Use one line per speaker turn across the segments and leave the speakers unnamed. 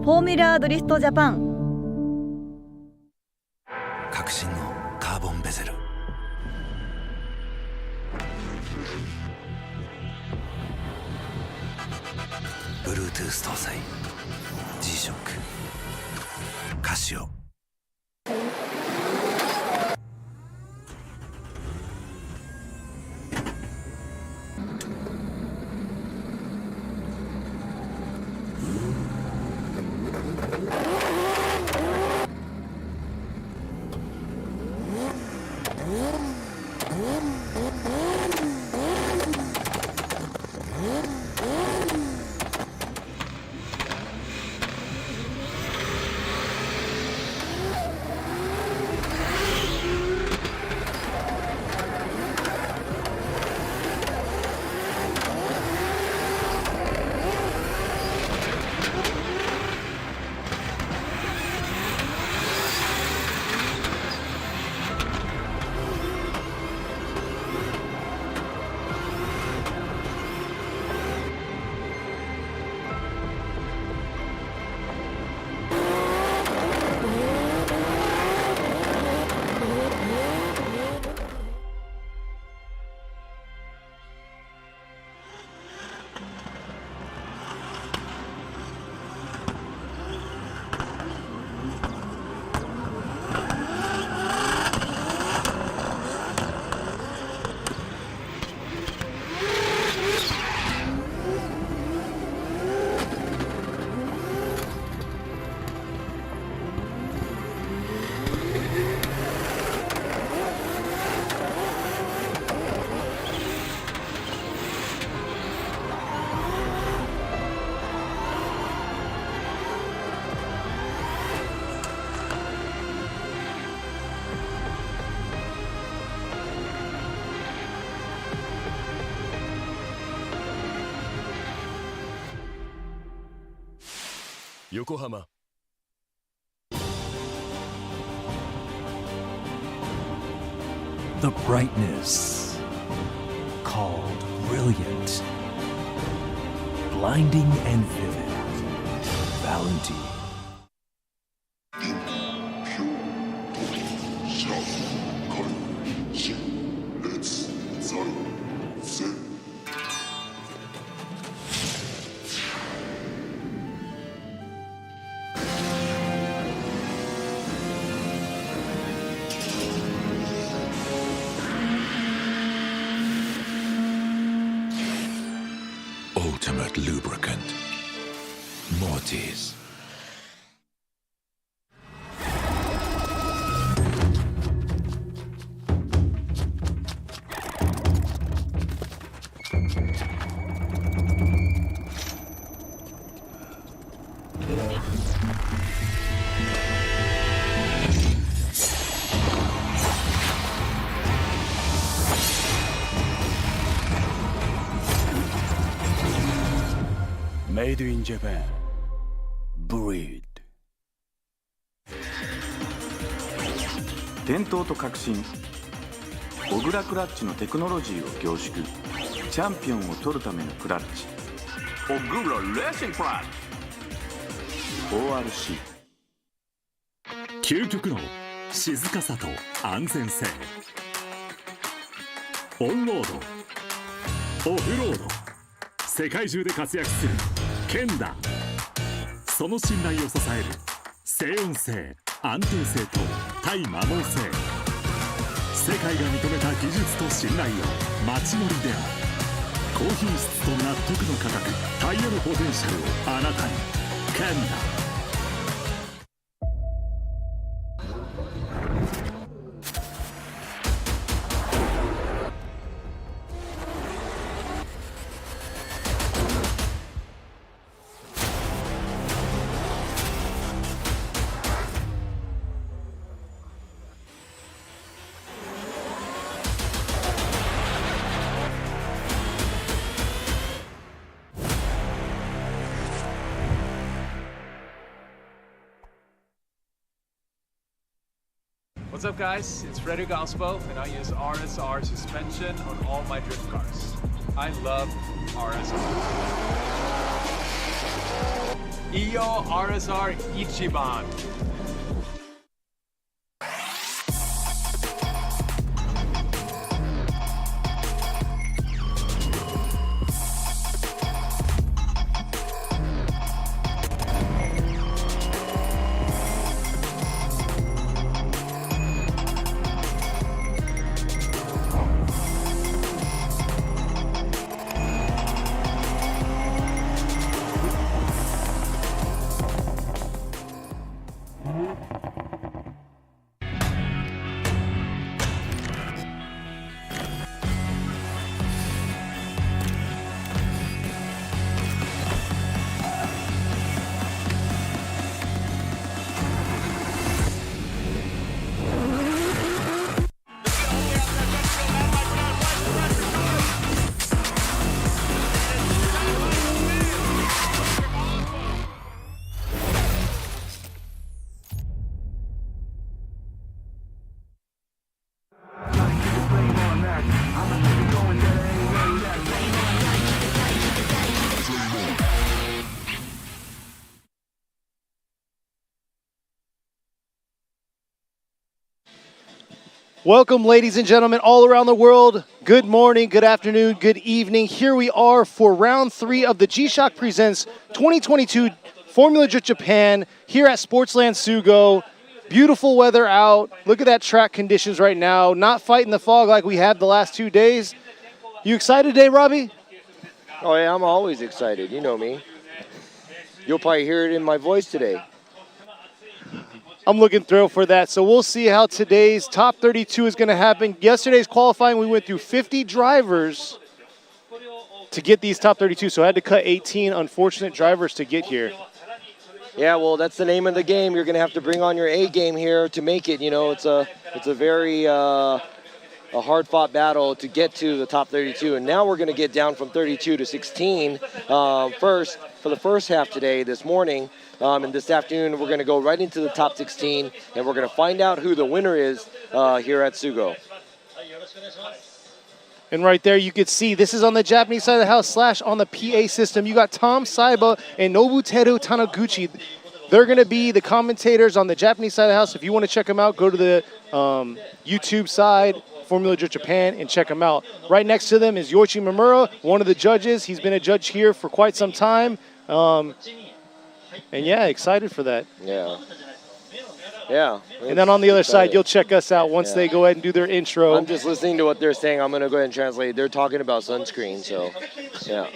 フォーミュラードリフトジャパン。
革新のカーボンベゼル、Bluetooth 搭載 G-SHOCK カシオ。
横浜。
The brightness called brilliant, blinding and vivid. Valentine.
Ultimate lubricant. Mortis.
Made in Japan. Breed.
伝統と革新、小倉クラッチのテクノロジーを凝縮、チャンピオンを取るためのクラッチ、小倉レーシングクラッチ ORC。
究極の静かさと安全性。オンロード、オフロード、世界中で活躍するケンダ。その信頼を支える静音性、安定性と対摩耗性。世界が認めた技術と信頼を街乗りである。高品質と納得の価格、タイヤのポテンシャルをあなたに。ケンダ。
What's up guys, it's Freddy Gaspo and I use RSR suspension on all my drift cars. I love RSR. Iyo RSR Ichiban.
Welcome, ladies and gentlemen, all around the world. Good morning, good afternoon, good evening. Here we are for round 3 of the G-Shock Presents 2022 Formula Drift Japan here at Sportsland Sugo. Beautiful weather out. Look at that track conditions right now. Not fighting the fog like we had the last 2 days. You excited today, Robbie?
Oh yeah, I'm always excited. You know me. You'll probably hear it in my voice today.
I'm looking thrilled for that. So we'll see how today's top 32 is going to happen. Yesterday's qualifying, we went through 50 drivers to get these top 32. So I had to cut 18 unfortunate drivers to get here.
Yeah, well, that's the name of the game. You're going to have to bring on your A game here to make it. You know, it's a very a hard-fought battle to get to the top 32. And now we're going to get down from 32 to 16 first for the first half today, this morning. And this afternoon, we're going to go right into the top 16, and we're going to find out who the winner is here at Sugo.
And right there, you could see this is on the Japanese side of the house / on the PA system. You got Tom Saiba and Nobuteru Taniguchi. They're going to be the commentators on the Japanese side of the house. If you want to check them out, go to the YouTube side, Formula Drift Japan, and check them out. Right next to them is Yoichi Mamura, one of the judges. He's been a judge here for quite some time. And yeah, excited for that.
Yeah. Yeah.
And then on the other side, you'll check us out once they go ahead and do their intro.
I'm just listening to what they're saying. I'm going to go ahead and translate. They're talking about sunscreen, so yeah.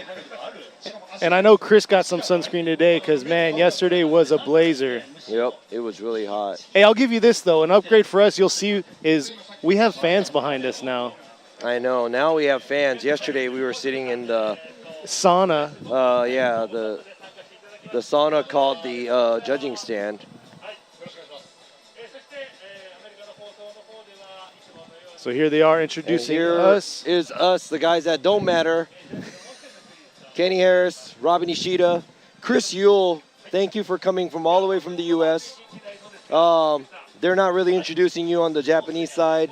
And I know Chris got some sunscreen today because, man, yesterday was a blazer.
Yep, it was really hot.
Hey, I'll give you this, though. An upgrade for us, you'll see, is we have fans behind us now.
I know. Now we have fans. Yesterday we were sitting in the
sauna.
Yeah, the sauna called the judging stand.
So here they are introducing us.
Here is us, the guys that don't matter. Kenny Harris, Robin Ishida, Chris Yule. Thank you for coming from all the way from the U.S. They're not really introducing you on the Japanese side,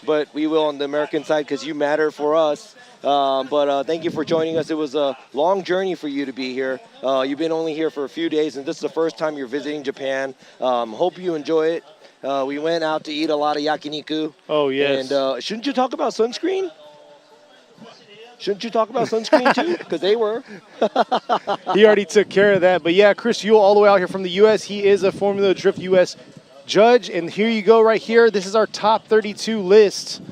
but we will on the American side because you matter for us. But thank you for joining us. It was a long journey for you to be here. You've been only here for a few days, and this is the first time you're visiting Japan. Hope you enjoy it. We went out to eat a lot of yakiniku.
Oh, yes.
And shouldn't you talk about sunscreen? Shouldn't you talk about sunscreen, too? Because they were.
He already took care of that. But, yeah, Chris Yule all the way out here from the U.S. He is a Formula Drift U.S. judge. And here you go right here. This is our top 32 list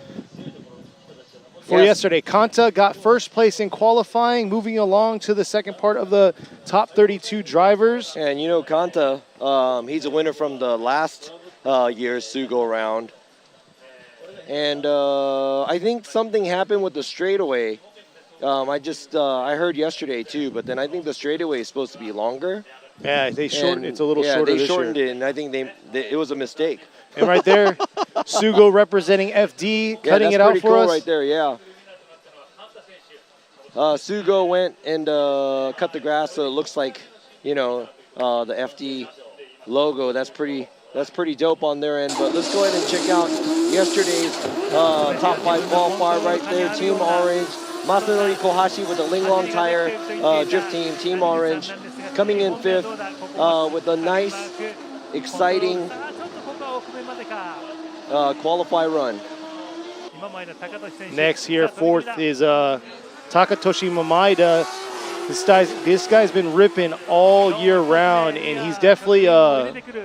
for yesterday. Kanta got first place in qualifying, moving along to the second part of the top 32 drivers.
And, you know, Kanta, he's a winner from the last year's Sugo round. And I think something happened with the straightaway. I heard yesterday too, but then I think the straightaway is supposed to be longer.
Yeah, they shortened. It's a little shorter this year.
Yeah, they shortened it, and I think it was a mistake.
And right there, Sugo representing FD, cutting it out for us.
That's pretty cool right there. Yeah. Sugo went and cut the grass, so it looks like, you know, the FD logo. That's pretty dope on their end. But let's go ahead and check out yesterday's top 5 qualifier right there. Team Orange, Masanori Kohashi with the Linglong Tire Drift Team. Team Orange coming in 5th. with a nice, exciting qualify run.
Next here, fourth is Takatoshi Mamaida. This guy's been ripping all year round, and he's definitely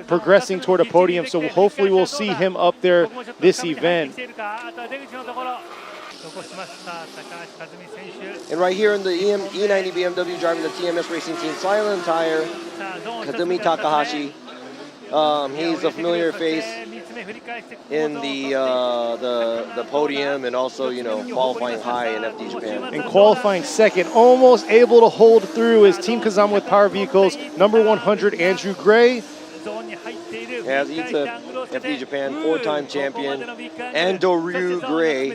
progressing toward a podium. So hopefully we'll see him up there this event.
And right here in the E90 BMW driving the TMS Racing Team Silent Tire, Kazumi Takahashi. He's a familiar face in the podium and also, you know, qualifying high in FD Japan.
And qualifying second, almost able to hold through, is Team Kazama with Power Vehicles, number 100, Andrew Gray.
As he's a FD Japan 4-time champion, Andrew Gray,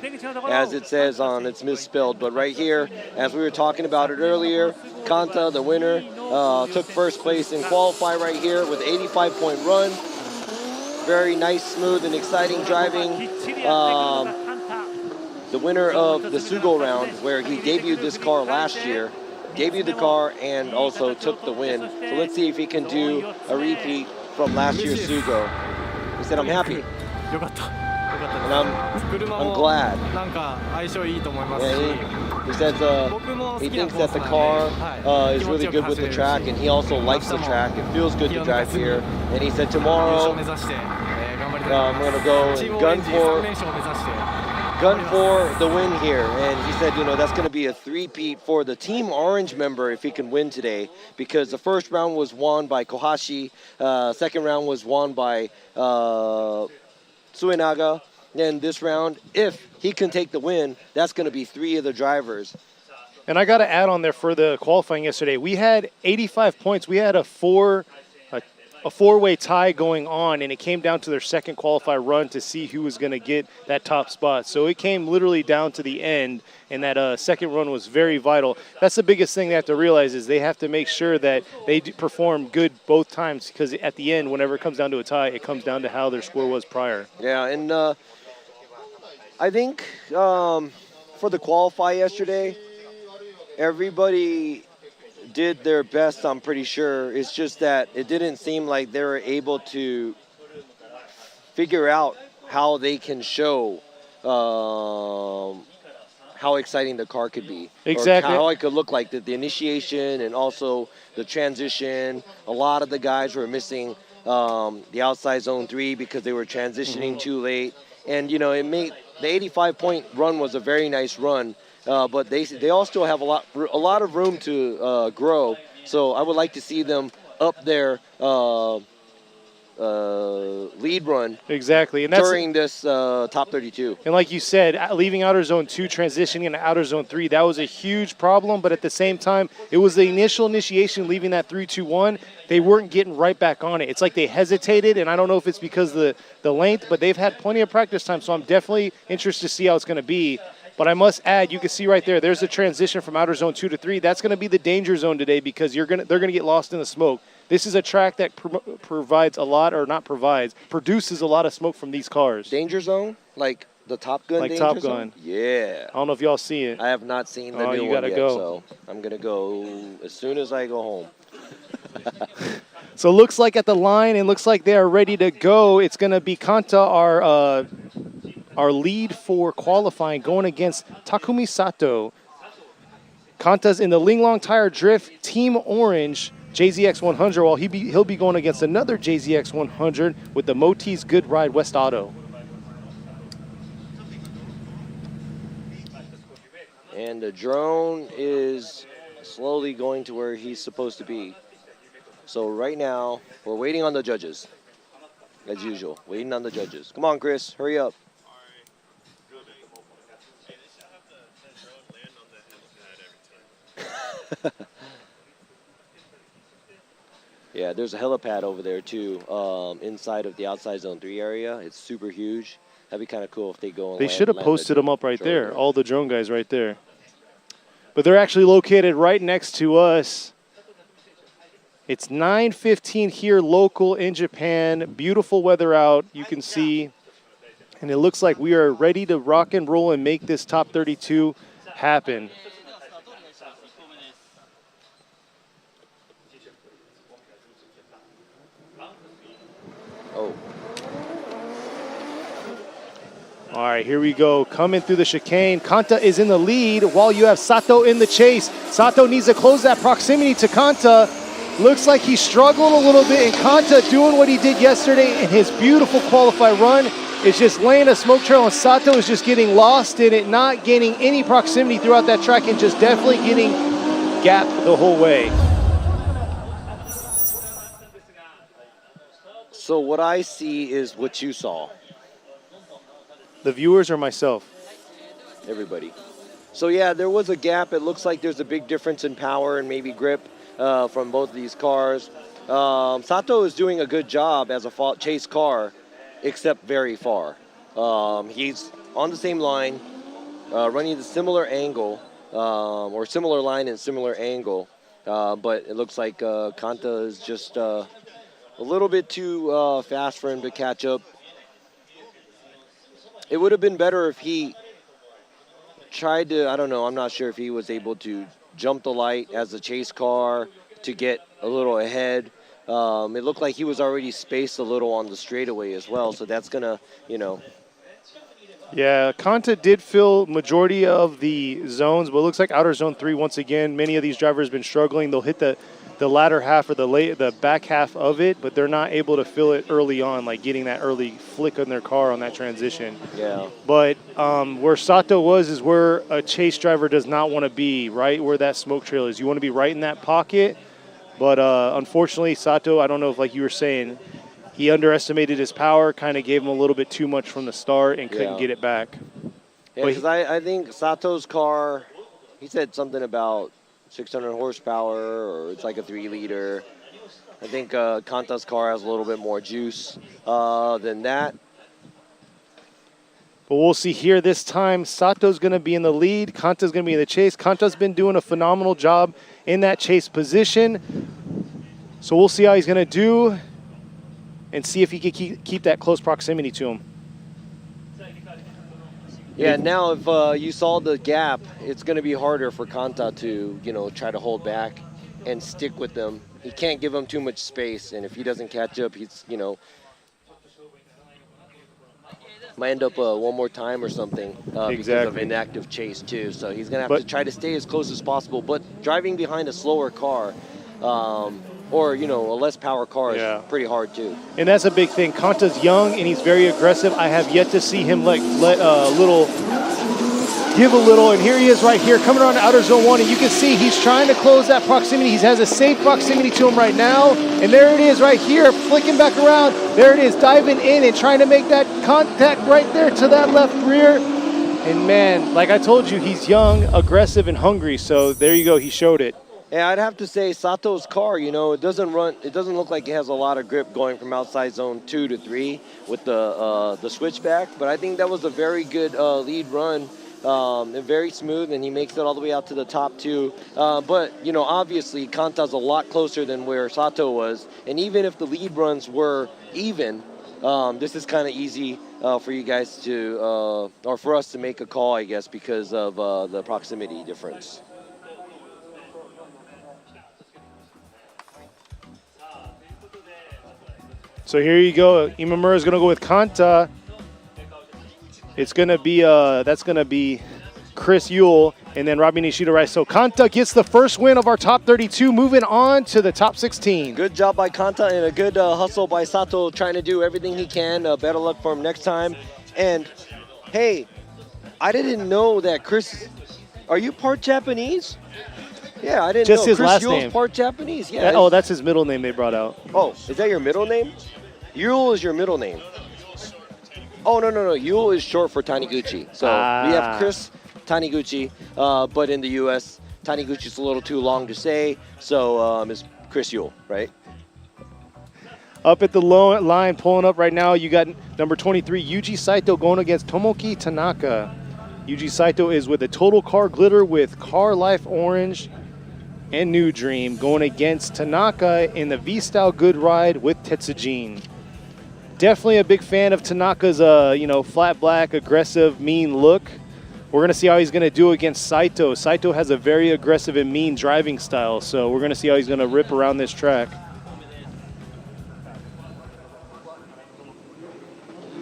as it says on, it's misspelled, but right here, as we were talking about it earlier, Kanta, the winner, took first place in qualify right here with 85-point run. Very nice, smooth, and exciting driving. The winner of the Sugo round, where he debuted this car last year, debuted the car and also took the win. So let's see if he can do a repeat from last year's Sugo. He said, I'm happy. And I'm glad. Yeah, he says he thinks that the car is really good with the track, and he also likes the track. It feels good to drive here. And he said tomorrow I'm going to go and gun for the win here. And he said, you know, that's going to be a three-peat for the Team Orange member if he can win today, because the first round was won by Kohashi, second round was won by Suenaga, and this round, if he can take the win, that's going to be 3 of the drivers.
And I got to add on there for the qualifying yesterday, we had 85 points. We had a four-way tie going on, and it came down to their second qualify run to see who was going to get that top spot. So it came literally down to the end, and that second run was very vital. That's the biggest thing they have to realize, is they have to make sure that they perform good both times, because at the end, whenever it comes down to a tie, it comes down to how their score was prior.
Yeah, and I think for the qualify yesterday, everybody did their best, I'm pretty sure. It's just that it didn't seem like they were able to figure out how they can show how exciting the car could be.
Exactly.
Or how it could look like, the initiation and also the transition. A lot of the guys were missing the outside zone 3 because they were transitioning too late. And, you know, it made the 85-point run was a very nice run. But they all still have a lot of room to grow. So I would like to see them up their lead run.
Exactly, and that's
during this top 32.
And like you said, leaving outer zone 2, transitioning into outer zone 3, that was a huge problem. But at the same time, it was the initial initiation, leaving that 3-2-1. They weren't getting right back on it. It's like they hesitated, and I don't know if it's because of the length, but they've had plenty of practice time. So I'm definitely interested to see how it's going to be. But I must add, you can see right there, there's a transition from outer zone 2 to 3. That's going to be the danger zone today, because they're going to get lost in the smoke. This is a track that produces a lot of smoke from these cars.
Danger zone? Like the Top Gun danger
Top
zone?
Gun.
Yeah.
I don't know if y'all see it.
I have not seen the new one yet, so I'm going to go as soon as I go home.
So it looks like at the line, it looks like they are ready to go. It's going to be Kanta, our lead for qualifying, going against Takumi Sato. Kanta's in the Linglong Tire Drift Team Orange JZX 100, while he'll be going against another JZX 100 with the Motis Good Ride West Auto.
And the drone is slowly going to where he's supposed to be. So right now, we're waiting on the judges. As usual, waiting on the judges. Come on, Chris, hurry up. Yeah, there's a helipad over there too, inside of the outside zone 3 area. It's super huge. That'd be kind of cool if they go and
They should have posted them up right there,
there,
all the drone guys right there. But they're actually located right next to us. It's 9:15 here local in Japan. Beautiful weather out, you can see. And it looks like we are ready to rock and roll and make this top 32 happen. All right, here we go. Coming through the chicane. Kanta is in the lead while you have Sato in the chase. Sato needs to close that proximity to Kanta. Looks like he struggled a little bit, and Kanta doing what he did yesterday in his beautiful qualified run is just laying a smoke trail, and Sato is just getting lost in it, not gaining any proximity throughout that track and just definitely getting gapped the whole way.
So what I see is what you saw.
The viewers or myself?
Everybody. So yeah, there was a gap. It looks like there's a big difference in power and maybe grip from both of these cars. Sato is doing a good job as a chase car, except very far. He's on the same line, running the similar angle, or similar line and similar angle, but it looks like Kanta is just a little bit too fast for him to catch up. It would have been better if he tried to, I don't know, I'm not sure if he was able to jump the light as a chase car to get a little ahead. It looked like he was already spaced a little on the straightaway as well, so that's going to, you know.
Yeah, Kanta did fill majority of the zones, but it looks like outer zone 3, once again, many of these drivers have been struggling. They'll hit the latter half or the back half of it, but they're not able to fill it early on, like getting that early flick on their car on that transition.
Yeah.
But where Sato was is where a chase driver does not want to be, right where that smoke trail is. You want to be right in that pocket, but unfortunately, Sato, I don't know if, like you were saying, he underestimated his power, kind of gave him a little bit too much from the start and couldn't get it back.
Yeah, because I think Sato's car, he said something about 600 horsepower, or it's like a 3-liter. I think Kanta's car has a little bit more juice than that.
But we'll see here this time. Sato's going to be in the lead. Kanta's going to be in the chase. Kanta's been doing a phenomenal job in that chase position. So we'll see how he's going to do and see if he can keep that close proximity to him.
Yeah, now if you saw the gap, it's going to be harder for Kanta to, you know, try to hold back and stick with them. He can't give them too much space, and if he doesn't catch up, he's, you know, might end up one more time or something because of inactive chase too. So he's going to have to try to stay as close as possible. But driving behind a slower car or, you know, a less power car is pretty hard too.
And that's a big thing. Kanta's young and he's very aggressive. I have yet to see him like give a little, and here he is right here coming around to outer zone 1, and you can see he's trying to close that proximity. He has a safe proximity to him right now, and there it is right here, flicking back around. There it is, diving in and trying to make that contact right there to that left rear. And man, like I told you, he's young, aggressive, and hungry, so there you go, he showed it.
Yeah, I'd have to say Sato's car, you know, it doesn't look like it has a lot of grip going from outside zone 2 to 3 with the switchback, but I think that was a very good lead run. And very smooth, and he makes it all the way out to the top two. But, you know, obviously, Kanta's a lot closer than where Sato was. And even if the lead runs were even, this is kind of easy for you guys to, or for us to make a call, I guess, because of the proximity difference.
So here you go. Imamura is going to go with Kanta. It's going to be, that's going to be Chris Yule and then Robbie Nishida right. So Kanta gets the first win of our top 32, moving on to the top 16.
Good job by Kanta and a good hustle by Sato, trying to do everything he can. Better luck for him next time. And, hey, I didn't know that Chris, are you part Japanese? Yeah, I didn't know.
Just his
Chris
last
Yule's
name.
part Japanese? Yeah.
Oh, that's his middle name they brought out.
Oh, is that your middle name? Yule is your middle name. Oh, no. Yule is short for Taniguchi. So we have Chris Taniguchi, but in the U.S., Taniguchi is a little too long to say, so it's Chris Yule, right?
Up at the low line, pulling up right now, you got number 23, Yuji Saito, going against Tomoki Tanaka. Yuji Saito is with a Total Car Glitter with Car Life Orange and New Dream, going against Tanaka in the V-Style Good Ride with Tetsujin. Definitely a big fan of Tanaka's, flat black, aggressive, mean look. We're going to see how he's going to do against Saito. Saito has a very aggressive and mean driving style, so we're going to see how he's going to rip around this track.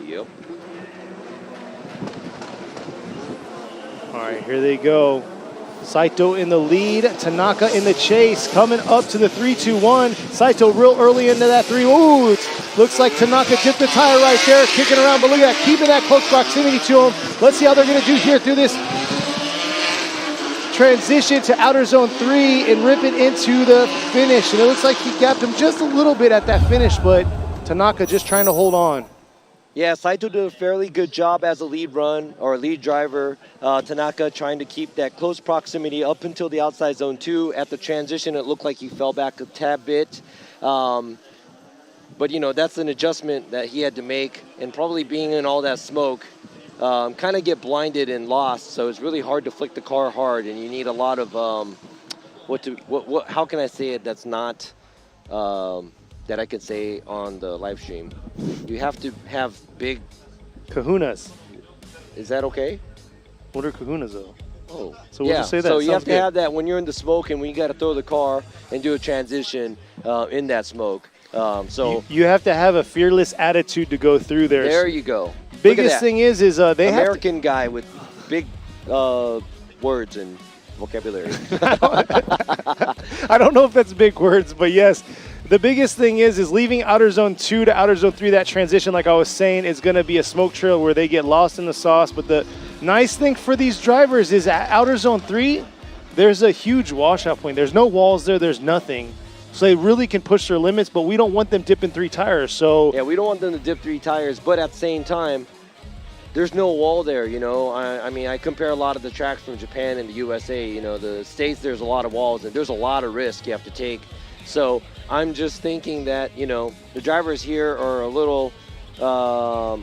Yep.
All right, here they go. Saito in the lead, Tanaka in the chase, coming up to the 3-2-1. Saito real early into that 3. Ooh, looks like Tanaka dipped the tire right there, kicking around, but look at that, keeping that close proximity to him. Let's see how they're going to do here through this transition to outer zone 3 and rip it into the finish. And it looks like he gapped him just a little bit at that finish, but Tanaka just trying to hold on.
Yeah, Saito did a fairly good job as a lead run or a lead driver. Tanaka trying to keep that close proximity up until the outside zone 2. At the transition, it looked like he fell back a tad bit. But, you know, that's an adjustment that he had to make. And probably being in all that smoke, kind of get blinded and lost. So it's really hard to flick the car hard. And you need a lot of, how can I say it that's not... that I could say on the live stream. You have to have big...
Kahunas.
Is that okay?
What are kahunas, though?
Oh.
So we'll just say that.
So you have
Sounds
to
good.
have that when you're in the smoke and when you got to throw the car and do a transition in that smoke. So
you have to have a fearless attitude to go through there.
There you go.
Biggest thing is they
American guy with big words and vocabulary.
I don't know if that's big words, but yes. The biggest thing is leaving outer zone 2 to outer zone 3, that transition, like I was saying, is going to be a smoke trail where they get lost in the sauce. But the nice thing for these drivers is at outer zone 3, there's a huge washout point. There's no walls there. There's nothing. So they really can push their limits, but we don't want them dipping 3 tires. So
yeah, we don't want them to dip 3 tires, but at the same time, there's no wall there, you know. I mean, I compare a lot of the tracks from Japan and the USA. You know, the States, there's a lot of walls, and there's a lot of risk you have to take. So I'm just thinking that, you know, the drivers here are a little, I'm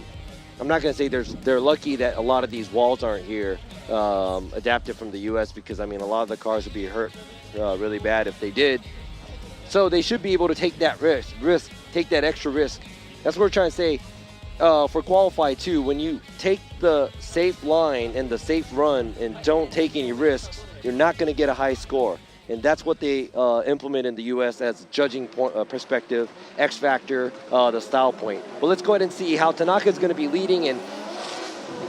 not going to say they're lucky that a lot of these walls aren't here, adapted from the U.S. because, I mean, a lot of the cars would be hurt really bad if they did. So they should be able to take that risk, take that extra risk. That's what we're trying to say. For Qualify 2, when you take the safe line and the safe run and don't take any risks, you're not going to get a high score. And that's what they implement in the U.S. as judging perspective, X factor, the style point. But let's go ahead and see how Tanaka is going to be leading and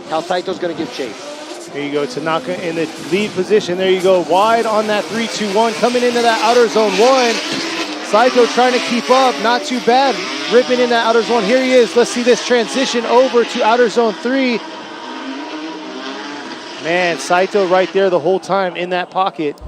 how Saito's going to give chase.
There you go, Tanaka in the lead position. There you go, wide on that 3-2-1, coming into that outer zone 1. Saito trying to keep up, not too bad, ripping in that outer zone. Here he is. Let's see this transition over to outer zone 3. Man, Saito right there the whole time in that pocket.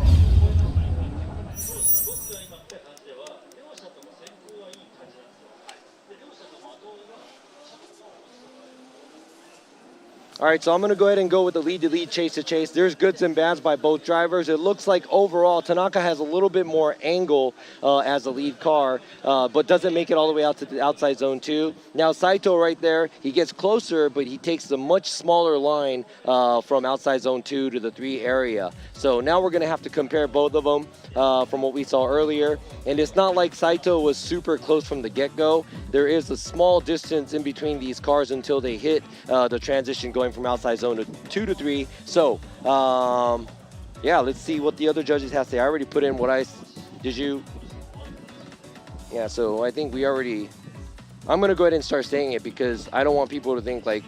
All right, so I'm going to go ahead and go with the lead to lead, chase to chase. There's goods and bads by both drivers. It looks like overall Tanaka has a little bit more angle as a lead car, but doesn't make it all the way out to the outside zone 2. Now Saito right there, he gets closer, but he takes a much smaller line from outside zone 2 to the 3 area. So now we're going to have to compare both of them from what we saw earlier. And it's not like Saito was super close from the get-go. There is a small distance in between these cars until they hit the transition going from outside zone to 2 to 3. So, yeah, let's see what the other judges have to say. I already put in what did you? Yeah, so I think we already, I'm going to go ahead and start saying it because I don't want people to think like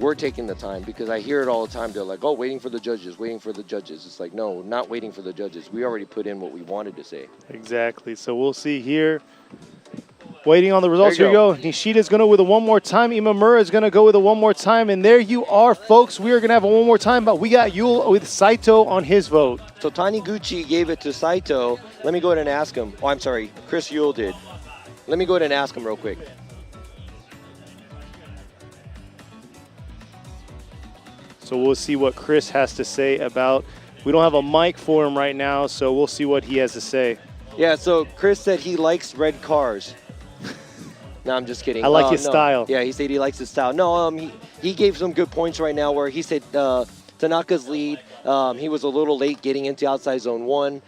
we're taking the time, because I hear it all the time. They're like, oh, waiting for the judges, waiting for the judges. It's like, no, not waiting for the judges. We already put in what we wanted to say.
Exactly. So we'll see here. Waiting on the results. Here you go. Nishida's going to with a one more time. Imamura is going to go with a one more time. And there you are, folks. We are going to have a one more time, but we got Yul with Saito on his vote.
So Taniguchi gave it to Saito. Let me go ahead and ask him. Oh, I'm sorry. Chris Yule did. Let me go ahead and ask him real quick.
So we'll see what Chris has to say about, we don't have a mic for him right now, so we'll see what he has to say.
Yeah, so Chris said he likes red cars. No, I'm just kidding.
I like his style.
Yeah, he said he likes his style. No, he gave some good points right now where he said Tanaka's lead, he was a little late getting into outside zone 1.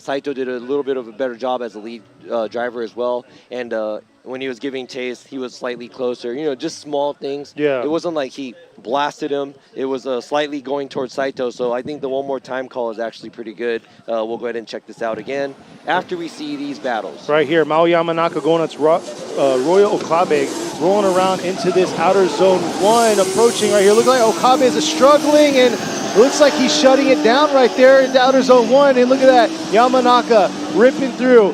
Saito did a little bit of a better job as a lead driver as well. And when he was giving chase, he was slightly closer. You know, just small things.
Yeah.
It wasn't like he blasted him. It was slightly going towards Saito. So I think the one more time call is actually pretty good. We'll go ahead and check this out again after we see these battles.
Right here, Mao Yamanaka going to Royal Okabe, rolling around into this outer zone 1, approaching right here. Look like Okabe is struggling, and It looks like he's shutting it down right there in outer zone 1. And look at that, Yamanaka ripping through.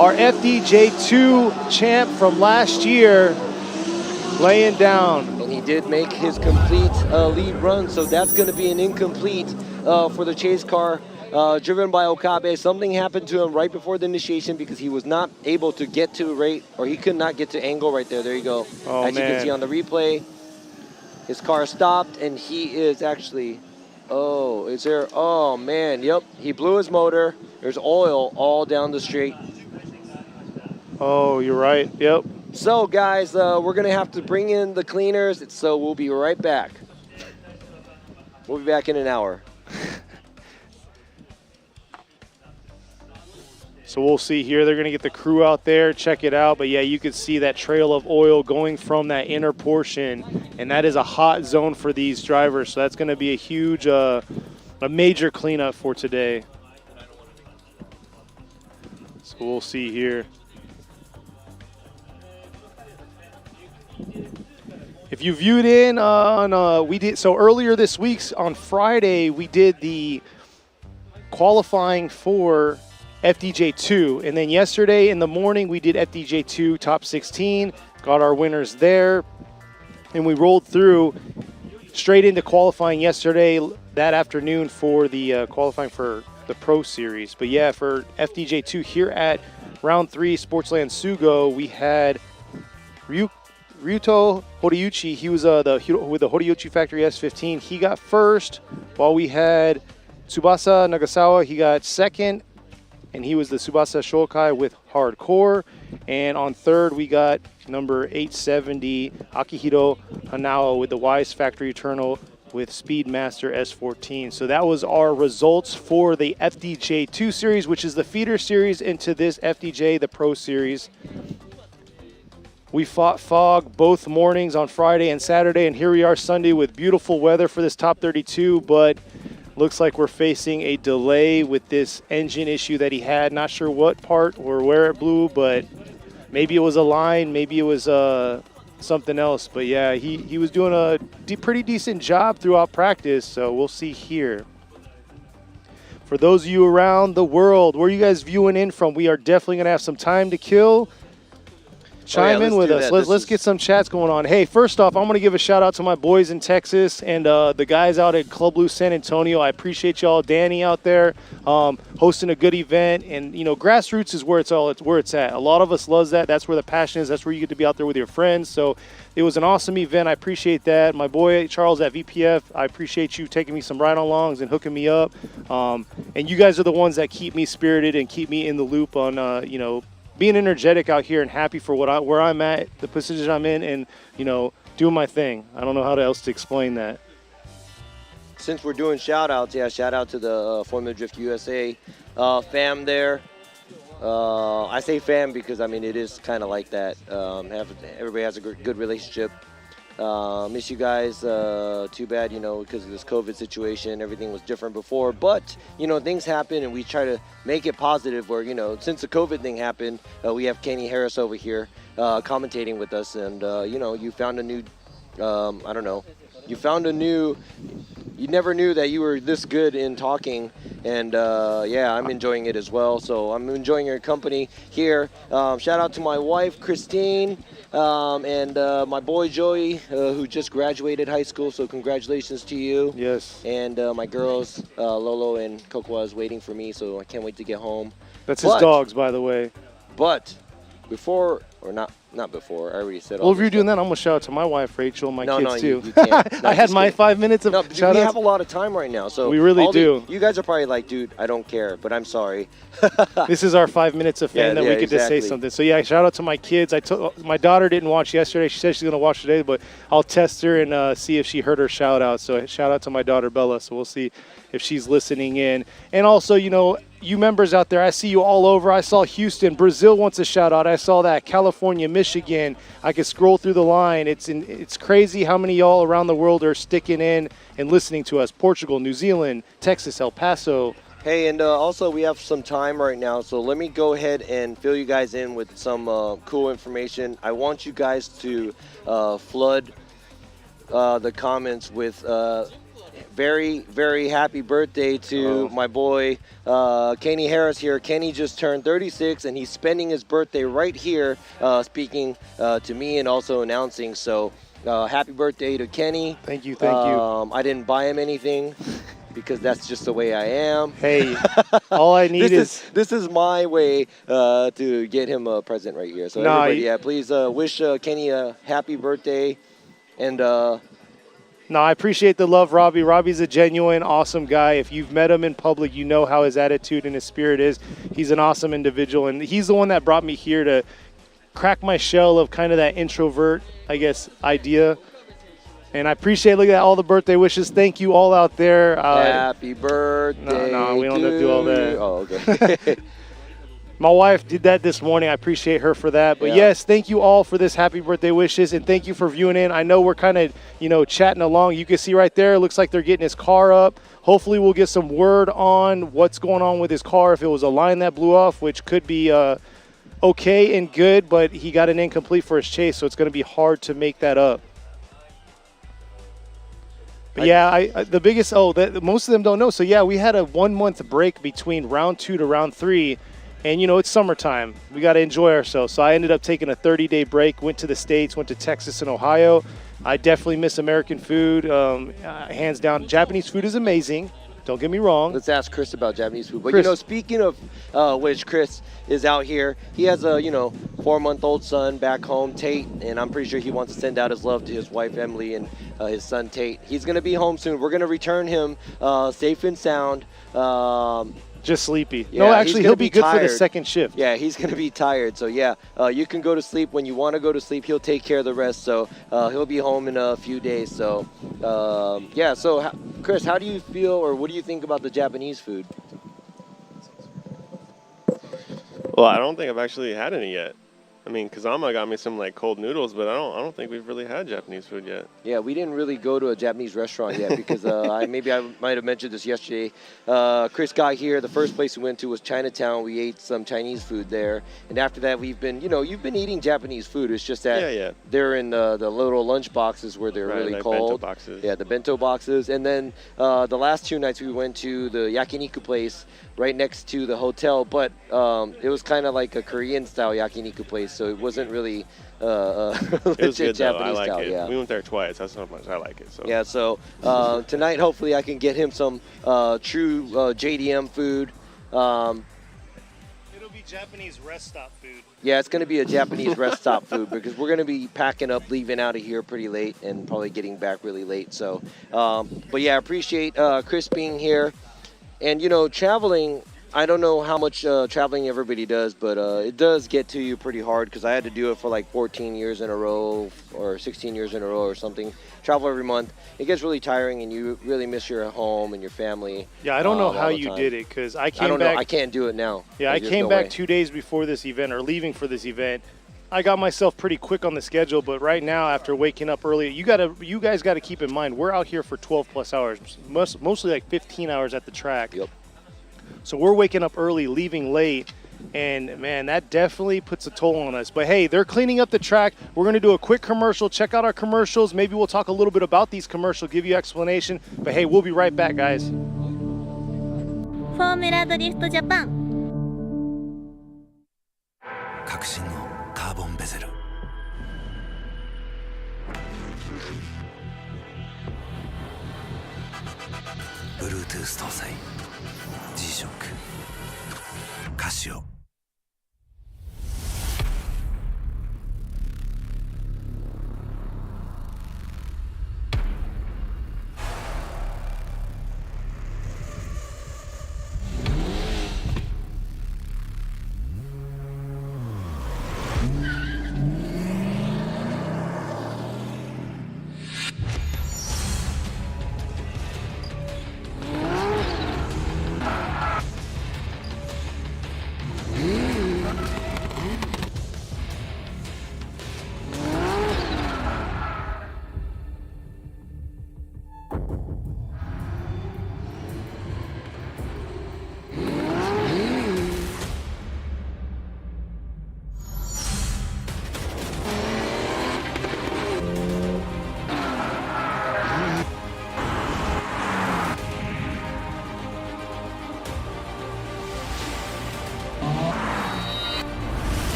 Our FDJ2 champ from last year, laying down.
And he did make his complete lead run, so that's going to be an incomplete for the chase car driven by Okabe. Something happened to him right before the initiation because he was not able to get to rate, or he could not get to angle right there. There you go.
Oh,
As you can see on the replay, his car stopped, and he is actually, oh man, yep, he blew his motor. There's oil all down the straight.
Oh, you're right, yep.
So guys, we're gonna have to bring in the cleaners, so we'll be right back. We'll be back in an hour.
So we'll see here. They're going to get the crew out there, check it out. But yeah, you can see that trail of oil going from that inner portion. And that is a hot zone for these drivers. So that's going to be a huge, a major cleanup for today. So we'll see here. If you viewed in on, so earlier this week on Friday, we did the qualifying for FDJ2, and then yesterday in the morning we did FDJ2 top 16, got our winners there, and we rolled through straight into qualifying yesterday that afternoon for the qualifying for the Pro Series. But yeah, for FDJ2 here at round 3 Sportsland Sugo, we had Ryuto Horiuchi. He was with the Horiuchi Factory S15. He got first, while we had Tsubasa Nagasawa. He got second, and he was the Tsubasa Shokai with Hardcore. And on third, we got number 870, Akihiro Hanawa with the Wise Factory Eternal with Speedmaster S14. So that was our results for the FDJ2 series, which is the feeder series into this FDJ, the Pro Series. We fought fog both mornings on Friday and Saturday, and here we are Sunday with beautiful weather for this top 32, but looks like we're facing a delay with this engine issue that he had. Not sure what part or where it blew, but maybe it was a line, maybe it was something else. But yeah, he was doing a pretty decent job throughout practice, so we'll see here. For those of you around the world, where are you guys viewing in from? We are definitely going to have some time to kill. Chime in with us. Let's get some chats going on. Hey, first off, I'm going to give a shout out to my boys in Texas and the guys out at Club Blue San Antonio. I appreciate y'all. Danny out there hosting a good event, and you know, grassroots is where it's at. A lot of us loves that. That's where the passion is. That's where you get to be out there with your friends. So it was an awesome event. I appreciate that. My boy Charles at VPF, I appreciate you taking me some ride-alongs and hooking me up. And you guys are the ones that keep me spirited and keep me in the loop on you know, being energetic out here and happy for where I'm at, the position I'm in, and, you know, doing my thing. I don't know how else to explain that.
Since we're doing shout-outs, yeah, shout-out to the Formula Drift USA fam there. I say fam because, I mean, it is kind of like that. Everybody has a good relationship. Miss you guys. Too bad, you know, because of this COVID situation, everything was different before. But, you know, things happen, and we try to make it positive where, you know, since the COVID thing happened, we have Kenny Harris over here commentating with us. And, you know, you found a new, I don't know, you never knew that you were this good in talking. And, yeah, I'm enjoying it as well. So I'm enjoying your company here. Shout out to my wife, Christine. And my boy Joey, who just graduated high school, so congratulations to you.
Yes.
And my girls, Lolo and Cocoa, is waiting for me, so I can't wait to get home.
That's his dogs, by the way.
But before, or not before, I already said all
well, if you're
stuff.
doing that, I'm going to shout out to my wife, Rachel, and my kids, too.
You can't. No,
I had my 5 minutes of shout-outs.
We have a lot of time right now, so
we really do.
You guys are probably like, dude, I don't care, but I'm sorry.
This is our 5 minutes of fame that we could just say something. So, yeah, shout out to my kids. My daughter didn't watch yesterday. She said she's going to watch today, but I'll test her and see if she heard her shout-out. So, shout out to my daughter, Bella. So, we'll see if she's listening in. And also, you know, you members out there, I see you all over. I saw Houston. Brazil wants a shout-out. I saw that. California, Michigan. I could scroll through the line. It's crazy how many y'all around the world are sticking in and listening to us. Portugal, New Zealand, Texas, El Paso.
Hey, and also we have some time right now, so let me go ahead and fill you guys in with some cool information. I want you guys to flood the comments with very, very happy birthday to my boy Kenny Harris here. Kenny just turned 36, and he's spending his birthday right here speaking to me and also announcing. So happy birthday to Kenny.
Thank you, thank you.
I didn't buy him anything because that's just the way I am.
Hey, all I need
this is my way to get him a present right here. So everybody, please wish Kenny a happy birthday. And
no, I appreciate the love, Robbie. Robbie's a genuine, awesome guy. If you've met him in public, you know how his attitude and his spirit is. He's an awesome individual, and he's the one that brought me here to crack my shell of kind of that introvert, I guess, idea. And I appreciate, look at all the birthday wishes. Thank you all out there.
Happy birthday.
No, we don't have to do all that.
Oh, okay.
My wife did that this morning. I appreciate her for that. But yes, thank you all for this happy birthday wishes, and thank you for viewing in. I know we're kind of, chatting along. You can see right there, it looks like they're getting his car up. Hopefully we'll get some word on what's going on with his car, if it was a line that blew off, which could be okay and good, but he got an incomplete for his chase, so it's going to be hard to make that up. But the biggest, most of them don't know. So yeah, we had a 1 month break between round 2 to round 3. And, it's summertime. We got to enjoy ourselves. So I ended up taking a 30-day break, went to the States, went to Texas and Ohio. I definitely miss American food. Hands down, Japanese food is amazing. Don't get me wrong.
Let's ask Chris about Japanese food. But, speaking of which, Chris is out here. He has a, 4-month-old son back home, Tate, and I'm pretty sure he wants to send out his love to his wife, Emily, and his son, Tate. He's going to be home soon. We're going to return him safe and sound.
Just sleepy.
Yeah,
no, actually, he'll be good
tired.
for the second shift.
Yeah, he's going to be tired. So, yeah, you can go to sleep when you want to go to sleep. He'll take care of the rest. So, he'll be home in a few days. So, yeah. So, Chris, how do you feel, or what do you think about the Japanese food?
Well, I don't think I've actually had any yet. I mean, Kazama got me some cold noodles, but I don't think we've really had Japanese food yet.
Yeah, we didn't really go to a Japanese restaurant yet because I might have mentioned this yesterday. Chris got here. The first place we went to was Chinatown. We ate some Chinese food there, and after that, we've been, you've been eating Japanese food. It's just that they're in the little lunch boxes where they're really cold.
Bento boxes.
Yeah, the bento boxes. And then the last 2 nights we went to the yakiniku place right next to the hotel, but it was kind of like a Korean-style yakiniku place. So it wasn't really
it was good,
Japanese
though. I like
style.
it.
Yeah.
We went there twice. That's how much I like it. So.
Yeah. So tonight, hopefully, I can get him some true JDM food.
It'll be Japanese rest stop food.
Yeah, it's going to be a Japanese rest stop food because we're going to be packing up, leaving out of here pretty late, and probably getting back really late. So, but yeah, I appreciate Chris being here, and traveling. I don't know how much traveling everybody does, but it does get to you pretty hard because I had to do it for 14 years in a row or 16 years in a row or something. Travel every month. It gets really tiring, and you really miss your home and your family.
Yeah, I don't know how you did it because I came back.
I don't know. I can't do it now.
Yeah, I came back 2 days before this event or leaving for this event. I got myself pretty quick on the schedule, but right now, after waking up early, you guys got to keep in mind, we're out here for 12+ hours, mostly 15 hours at the track.
Yep.
So we're waking up early, leaving late, and man, that definitely puts a toll on us. But hey, they're cleaning up the track. We're going to do a quick commercial. Check out our commercials. Maybe we'll talk a little bit about these commercials, give you explanation. But hey, we'll be right back, guys.
フォーミュラドリフトジャパン
革新のカーボンベゼルBluetooth 搭載 G-SHOCK カシオ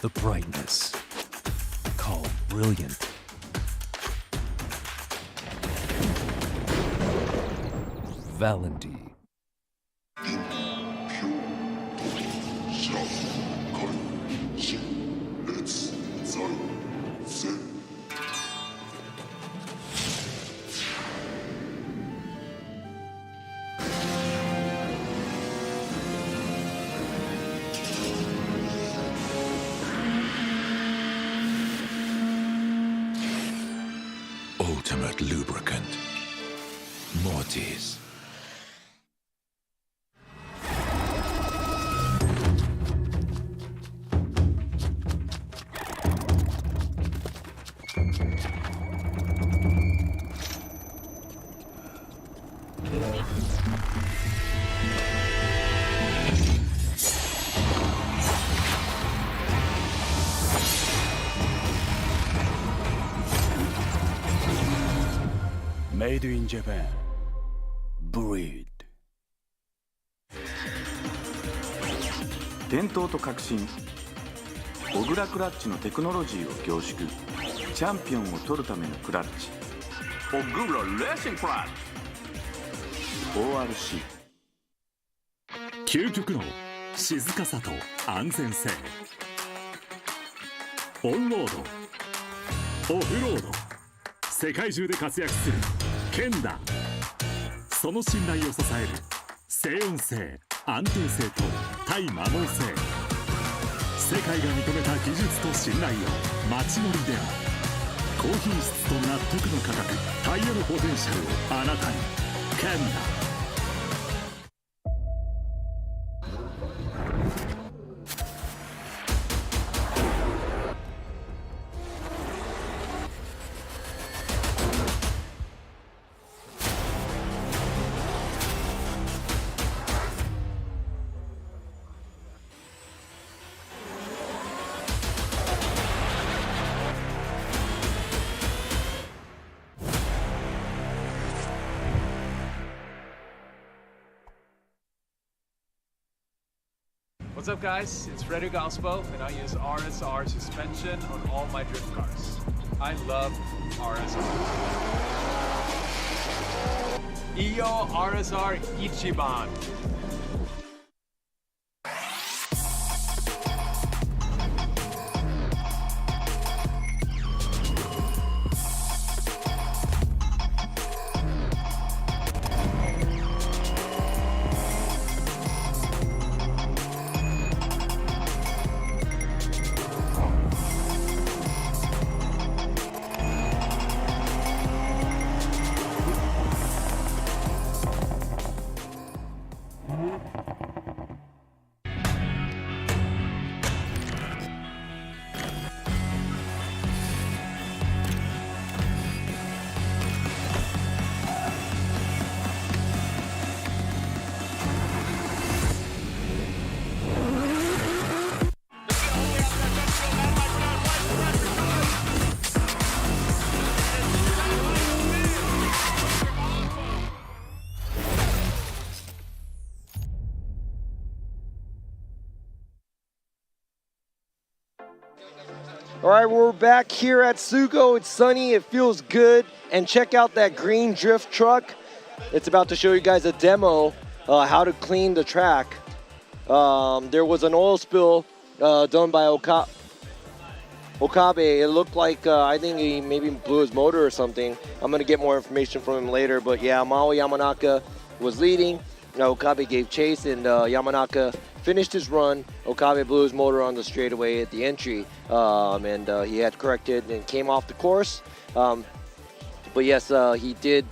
the brightness, called brilliant. Valenti.
Ultimate lubricant. Mortis.
Made in Japan. Breed.
伝統と革新小倉クラッチのテクノロジーを凝縮チャンピオンを取るためのクラッチ小倉レーシングクラッチ ORC
究極の静かさと安全性オンロードオフロード世界中で活躍する剣だその信頼を支える静音性安定性と対摩耗性世界が認めた技術と信頼を街乗りである高品質と納得の価格タイヤのポテンシャルをあなたに剣だ
What's up, guys? It's Frederick Ospo, and I use RSR suspension on all my drift cars. I love RSR. Iyo RSR Ichiban.
All right, we're back here at Sugo. It's sunny, it feels good. And check out that green drift truck. It's about to show you guys a demo, how to clean the track. There was an oil spill done by Okabe. It looked like, I think he maybe blew his motor or something. I'm gonna get more information from him later. But yeah, Mao Yamanaka was leading. Okabe gave chase, and Yamanaka finished his run. Okabe blew his motor on the straightaway at the entry, and he had corrected and came off the course. But yes, he did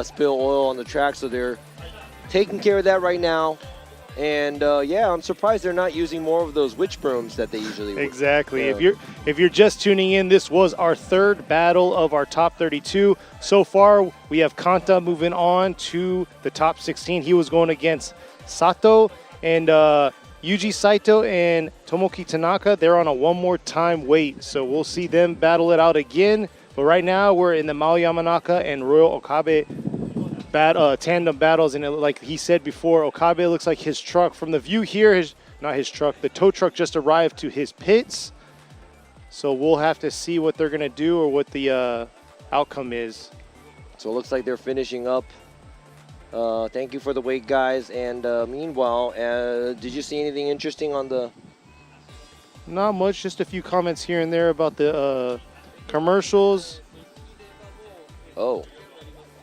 spill oil on the track, so they're taking care of that right now. And yeah, I'm surprised they're not using more of those witch brooms that they usually would.
Exactly. If you're just tuning in, this was our third battle of our top 32. So far, we have Kanta moving on to the top 16. He was going against Sato, and Yuji Saito and Tomoki Tanaka. They're on a one more time wait, so we'll see them battle it out again. But right now, we're in the Mao Yamanaka and Royal Okabe tandem battles, and like he said before, Okabe looks like his truck from the view here, the tow truck just arrived to his pits. So we'll have to see what they're going to do or what the outcome is.
So it looks like they're finishing up. Thank you for the wait, guys. And meanwhile, did you see anything interesting on the...
Not much, just a few comments here and there about the commercials.
Oh.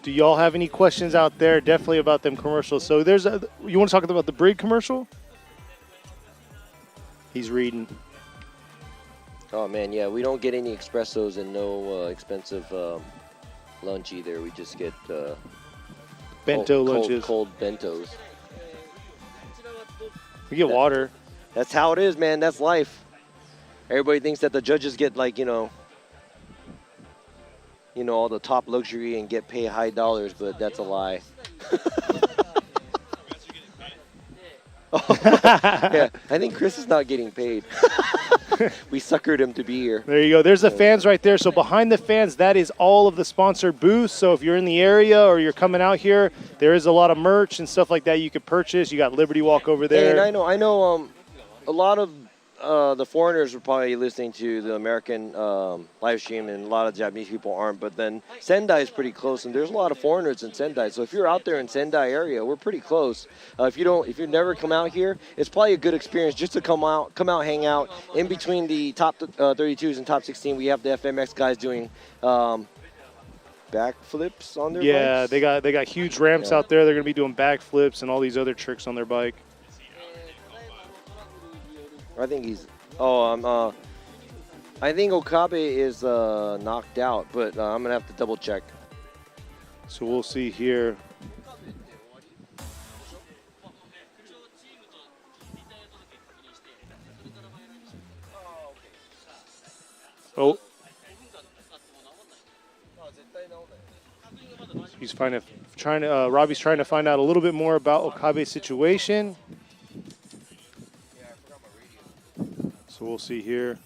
Do y'all have any questions out there? Definitely about them commercials. So there's you want to talk about the Brig commercial? He's reading.
Oh, man, yeah. We don't get any espressos and no expensive lunch either. We just get...
Bento lunches.
Cold bentos.
We get water.
That's how it is, man. That's life. Everybody thinks that the judges get like, you know, all the top luxury and get paid high dollars, but that's a lie. Yeah, I think Chris is not getting paid. We suckered him to be here.
There you go. There's the fans right there. So behind the fans, that is all of the sponsored booths. So if you're in the area or you're coming out here, there is a lot of merch and stuff like that you could purchase. You got Liberty Walk over there.
And I know a lot of the foreigners are probably listening to the American live stream, and a lot of Japanese people aren't. But then Sendai is pretty close, and there's a lot of foreigners in Sendai. So if you're out there in Sendai area, we're pretty close. If you've never come out here, it's probably a good experience just to come out, hang out. In between the top 32s and top 16, we have the FMX guys doing backflips on their bikes.
They got huge ramps out there. They're gonna be doing backflips and all these other tricks on their bike.
I think he's. I think Okabe is knocked out, but I'm gonna have to double check.
So we'll see here. Oh. Robbie's trying to find out a little bit more about Okabe's situation. So we'll see here.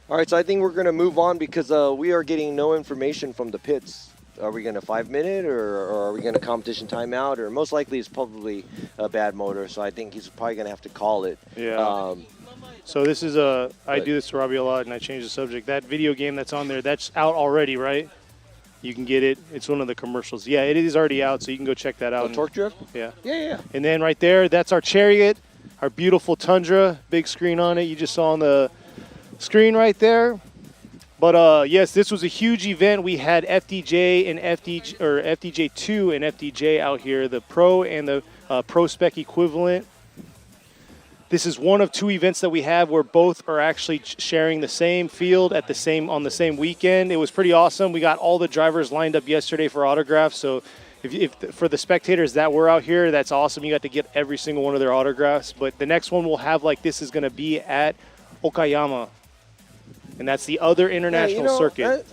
All right, so I think we're going to move on because we are getting no information from the pits. Are we going to 5-minute or are we going to competition timeout? Or most likely it's probably a bad motor, so I think he's probably going to have to call it.
Yeah. So this is I do this to Robbie a lot, and I change the subject. That video game that's on there, that's out already, right? You can get it. It's one of the commercials. Yeah, it is already out, so you can go check that out.
Torque Drift?
Yeah.
Yeah.
And then right there, that's our Chariot, our beautiful Tundra, big screen on it. You just saw on the screen right there. But yes, this was a huge event. We had FDJ and FDJ2 and FDJ out here, the Pro and the Pro Spec equivalent. This is one of two events that we have where both are actually sharing the same field at on the same weekend. It was pretty awesome. We got all the drivers lined up yesterday for autographs. So if for the spectators that were out here, that's awesome. You got to get every single one of their autographs. But the next one we'll have like this is going to be at Okayama. And that's the other international circuit.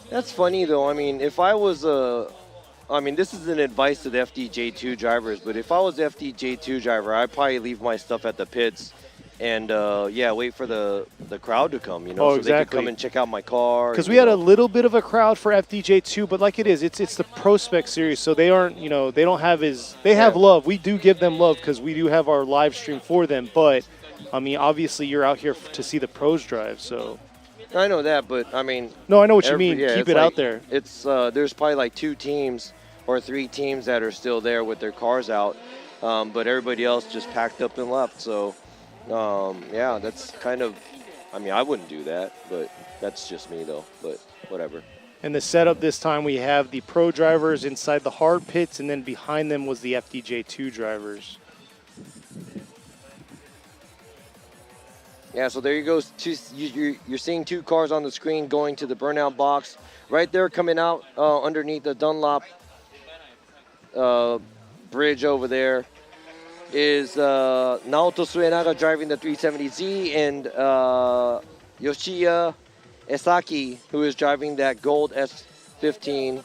That's funny, though. I mean, if I was this is an advice to the FDJ2 drivers, but if I was the FDJ2 driver, I'd probably leave my stuff at the pits and, wait for the crowd to come, so
exactly.
they could come and check out my car.
Because we had a little bit of a crowd for FDJ2, but like it's the Pro Spec series, so they aren't, they don't have they have love. We do give them love because we do have our live stream for them, but, I mean, obviously you're out here to see the pros drive, so.
I know that, but, I mean.
No, I know what you mean. Keep it out there.
It's there's probably like 2 teams or 3 teams that are still there with their cars out, but everybody else just packed up and left. So, that's kind of, I wouldn't do that, but that's just me, though, but whatever.
And the setup this time, we have the pro drivers inside the hard pits, and then behind them was the FDJ2 drivers.
Yeah, so there you go. You're seeing 2 cars on the screen going to the burnout box. Right there coming out underneath the Dunlop bridge over there is Naoto Suenaga driving the 370Z and Yoshiya Esaki, who is driving that gold S15.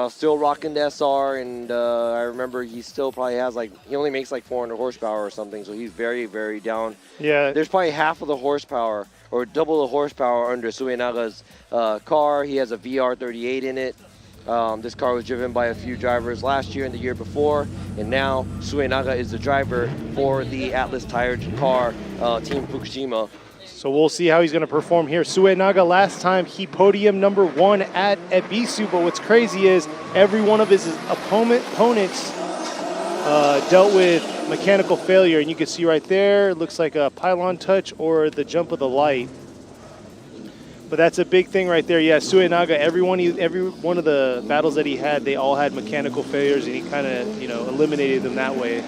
Still rocking the SR, and I remember he still probably has he only makes 400 horsepower or something, so he's very, very down.
Yeah.
There's probably half of the horsepower or double the horsepower under Suenaga's car. He has a VR38 in it. This car was driven by a few drivers last year and the year before, and now Suenaga is the driver for the Atlas tired car, Team Fukushima.
So we'll see how he's going to perform here. Suenaga, last time he podium number 1 at Ebisu, but what's crazy is every one of his opponents dealt with mechanical failure, and you can see right there, it looks like a pylon touch or the jump of the light. But that's a big thing right there. Yeah, Suenaga, every one of the battles that he had, they all had mechanical failures, and he kind of, eliminated them that way.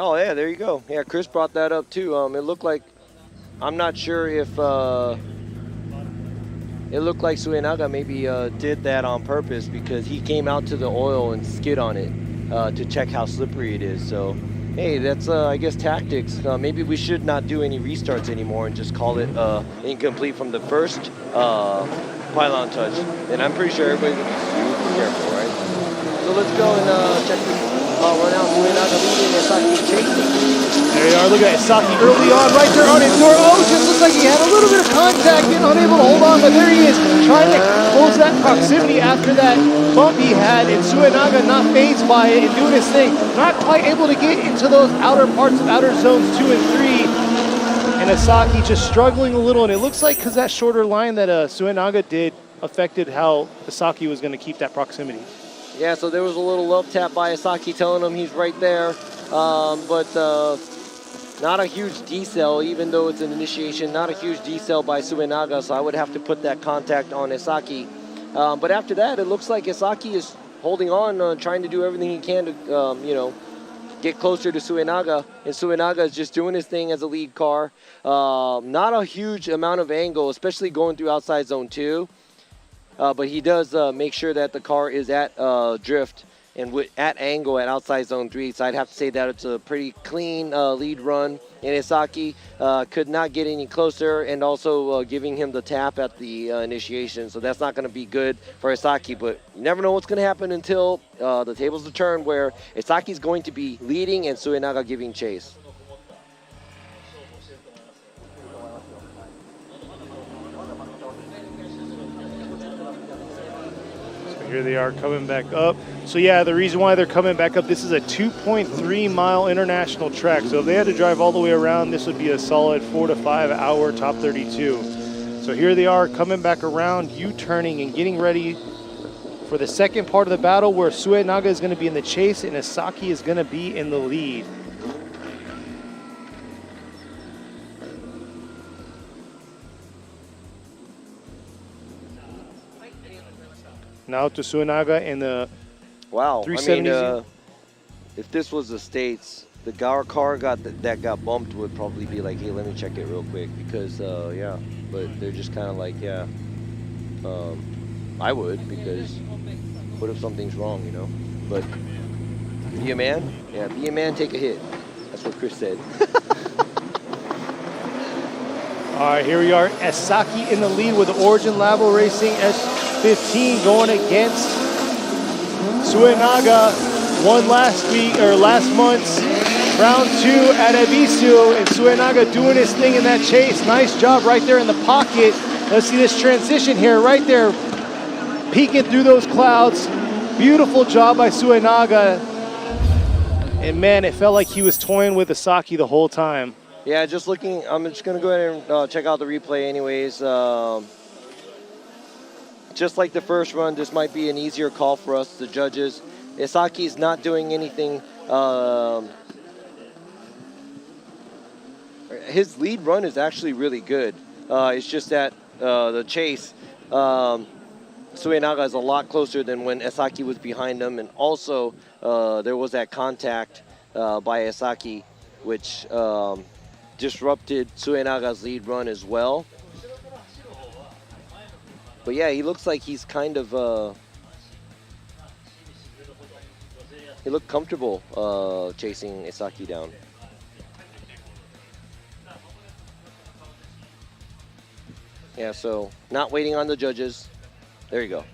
Oh yeah, there you go. Yeah, Chris brought that up too. It looked like, I'm not sure if it looked like Suenaga maybe did that on purpose, because he came out to the oil and skid on it to check how slippery it is. So hey, that's I guess tactics. Maybe we should not do any restarts anymore and just call it incomplete from the first pylon touch. And I'm pretty sure everybody's gonna be super careful, right? So let's go and check this. Right now, Suenaga leading, Isaki chasing.
There you are, look at Isaki early on, right there on his door. Oh, just looks like he had a little bit of contact and unable to hold on, but there he is, trying to close that proximity after that bump he had, and Suenaga not fazed by it and doing his thing. Not quite able to get into those outer parts of outer zones 2 and 3. And Isaki just struggling a little, and it looks like because that shorter line that Suenaga did affected how Isaki was going to keep that proximity.
Yeah, so there was a little love tap by Isaki telling him he's right there, but not a huge decel, even though it's an initiation, not a huge decel by Suenaga, so I would have to put that contact on Isaki. But after that, it looks like Isaki is holding on, trying to do everything he can to, get closer to Suenaga, and Suenaga is just doing his thing as a lead car. Not a huge amount of angle, especially going through outside zone 2. But he does make sure that the car is at drift and at angle at outside zone 3. So I'd have to say that it's a pretty clean lead run. And Isaki could not get any closer, and also giving him the tap at the initiation. So that's not going to be good for Isaki. But you never know what's going to happen until the tables are turned, where Isaki's going to be leading and Suenaga giving chase.
Here they are coming back up. So yeah, the reason why they're coming back up, this is a 2.3 mile international track. So if they had to drive all the way around, this would be a solid 4 to 5 hour top 32. So here they are coming back around, U-turning and getting ready for the second part of the battle, where Suenaga is going to be in the chase and Isaki is going to be in the lead. Now to Suenaga in the 370.
I mean, if this was the States, the car that got bumped would probably be like, hey, let me check it real quick, because, yeah. But they're just kind of like, yeah, I would, because what if something's wrong, But be a man? Yeah, be a man, take a hit. That's what Chris said.
All right, here we are. Isaki in the lead with Origin Labo Racing S15 going against Suenaga. Won last month's round 2 at Ebisu, and Suenaga doing his thing in that chase. Nice job right there in the pocket. Let's see this transition here, right there, peeking through those clouds. Beautiful job by Suenaga. And man, it felt like he was toying with Isaki the whole time.
Yeah, just looking, I'm just going to go ahead and check out the replay anyways. Just like the first run, this might be an easier call for us, the judges. Isaki's not doing anything. His lead run is actually really good. It's just that the chase, Suenaga is a lot closer than when Isaki was behind him. And also, there was that contact by Isaki, which disrupted Suenaga's lead run as well. But yeah, he looks like he's kind of, he looked comfortable chasing Isaki down. Yeah, so not waiting on the judges. There you go.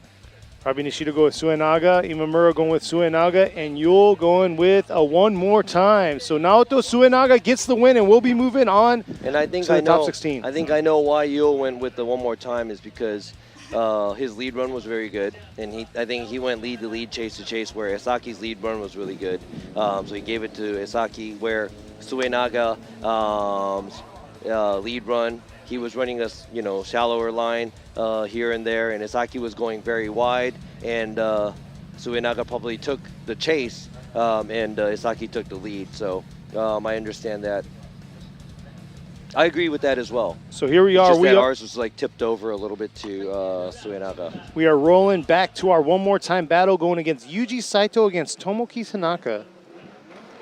Robbie Nishida going with Suenaga, Imamura going with Suenaga, and Yule going with a one more time. So Naoto Suenaga gets the win, and we'll be moving on
And I think
to
I
the
know,
top 16.
I think I know why Yule went with the one more time is because his lead run was very good, and I think he went lead to lead, chase to chase, where Isaki's lead run was really good. So he gave it to Isaki, where Suenaga lead run, he was running a shallower line here and there, and Isaki was going very wide, and Suenaga probably took the chase, and Isaki took the lead. So I understand that. I agree with that as well.
So here we are.
Just that ours was like tipped over a little bit to Suenaga.
We are rolling back to our one more time battle, going against Yuji Saito against Tomoki Tanaka.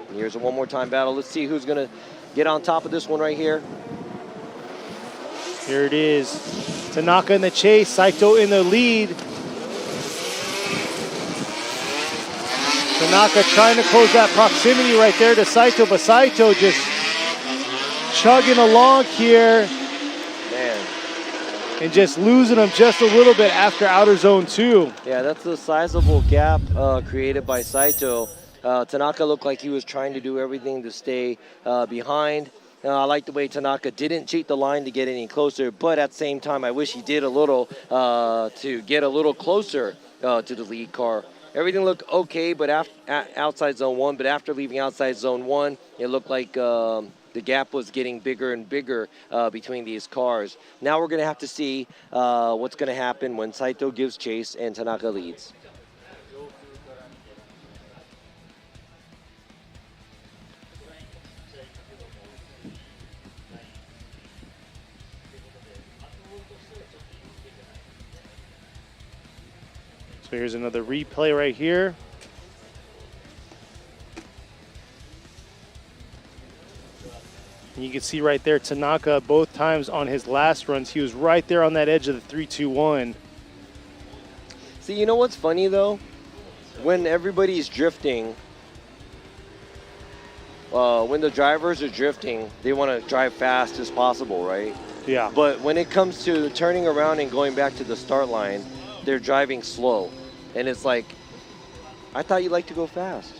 And here's a one more time battle. Let's see who's gonna get on top of this one right here.
Here it is. Tanaka in the chase, Saito in the lead. Tanaka trying to close that proximity right there to Saito, but Saito just chugging along here.
Man.
And just losing him just a little bit after outer zone 2.
Yeah, that's a sizable gap created by Saito. Tanaka looked like he was trying to do everything to stay behind. I like the way Tanaka didn't cheat the line to get any closer, but at the same time, I wish he did a little to get a little closer to the lead car. Everything looked okay, but outside zone 1, but after leaving outside zone 1, it looked like the gap was getting bigger and bigger between these cars. Now we're going to have to see what's going to happen when Saito gives chase and Tanaka leads.
So here's another replay right here. And you can see right there, Tanaka, both times on his last runs, he was right there on that edge of the 3-2-1.
See, you know what's funny though? When everybody's drifting, when the drivers are drifting, they want to drive fast as possible, right?
Yeah.
But when it comes to turning around and going back to the start line, they're driving slow. And it's like, I thought you liked to go fast.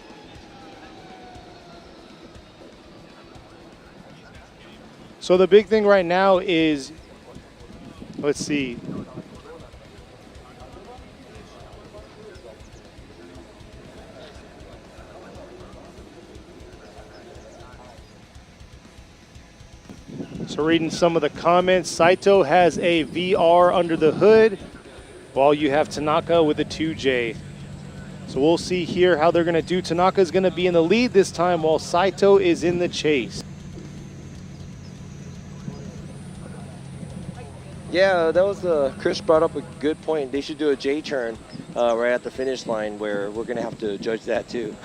So the big thing right now is, let's see. So reading some of the comments, Saito has a VR under the hood, while you have Tanaka with a 2J. So we'll see here how they're going to do. Tanaka is going to be in the lead this time, while Saito is in the chase.
Yeah, that was Chris brought up a good point. They should do a J turn right at the finish line, where we're going to have to judge that too.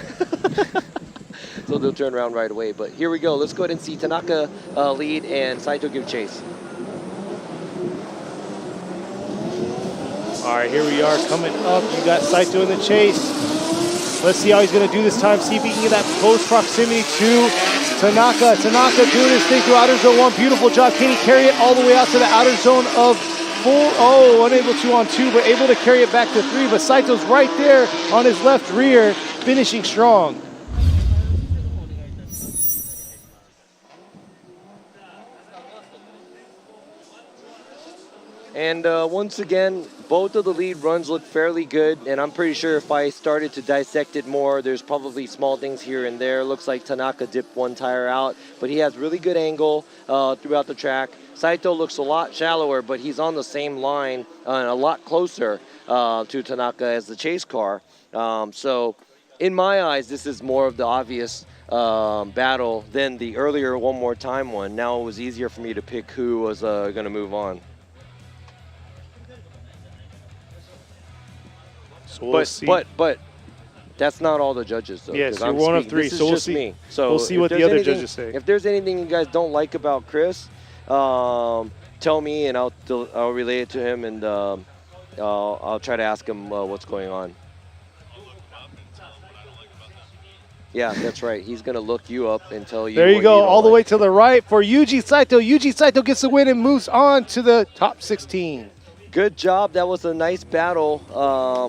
So they'll turn around right away. But here we go. Let's go ahead and see Tanaka lead and Saito give chase.
All right, here we are coming up. You got Saito in the chase. Let's see how he's going to do this time. See if he can get that close proximity to Tanaka. Tanaka doing his thing through outer zone 1. Beautiful job. Can he carry it all the way out to the outer zone of 4? Oh, unable to on 2, but able to carry it back to 3. But Saito's right there on his left rear, finishing strong.
And once again, both of the lead runs look fairly good, and I'm pretty sure if I started to dissect it more, there's probably small things here and there. Looks like Tanaka dipped one tire out, but he has really good angle throughout the track. Saito looks a lot shallower, but he's on the same line and a lot closer to Tanaka as the chase car. So in my eyes, this is more of the obvious battle than the earlier one more time one. Now it was easier for me to pick who was going to move on.
So we'll see.
But that's not all the judges, though.
Yes, you're one of 3,
this is
so we'll
just
see.
Me. So
we'll see what the other judges say.
If there's anything you guys don't like about Chris, tell me and I'll relay it to him, and I'll try to ask him what's going on. Yeah, that's right. He's going to look you up and tell you.
There you
what
go,
don't
all the
like.
way to the right for Yuji Saito. Yuji Saito gets the win and moves on to the top 16.
Good job. That was a nice battle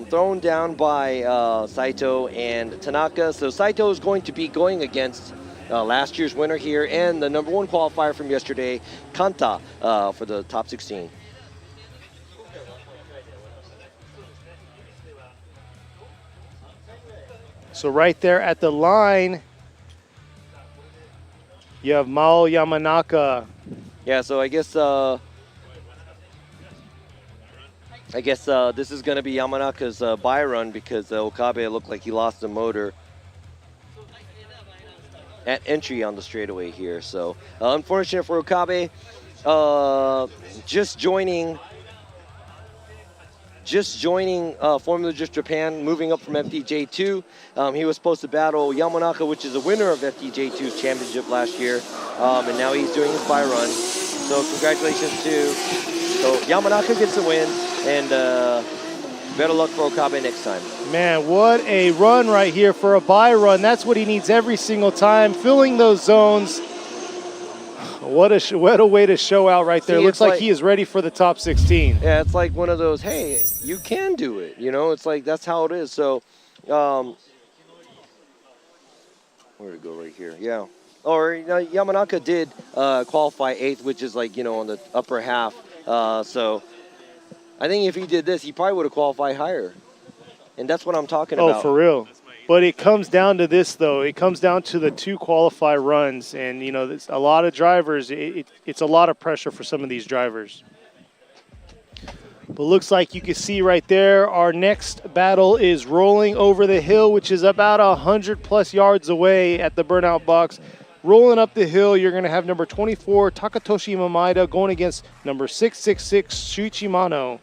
thrown down by Saito and Tanaka. So Saito is going to be going against last year's winner here and the #1 qualifier from yesterday, Kanta, for the top 16.
So right there at the line, you have Mao Yamanaka.
Yeah, so I guess this is going to be Yamanaka's bye run because Okabe looked like he lost the motor at entry on the straightaway here. So unfortunate for Okabe, just joining Formula Drift Japan, moving up from FDJ2. He was supposed to battle Yamanaka, which is a winner of FDJ2's championship last year, and now he's doing his bye run. So congratulations to Yamanaka gets the win, and better luck for Okabe next time.
Man, what a run right here for a bye run. That's what he needs every single time, filling those zones. What a way to show out right there.
See,
Looks like he is ready for the top 16.
Yeah, it's like one of those, hey, you can do it. You know, it's like that's how it is. So, where to go right here? Yeah. Or Yamanaka did qualify 8th, which is like, on the upper half. So I think if he did this, he probably would have qualified higher. And that's what I'm talking about.
Oh, for real. But it comes down to this, though. It comes down to the 2 qualify runs. And, a lot of drivers, it's a lot of pressure for some of these drivers. But looks like you can see right there, our next battle is rolling over the hill, which is about 100+ yards away at the burnout box. Rolling up the hill, you're going to have number 24, Takatoshi Imamaida, going against number 666, Shuichi Mano.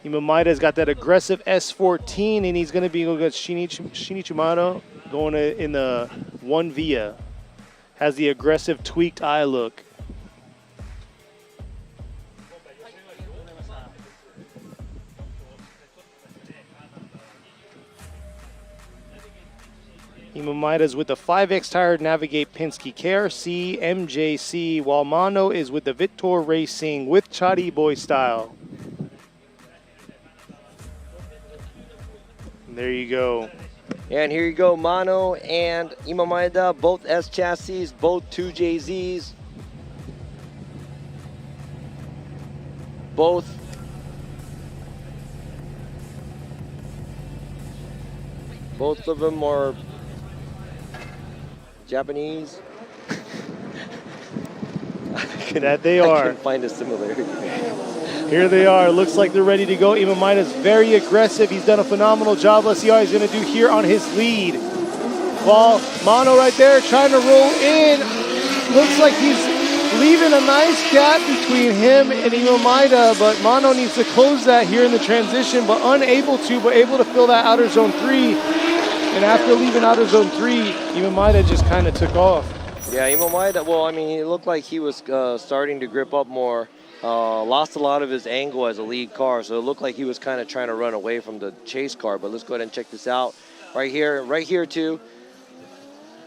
Imamaida's got that aggressive S14, and he's going to be going against Shinichi Mano, going in the 1 Via. Has the aggressive tweaked eye look. Imamaida's with the 5X tire Navigate Penske KRC MJC, while Mano is with the Vittor Racing with Chadi Boy style. There you go.
And here you go, Mano and Imamaida, both S chassis, both 2JZs. Both of them are Japanese.
That they
I
are.
couldn't find a similarity.
Here they are. Looks like they're ready to go. Imamaida's very aggressive. He's done a phenomenal job. Let's see how he's going to do here on his lead. While Mano right there trying to roll in. Looks like he's leaving a nice gap between him and Imamaida, but Mano needs to close that here in the transition, but unable to, but able to fill that outer zone 3. And after leaving outer zone 3, Imamaida just kind of took off.
Yeah, Imamaida, well, I mean, it looked like he was starting to grip up more. Lost a lot of his angle as a lead car, so it looked like he was kind of trying to run away from the chase car. But let's go ahead and check this out. Right here too.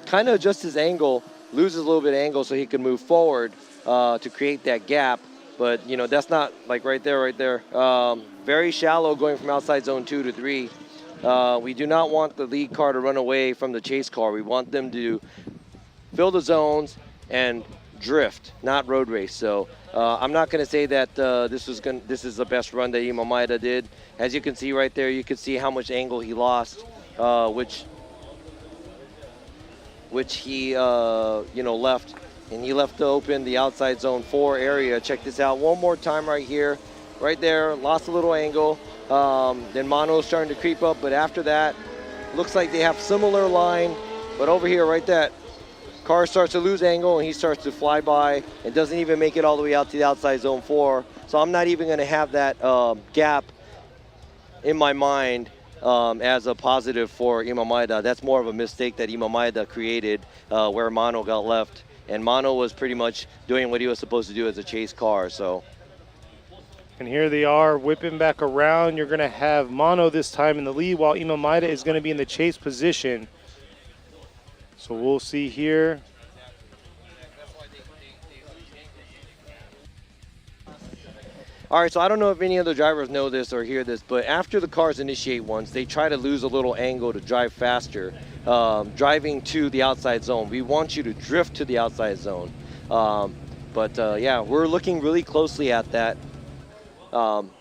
Kind of adjust his angle, loses a little bit of angle so he can move forward to create that gap. But, that's not like right there. Very shallow going from outside zone 2 to 3. We do not want the lead car to run away from the chase car. We want them to fill the zones and drift, not road race. So I'm not going to say that this is the best run that Imamaida did. As you can see right there, you can see how much angle he lost, which he left, and he left to open the outside zone 4 area. Check this out one more time right here, right there. Lost a little angle. Then Mano's starting to creep up, but after that, looks like they have similar line. But over here, right that car starts to lose angle and he starts to fly by and doesn't even make it all the way out to the outside zone 4. So I'm not even going to have that gap in my mind as a positive for Imamaida. That's more of a mistake that Imamaida created where Mano got left. And Mano was pretty much doing what he was supposed to do as a chase car. So
And here they are whipping back around. You're going to have Mono this time in the lead while Ima Maeda is going to be in the chase position. So we'll see here.
All right, so I don't know if any other drivers know this or hear this, but after the cars initiate once, they try to lose a little angle to drive faster, driving to the outside zone. We want you to drift to the outside zone. Yeah, we're looking really closely at that. And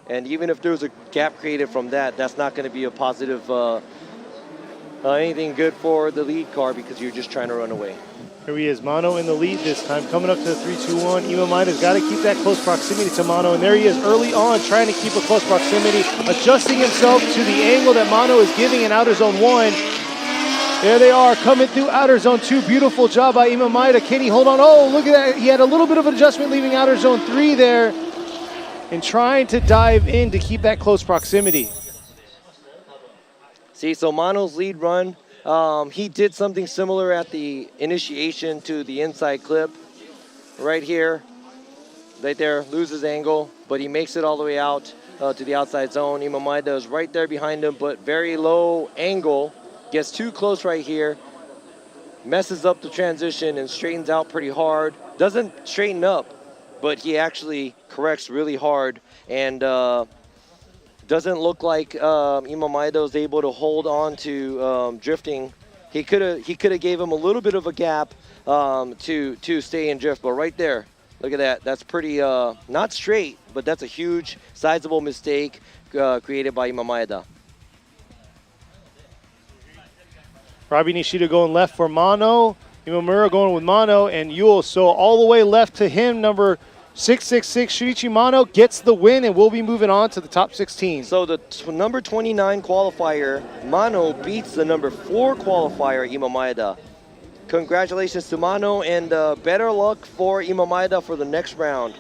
even if there's a gap created from that, that's not going to be a positive, anything good for the lead car because you're just trying to run away.
Here he is, Mono in the lead this time, coming up to the 3-2-1. Ima Maeda's got to keep that close proximity to Mono, and there he is early on trying to keep a close proximity, adjusting himself to the angle that Mono is giving in outer zone 1. There they are, coming through outer zone 2. Beautiful job by Ima Maeda. Can he hold on? Oh, look at that. He had a little bit of an adjustment leaving outer zone 3 there and trying to dive in to keep that close proximity.
See, so Mono's lead run, he did something similar at the initiation to the inside clip. Right here, right there, loses angle, but he makes it all the way out to the outside zone. Ima Maeda is right there behind him, but very low angle. Gets too close right here, messes up the transition and straightens out pretty hard. Doesn't straighten up, but he actually corrects really hard and doesn't look like Ima Maeda was able to hold on to drifting. He could have gave him a little bit of a gap to stay in drift, but right there, look at that. That's pretty not straight, but that's a huge, sizable mistake created by Ima Maeda.
Robbie Nishida going left for Mono. Imamura going with Mono and Yule. So all the way left to him, number 666, Shuichi Mono gets the win, and we'll be moving on to the top 16.
So the number 29 qualifier, Mono, beats the number 4 qualifier, Ima Maeda. Congratulations to Mono, and better luck for Ima Maeda for the next round.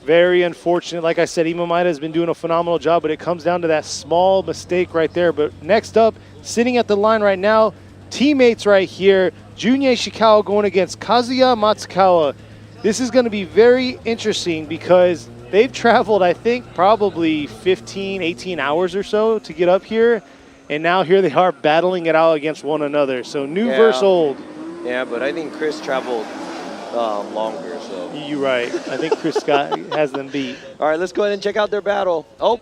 Very unfortunate. Like I said, Ima Maeda has been doing a phenomenal job, but it comes down to that small mistake right there. But next up, sitting at the line right now, teammates right here, Junya Ishikawa going against Kazuya Matsukawa. This is going to be very interesting because they've traveled, I think, probably 15, 18 hours or so to get up here. And now here they are battling it out against one another. So new versus old.
Yeah, but I think Chris traveled longer. So
you're right. I think Chris Scott has them beat.
All right, let's go ahead and check out their battle. Oh.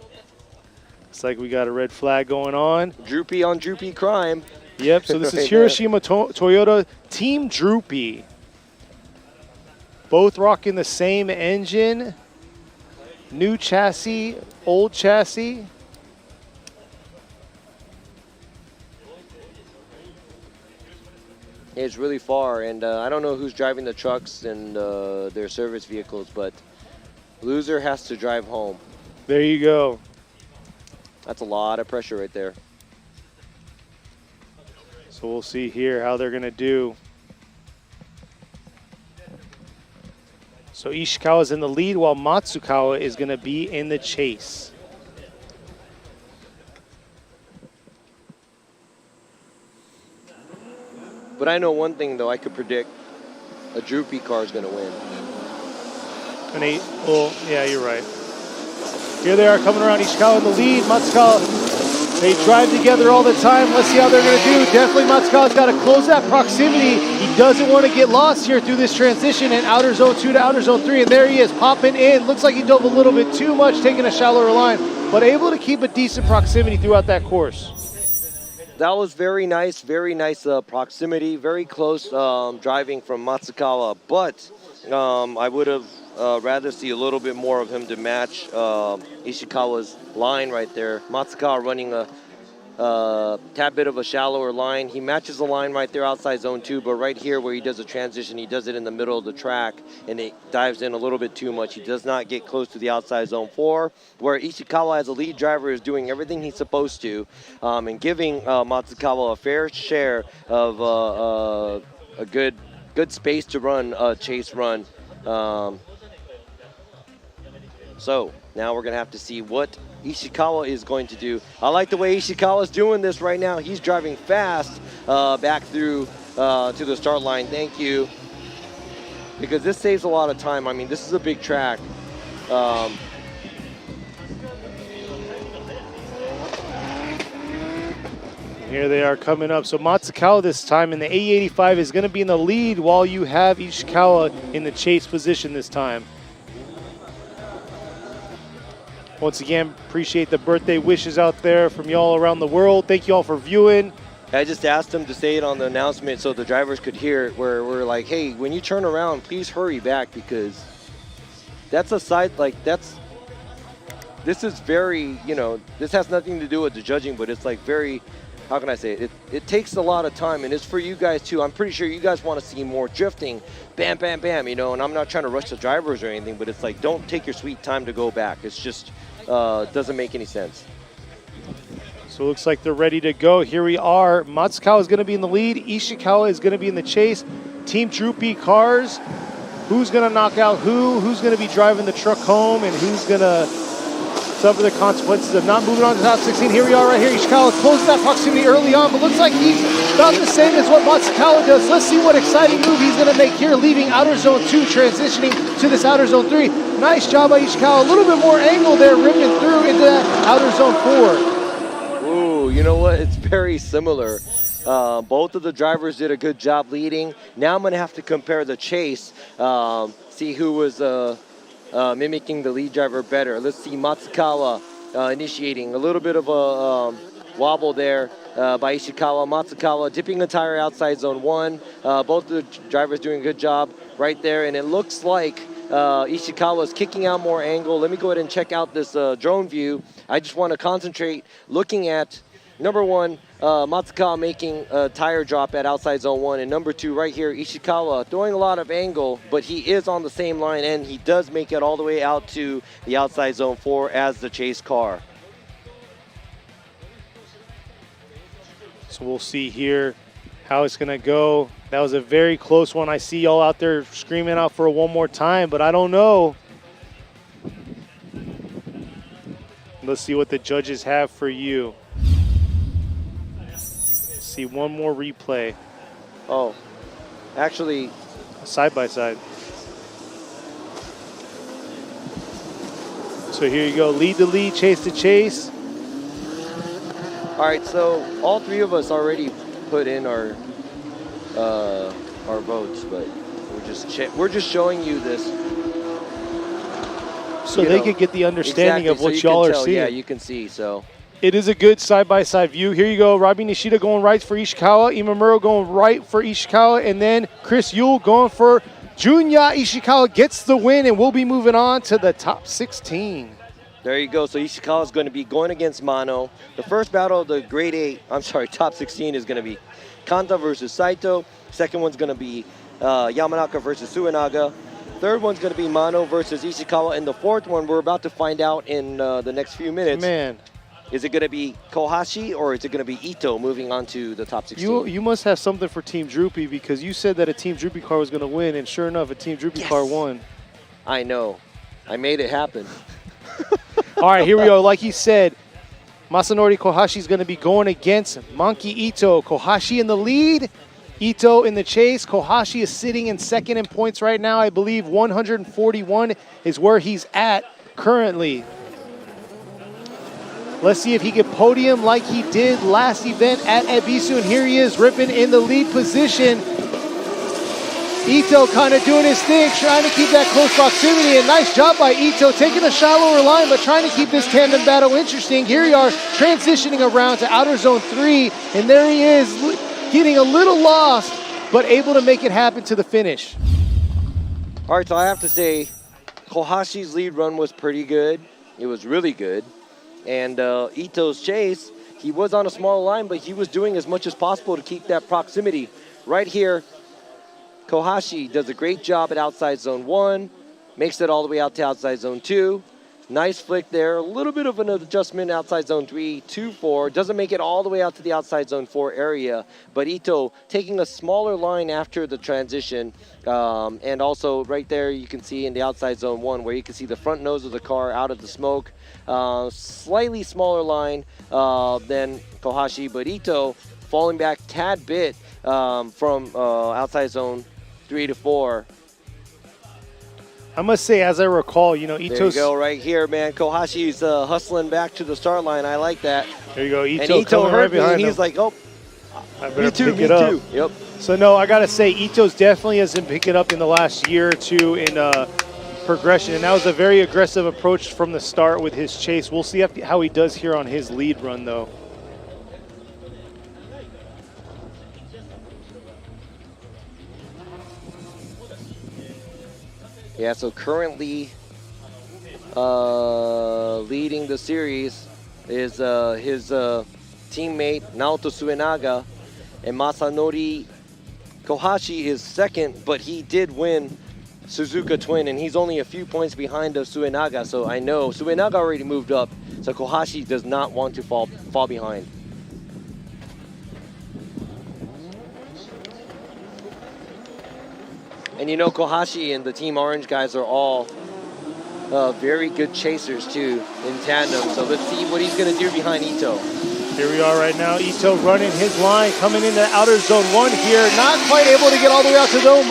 Looks like we got a red flag going on.
Droopy on Droopy crime.
Yep, so this is Hiroshima Toyota Team Droopy. Both rocking the same engine. New chassis, old chassis.
It's really far, and I don't know who's driving the trucks and their service vehicles, but loser has to drive home.
There you go.
That's a lot of pressure right there.
So we'll see here how they're going to do. So Ishikawa's in the lead while Matsukawa is going to be in the chase.
But I know one thing, though. I could predict a Droopy car is going to win.
Well, yeah, you're right. Here they are coming around. Ishikawa in the lead. Matsukawa, they drive together all the time. Let's see how they're going to do. Definitely Matsukawa's got to close that proximity. He doesn't want to get lost here through this transition in outer zone 2 to outer zone 3. And there he is popping in. Looks like he dove a little bit too much, taking a shallower line, but able to keep a decent proximity throughout that course.
That was very nice proximity, very close driving from Matsukawa, but I would have rather see a little bit more of him to match Ishikawa's line right there. Matsukawa running a tad bit of a shallower line. He matches the line right there outside zone 2, but right here where he does a transition, he does it in the middle of the track, and it dives in a little bit too much. He does not get close to the outside zone 4, where Ishikawa as a lead driver is doing everything he's supposed to and giving Matsukawa a fair share of a good space to run a chase run. So now we're going to have to see what Ishikawa is going to do. I like the way Ishikawa is doing this right now. He's driving fast back through to the start line. Thank you. because this saves a lot of time. I mean, this is a big track.
Here they are coming up. So Matsukawa this time in the A85 is going to be in the lead while you have Ishikawa in the chase position this time. Once again, appreciate the birthday wishes out there from y'all around the world. Thank you all for viewing.
I just asked him to say it on the announcement so the drivers could hear it, where we're like, hey, when you turn around, please hurry back, because that's a side, like, this is very, you know, this has nothing to do with the judging, but it's like very, how can I say it? It takes a lot of time, and it's for you guys too. I'm pretty sure you guys want to see more drifting, bam, bam, bam, you know, and I'm not trying to rush the drivers or anything, but it's like, don't take your sweet time to go back. It's just, doesn't make any sense.
So it looks like they're ready to go. Here we are. Matsukawa is going to be in the lead. Ishikawa is going to be in the chase. Team Droopy cars. Who's going to knock out who? Who's going to be driving the truck home? And who's going to suffer the consequences of not moving on to top 16? Here we are right here. Ishikawa closes that proximity early on, but looks like he's about the same as what Matsukawa does. Let's see what exciting move he's going to make here, leaving outer zone 2, transitioning to this outer zone 3. Nice job by Ishikawa. A little bit more angle there, ripping through into that outer zone 4.
Ooh, you know what? It's very similar. Both of the drivers did a good job leading. Now I'm going to have to compare the chase, see who was mimicking the lead driver better. Let's see Matsukawa initiating. A little bit of a wobble there by Ishikawa. Matsukawa dipping the tire outside zone 1. Both of the drivers doing a good job right there. And it looks like Ishikawa is kicking out more angle. Let me go ahead and check out this drone view. I just want to concentrate looking at, number 1, Matsukawa making a tire drop at outside zone 1, and number 2 right here, Ishikawa throwing a lot of angle, but he is on the same line, and he does make it all the way out to the outside zone 4 as the chase car.
So we'll see here how it's going to go. That was a very close one. I see y'all out there screaming out for it one more time, but I don't know. Let's see what the judges have for you. See one more replay.
Oh, actually,
side by side. So here you go, lead to lead, chase to chase.
All right, so all 3 of us already put in our votes, but we're just showing you this.
So they could get the understanding of what y'all are seeing.
Yeah, you can see, so.
It is a good side-by-side view. Here you go, Robbie Nishida going right for Ishikawa, Imamura going right for Ishikawa, and then Chris Yule going for Junya. Ishikawa gets the win, and we'll be moving on to the top 16.
There you go. So Ishikawa is going to be going against Mano. The first battle of the top 16 is going to be Kanta versus Saito. Second one's going to be Yamanaka versus Suenaga. Third one's going to be Mano versus Ishikawa. And the fourth one we're about to find out in the next few minutes.
Man.
Is it going to be Kohashi or is it going to be Ito moving on to the top 16?
You must have something for Team Droopy, because you said that a Team Droopy car was going to win, and sure enough, a Team Droopy car won.
I know. I made it happen.
All right, here we go. Like he said, Masanori Kohashi is going to be going against Monkey Ito. Kohashi in the lead, Ito in the chase. Kohashi is sitting in second in points right now. I believe 141 is where he's at currently. Let's see if he can podium like he did last event at Ebisu. And here he is, ripping in the lead position. Ito kind of doing his thing, trying to keep that close proximity. And nice job by Ito, taking a shallower line, but trying to keep this tandem battle interesting. Here we are, transitioning around to outer zone 3. And there he is, getting a little lost, but able to make it happen to the finish.
All right, so I have to say, Kohashi's lead run was pretty good. It was really good. And Ito's chase, he was on a small line, but he was doing as much as possible to keep that proximity. Right here, Kohashi does a great job at outside zone 1, makes it all the way out to outside zone 2. Nice flick there, a little bit of an adjustment outside zone 3, 2-4. Doesn't make it all the way out to the outside zone 4 area, but Ito taking a smaller line after the transition. And also right there you can see in the outside zone 1 where you can see the front nose of the car out of the smoke. Slightly smaller line than Kohashi, but Ito falling back tad bit from outside zone 3 to 4.
I must say, as I recall, you know,
There you
Ito's...
go, right here, man. Kohashi's hustling back to the start line. I like that.
There you go,
And
Ito
Ito
coming right
heard me,
behind
and
him.
he's like, oh,
I better
me too,
pick
me
it up.
too. Yep.
So, no, I got to say, Ito's definitely has been picking up in the last year or two in progression, and that was a very aggressive approach from the start with his chase. We'll see how he does here on his lead run, though.
Yeah, so currently leading the series is his teammate Naoto Suenaga, and Masanori Kohashi is second, but he did win Suzuka Twin, and he's only a few points behind of Suenaga, so I know Suenaga already moved up, so Kohashi does not want to fall behind. And you know, Kohashi and the Team Orange guys are all very good chasers too in tandem. So let's see what he's going to do behind Ito.
Here we are right now. Ito running his line, coming into outer zone 1 here. Not quite able to get all the way out to zone,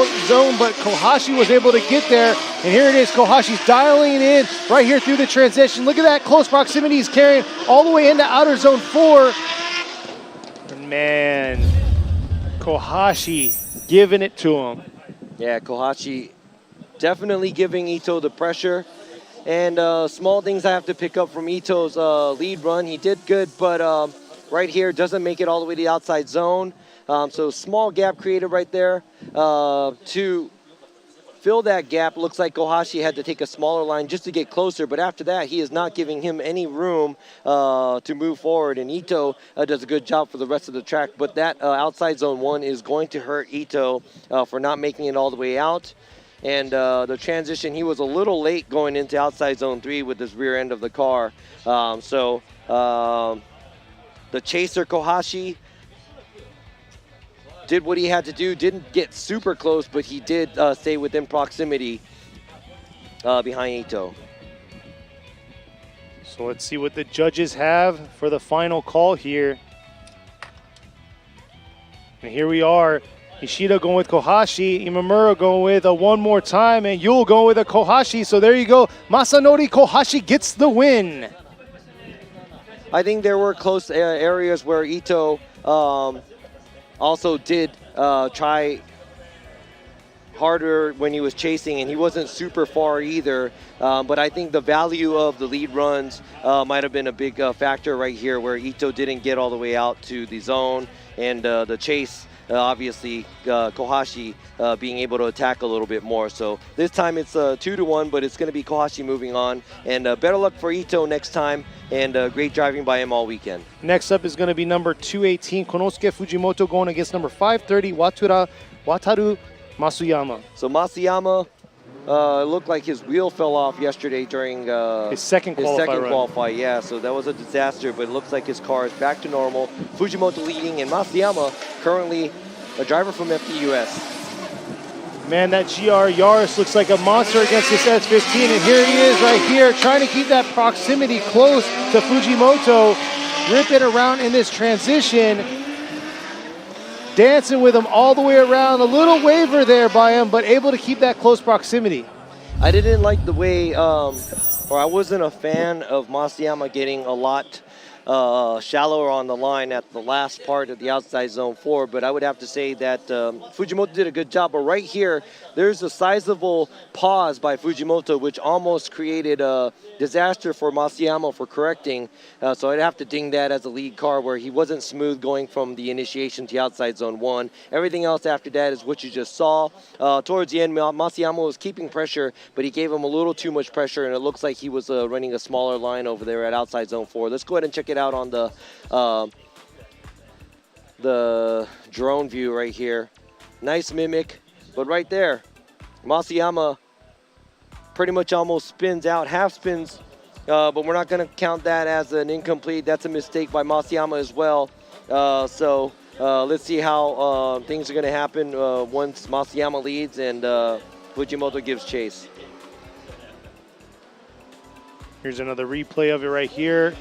but Kohashi was able to get there. And here it is, Kohashi's dialing in right here through the transition. Look at that close proximity he's carrying all the way into outer zone 4. And man, Kohashi giving it to him.
Yeah, Kohashi definitely giving Ito the pressure. And small things I have to pick up from Ito's lead run. He did good, but right here doesn't make it all the way to the outside zone. So small gap created right there. To fill that gap, looks like Kohashi had to take a smaller line just to get closer. But after that, he is not giving him any room to move forward. And Ito does a good job for the rest of the track. But that outside zone 1 is going to hurt Ito for not making it all the way out. And the transition, he was a little late going into outside zone 3 with his rear end of the car. The chaser, Kohashi, did what he had to do. Didn't get super close, but he did stay within proximity behind Ito.
So let's see what the judges have for the final call here. And here we are. Ishida going with Kohashi, Imamura going with a one more time, and Yul going with a Kohashi. So there you go. Masanori Kohashi gets the win.
I think there were close areas where Ito also did try harder when he was chasing, and he wasn't super far either. But I think the value of the lead runs might have been a big factor right here, where Ito didn't get all the way out to the zone, and the chase. Obviously, Kohashi being able to attack a little bit more. So this time it's 2-1, but it's going to be Kohashi moving on. And better luck for Ito next time, and great driving by him all weekend.
Next up is going to be number 218, Konosuke Fujimoto, going against number 530, Wataru Masuyama.
So Masuyama, it looked like his wheel fell off yesterday during
his second qualify.
Yeah, so that was a disaster, but it looks like his car is back to normal. Fujimoto leading, and Masuyama currently a driver from FTUS.
Man, that GR Yaris looks like a monster against this S15, and here he is right here trying to keep that proximity close to Fujimoto, ripping around in this transition. Dancing with him all the way around, a little waver there by him, but able to keep that close proximity.
I didn't like the way, or I wasn't a fan of Masuyama getting a lot shallower on the line at the last part of the outside zone 4, but I would have to say that Fujimoto did a good job. But right here, there's a sizable pause by Fujimoto, which almost created a disaster for Masuyama for correcting. So I'd have to ding that as a lead car, where he wasn't smooth going from the initiation to outside zone 1. Everything else after that is what you just saw. Towards the end, Masuyama was keeping pressure, but he gave him a little too much pressure, and it looks like he was running a smaller line over there at outside zone 4. Let's go ahead and check it out on the drone view right here. Nice mimic, but right there, Masuyama pretty much almost spins out, half spins, but we're not going to count that as an incomplete. That's a mistake by Masuyama as well. So let's see how things are going to happen once Masuyama leads and Fujimoto gives chase.
Here's another replay of it right here.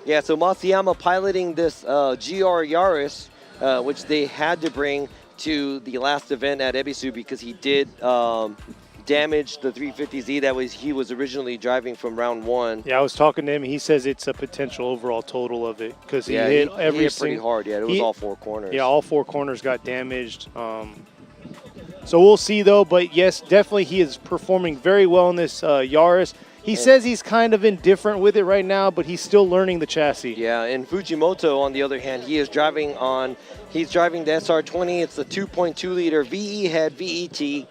Yeah, so Masuyama piloting this GR Yaris, which they had to bring to the last event at Ebisu because he did damage the 350Z he was originally driving from round 1.
Yeah, I was talking to him. He says it's a potential overall total of it because he hit every
he hit pretty hard. Yeah, it was all 4 corners.
Yeah, all 4 corners got damaged. So we'll see though. But yes, definitely he is performing very well in this Yaris. He says he's kind of indifferent with it right now, but he's still learning the chassis.
Yeah, and Fujimoto, on the other hand, he's driving the SR20. It's the 2.2 liter VE head VET.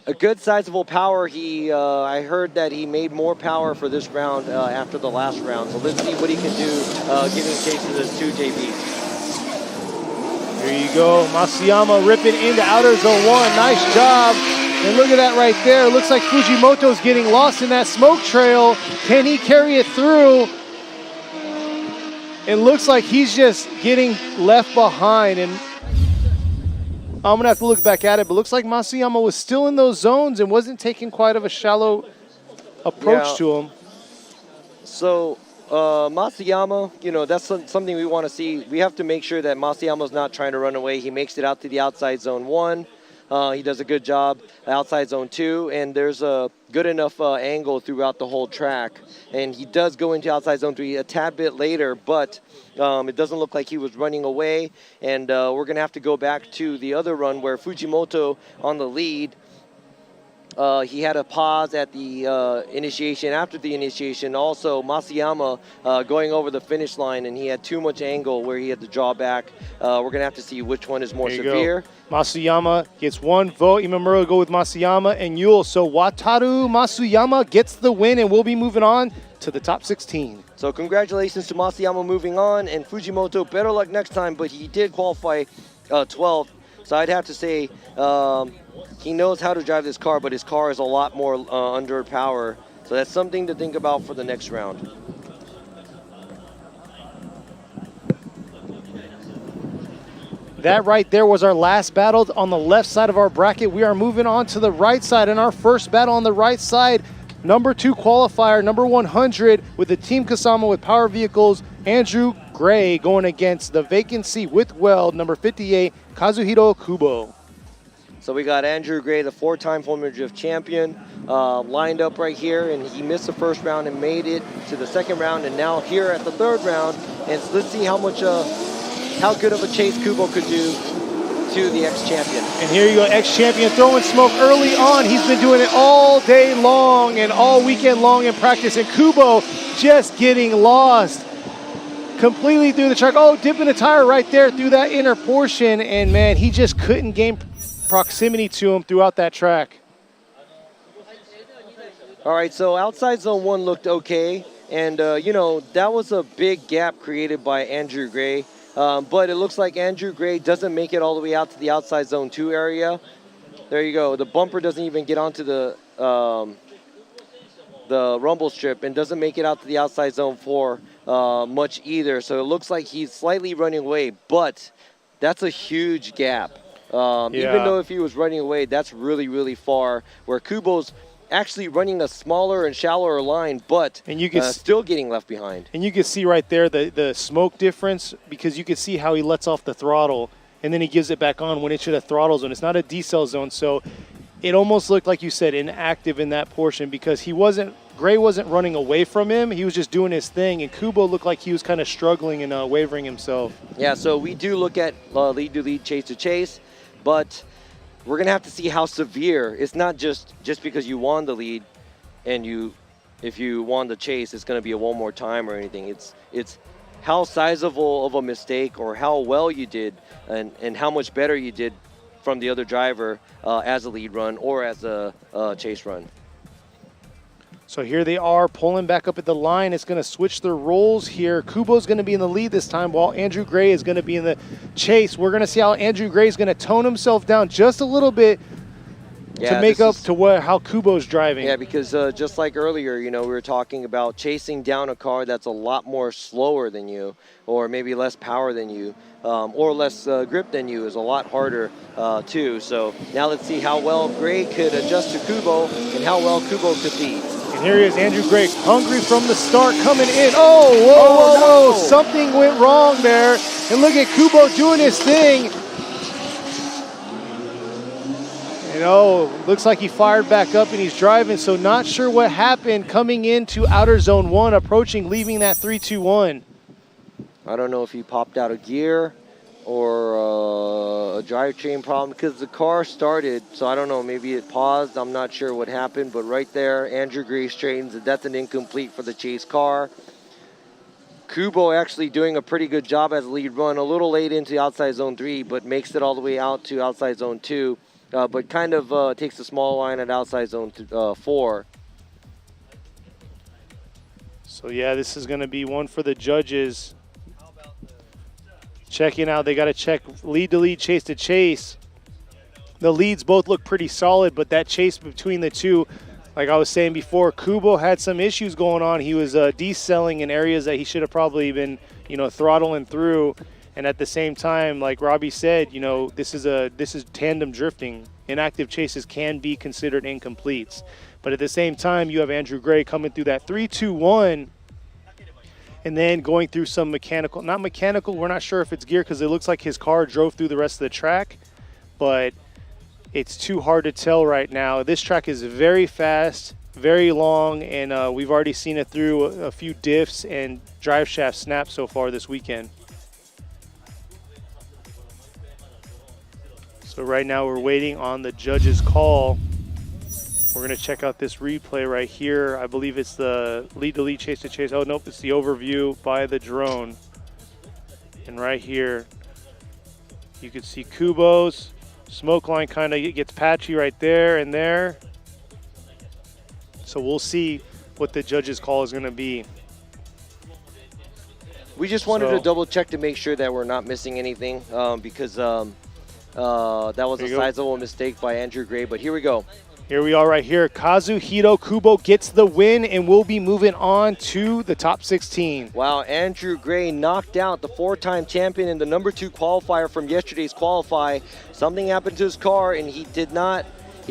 A good sizable power. I heard that he made more power for this round after the last round. So let's see what he can do giving chase to this 2 JB.
Here you go, Masuyama ripping into outer zone 1. Nice job. And look at that right there. Looks like Fujimoto's getting lost in that smoke trail. Can he carry it through? It looks like he's just getting left behind. And I'm going to have to look back at it, but looks like Masuyama was still in those zones and wasn't taking quite of a shallow approach to him.
So Masuyama, that's something we want to see. We have to make sure that Masuyama's not trying to run away. He makes it out to the outside zone 1. He does a good job outside zone 2, and there's a good enough angle throughout the whole track. And he does go into outside zone 3 a tad bit later, but it doesn't look like he was running away. And we're going to have to go back to the other run where Fujimoto on the lead. He had a pause at the initiation. After the initiation, also Masuyama going over the finish line, and he had too much angle where he had to draw back. We're going to have to see which one is more severe.
Masuyama gets 1 vote. Imamura go with Masuyama and Yule. So Wataru Masuyama gets the win, and we'll be moving on to the top 16.
So congratulations to Masuyama moving on, and Fujimoto, better luck next time, but he did qualify 12th. So I'd have to say he knows how to drive this car, but his car is a lot more under power. So that's something to think about for the next round.
That right there was our last battle on the left side of our bracket. We are moving on to the right side, and our first battle on the right side, number 2 qualifier, number 100 with the Team Kasama with Power Vehicles, Andrew Gray going against the vacancy with Weld, number 58, Kazuhiro Kubo.
So we got Andrew Gray, the 4-time Formula Drift champion, lined up right here, and he missed the first round and made it to the second round, and now here at the 3rd round. And so let's see how good of a chase Kubo could do to the ex-champion.
And here you go, ex-champion throwing smoke early on. He's been doing it all day long and all weekend long in practice, and Kubo just getting lost completely through the track. Oh, dipping a tire right there through that inner portion, and man, he just couldn't gain proximity to him throughout that track.
All right, so outside zone 1 looked okay, and that was a big gap created by Andrew Gray, but it looks like Andrew Gray doesn't make it all the way out to the outside zone 2 area. There you go. The bumper doesn't even get onto the rumble strip and doesn't make it out to the outside zone 4 much either. So it looks like he's slightly running away, but that's a huge gap. Even though if he was running away, that's really, really far, where Kubo's actually running a smaller and shallower line, but still getting left behind.
And you can see right there the smoke difference, because you can see how he lets off the throttle and then he gives it back on when it should have throttle zone. It's not a decel zone, so it almost looked, like you said, inactive in that portion, because Gray wasn't running away from him. He was just doing his thing, and Kubo looked like he was kind of struggling and wavering himself.
Yeah, so we do look at lead to lead, chase to chase, but we're going to have to see how severe. It's not just because you won the lead and if you won the chase, it's going to be a one more time or anything. It's how sizable of a mistake or how well you did and how much better you did from the other driver as a lead run or as a chase run.
So here they are pulling back up at the line. It's going to switch their roles here. Kubo's going to be in the lead this time while Andrew Gray is going to be in the chase. We're going to see how Andrew Gray is going to tone himself down just a little bit to make up to how Kubo's driving.
Yeah, because just like earlier, we were talking about chasing down a car that's a lot more slower than you, or maybe less power than you, or less grip than you is a lot harder too. So now let's see how well Gray could adjust to Kubo and how well Kubo could beat.
And here he is, Andrew Gray, hungry from the start, coming in. Oh, whoa, whoa, whoa, something went wrong there. And look at Kubo doing his thing. looks like he fired back up and he's driving, so not sure what happened coming into outer zone 1, approaching, leaving that 3-2-1.
I don't know if he popped out of gear or a drivetrain problem because the car started, so I don't know, maybe it paused. I'm not sure what happened, but right there, Andrew Gray straightens it. That's an incomplete for the chase car. Kubo actually doing a pretty good job as a lead run, a little late into outside zone 3, but makes it all the way out to outside zone 2, but kind of takes a small line at outside zone 4.
So yeah, this is going to be one for the judges. Checking out, they got to check lead to lead, chase to chase. The leads both look pretty solid, but that chase between the two, like I was saying before, Kubo had some issues going on. He was decelling in areas that he should have probably been, throttling through. And at the same time, like Robbie said, this is tandem drifting. Inactive chases can be considered incompletes. But at the same time, you have Andrew Gray coming through that 3-2-1. And then going through some mechanical, not mechanical, we're not sure if it's gear because it looks like his car drove through the rest of the track, but it's too hard to tell right now. This track is very fast, very long, and we've already seen it through a few diffs and drive shaft snaps so far this weekend. So right now we're waiting on the judge's call. We're going to check out this replay right here. I believe it's the lead to lead, chase to chase. Oh, nope, it's the overview by the drone. And right here, you can see Kubo's smoke line kind of gets patchy right there and there. So we'll see what the judge's call is going to be.
We just wanted to double check to make sure that we're not missing anything because that was a sizable mistake by Andrew Gray, but here we go.
Here we are right here. Kazuhito Kubo gets the win and will be moving on to the top 16.
Wow, Andrew Gray knocked out the 4-time champion in the number 2 qualifier from yesterday's qualify. Something happened to his car and he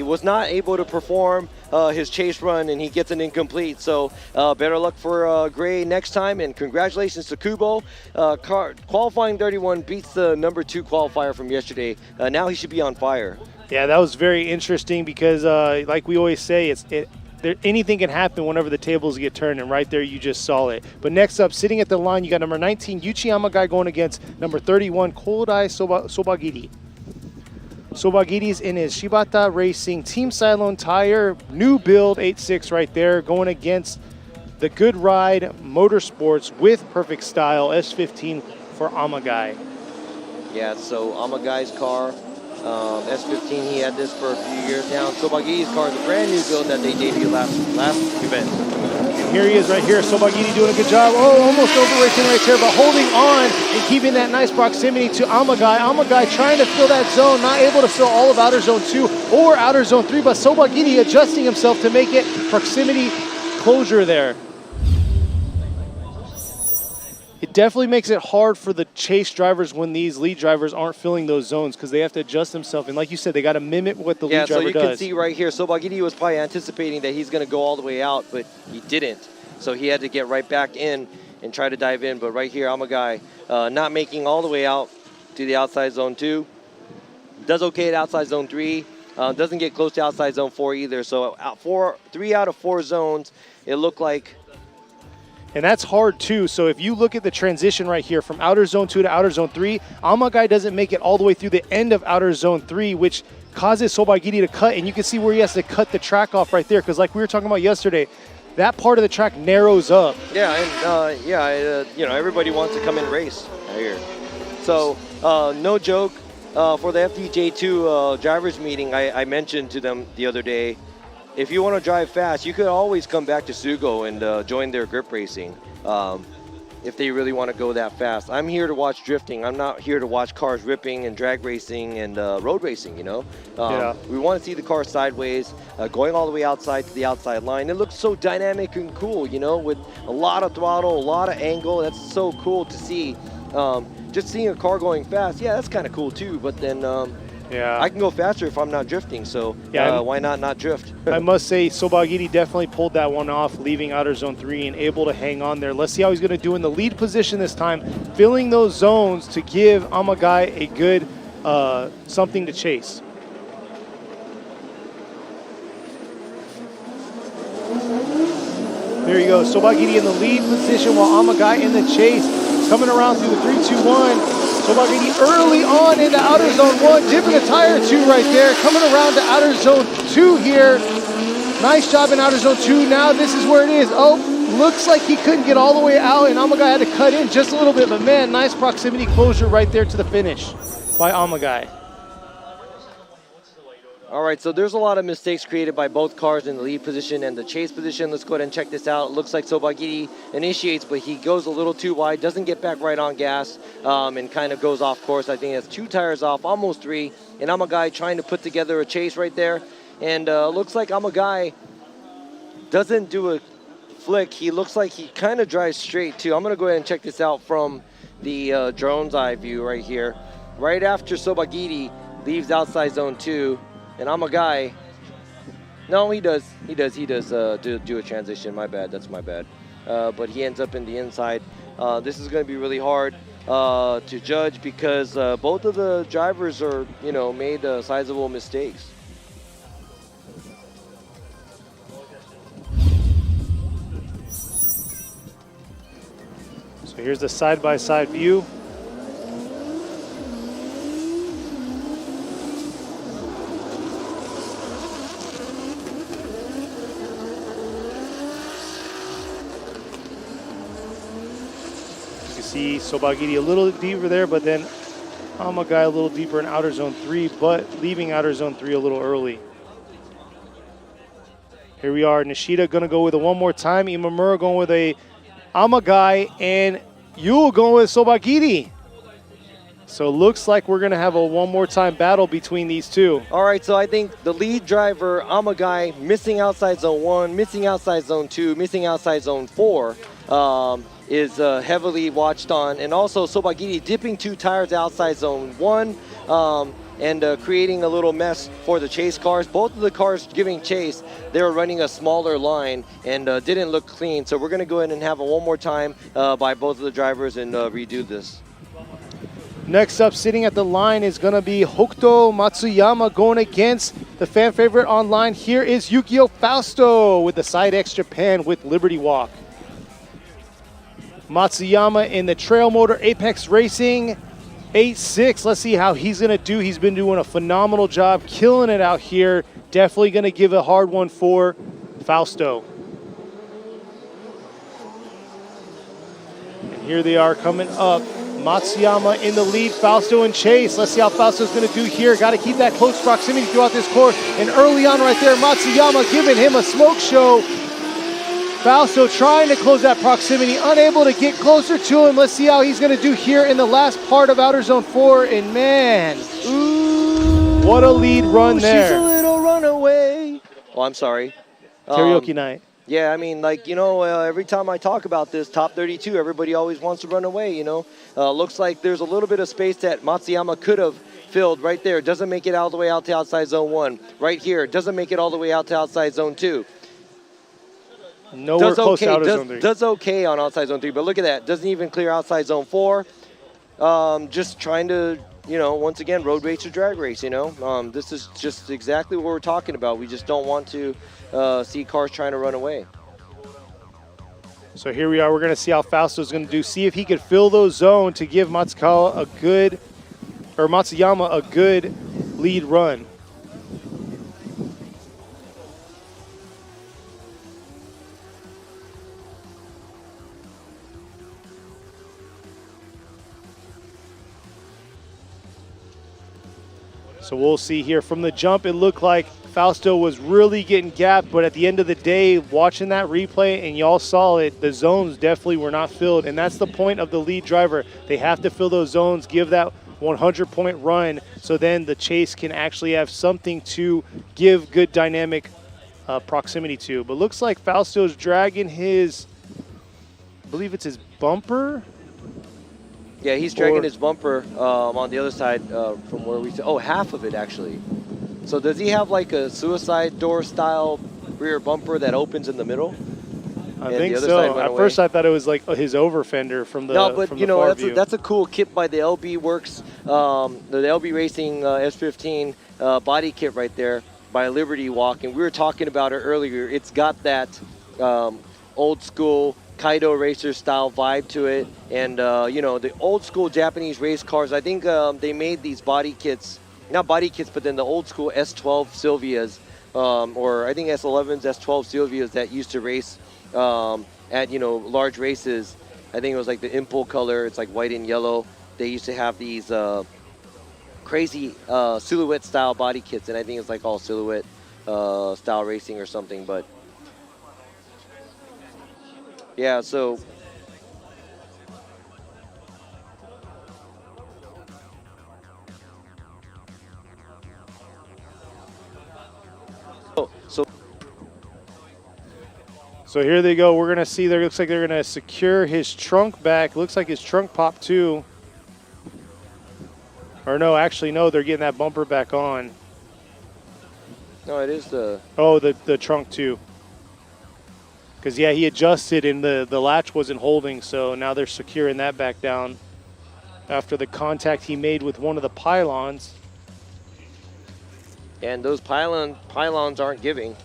was not able to perform his chase run and he gets an incomplete. So better luck for Gray next time and congratulations to Kubo. Qualifying 31 beats the number 2 qualifier from yesterday. Now he should be on fire.
Yeah, that was very interesting because, like we always say, anything can happen whenever the tables get turned, and right there you just saw it. But next up, sitting at the line, you got number 19, Yuichi Amagai going against number 31, Kodai Sobagiri. Sobagiri's in his Shibata Racing Team Cylone tire, new build 8.6 right there, going against the Good Ride Motorsports with Perfect Style S15 for Amagai.
Yeah, so Amagai's car. S15, he had this for a few years now. Sobagiri's car is a brand new build that they debuted last event.
And here he is right here. Sobagiri doing a good job. Oh, almost over racing right there, but holding on and keeping that nice proximity to Amagai. Amagai trying to fill that zone, not able to fill all of outer zone 2 or outer zone 3, but Sobagiri adjusting himself to make it proximity closure there. It definitely makes it hard for the chase drivers when these lead drivers aren't filling those zones because they have to adjust themselves. And like you said, they got to mimic what the lead driver does. Yeah, so you can
see right here, Sobagiri was probably anticipating that he's going to go all the way out, but he didn't. So he had to get right back in and try to dive in. But right here, Amagai not making all the way out to the outside zone 2. Does okay at outside zone 3. Doesn't get close to outside zone 4 either. So 3 out of 4 zones, it looked like.
And that's hard too. So if you look at the transition right here from outer zone 2 to outer zone 3, Amagai doesn't make it all the way through the end of outer zone 3, which causes Sobagiri to cut. And you can see where he has to cut the track off right there. Because like we were talking about yesterday, that part of the track narrows up.
Yeah, and everybody wants to come and race here. So no joke, for the FDJ2 drivers meeting, I mentioned to them the other day, if you want to drive fast, you could always come back to Sugo and join their grip racing if they really want to go that fast. I'm here to watch drifting. I'm not here to watch cars ripping and drag racing and road racing, We want to see the car sideways, going all the way outside to the outside line. It looks so dynamic and cool, with a lot of throttle, a lot of angle. That's so cool to see. Just seeing a car going fast, yeah, that's kind of cool too. But then I can go faster if I'm not drifting, so why not drift?
I must say Sobagiri definitely pulled that one off, leaving outer zone 3 and able to hang on there. Let's see how he's going to do in the lead position this time, filling those zones to give Amagai a good something to chase. There you go. Sobagiri in the lead position while Amagai in the chase. Coming around through the 3-2-1. Sobagiri early on into outer zone 1. Dipping a tire 2 right there. Coming around to outer zone 2 here. Nice job in outer zone 2. Now this is where it is. Oh, looks like he couldn't get all the way out, and Amagai had to cut in just a little bit. But man, nice proximity closure right there to the finish by Amagai.
All right, so there's a lot of mistakes created by both cars in the lead position and the chase position. Let's go ahead and check this out. It looks like Sobagiri initiates, but he goes a little too wide, doesn't get back right on gas, and kind of goes off course. I think that's 2 tires off, almost 3. And Amagai trying to put together a chase right there. And looks like Amagai doesn't do a flick. He looks like he kind of drives straight, too. I'm going to go ahead and check this out from the drone's eye view right here. Right after Sobagiri leaves outside zone 2. And Amagai, no, he does do a transition. My bad, that's my bad. But he ends up in the inside. This is going to be really hard to judge because both of the drivers are, made sizable mistakes.
So here's the side-by-side view. See Sobagiri a little deeper there, but then Amagai a little deeper in outer zone 3, but leaving outer zone 3 a little early. Here we are, Nishida gonna go with a one more time, Imamura going with a Amagai, and Yul going with Sobagiri. So it looks like we're gonna have a one more time battle between these two.
All right, so I think the lead driver, Amagai, missing outside zone 1, missing outside zone 2, missing outside zone 4, is heavily watched on, and also Sobagiri dipping 2 tires outside zone 1 and creating a little mess for the chase cars. Both of the cars giving chase, they were running a smaller line and didn't look clean. So we're going to go ahead and have a one more time by both of the drivers and redo this.
Next up, sitting at the line is going to be Hokuto Matsuyama going against the fan favorite online. Here is Yukio Fausto with the Side X Japan with Liberty Walk. Matsuyama in the Trail Motor Apex Racing 8.6. Let's see how he's going to do. He's been doing a phenomenal job, killing it out here. Definitely going to give a hard one for Fausto. And here they are coming up. Matsuyama in the lead, Fausto in chase. Let's see how Fausto's going to do here. Got to keep that close proximity throughout this course. And early on right there, Matsuyama giving him a smoke show. Fausto trying to close that proximity, unable to get closer to him. Let's see how he's going to do here in the last part of Outer Zone 4. And man, ooh, what a lead run there.
She's a little runaway. Oh, I'm sorry.
Karaoke night.
Yeah, I mean, like, every time I talk about this, top 32, everybody always wants to run away, Looks like there's a little bit of space that Matsuyama could have filled right there. Doesn't make it all the way out to outside zone 1. Right here, doesn't make it all the way out to outside zone 2.
Nowhere close to outer zone 3.
Does okay on outside zone 3, but look at that. Doesn't even clear outside zone 4. Just trying to, once again, road race or drag race, This is just exactly what we're talking about. We just don't want to see cars trying to run away.
So here we are. We're going to see how Fausto's going to do. See if he could fill those zones to give Matsuyama a good lead run. So we'll see here. From the jump, it looked like Fausto was really getting gapped, but at the end of the day, watching that replay, and y'all saw it, the zones definitely were not filled, and that's the point of the lead driver. They have to fill those zones, give that 100-point run, so then the chase can actually have something to give good dynamic proximity to. But looks like Fausto's dragging his, I believe it's his bumper.
Yeah, he's dragging his bumper on the other side from where we... Oh, half of it, actually. So does he have like a suicide door style rear bumper that opens in the middle?
I think so. At first I thought it was like his over fender from the
No, but
from the far view.
That's a cool kit by the LB Works, the LB Racing S15 body kit right there by Liberty Walk. And we were talking about it earlier. It's got that old school Kaido racer style vibe to it. And, you know, the old school Japanese race cars, I think they made these body kits, not body kits, but then the old school S12 Silvias, or I think S11s, S12 Silvias that used to race at, you know, large races. I think it was like the Impel color. It's like white and yellow. They used to have these crazy silhouette style body kits, and I think it's like all silhouette style racing or something. But yeah, so
So here they go. We're going to see there. Looks like they're going to secure his trunk back. Looks like his trunk popped too. Or no, actually, no. They're getting that bumper back on.
no, it is the...
Oh, the trunk too. Because, yeah, he adjusted and the latch wasn't holding. So now they're securing that back down after the contact he made with one of the pylons.
And those pylons aren't giving.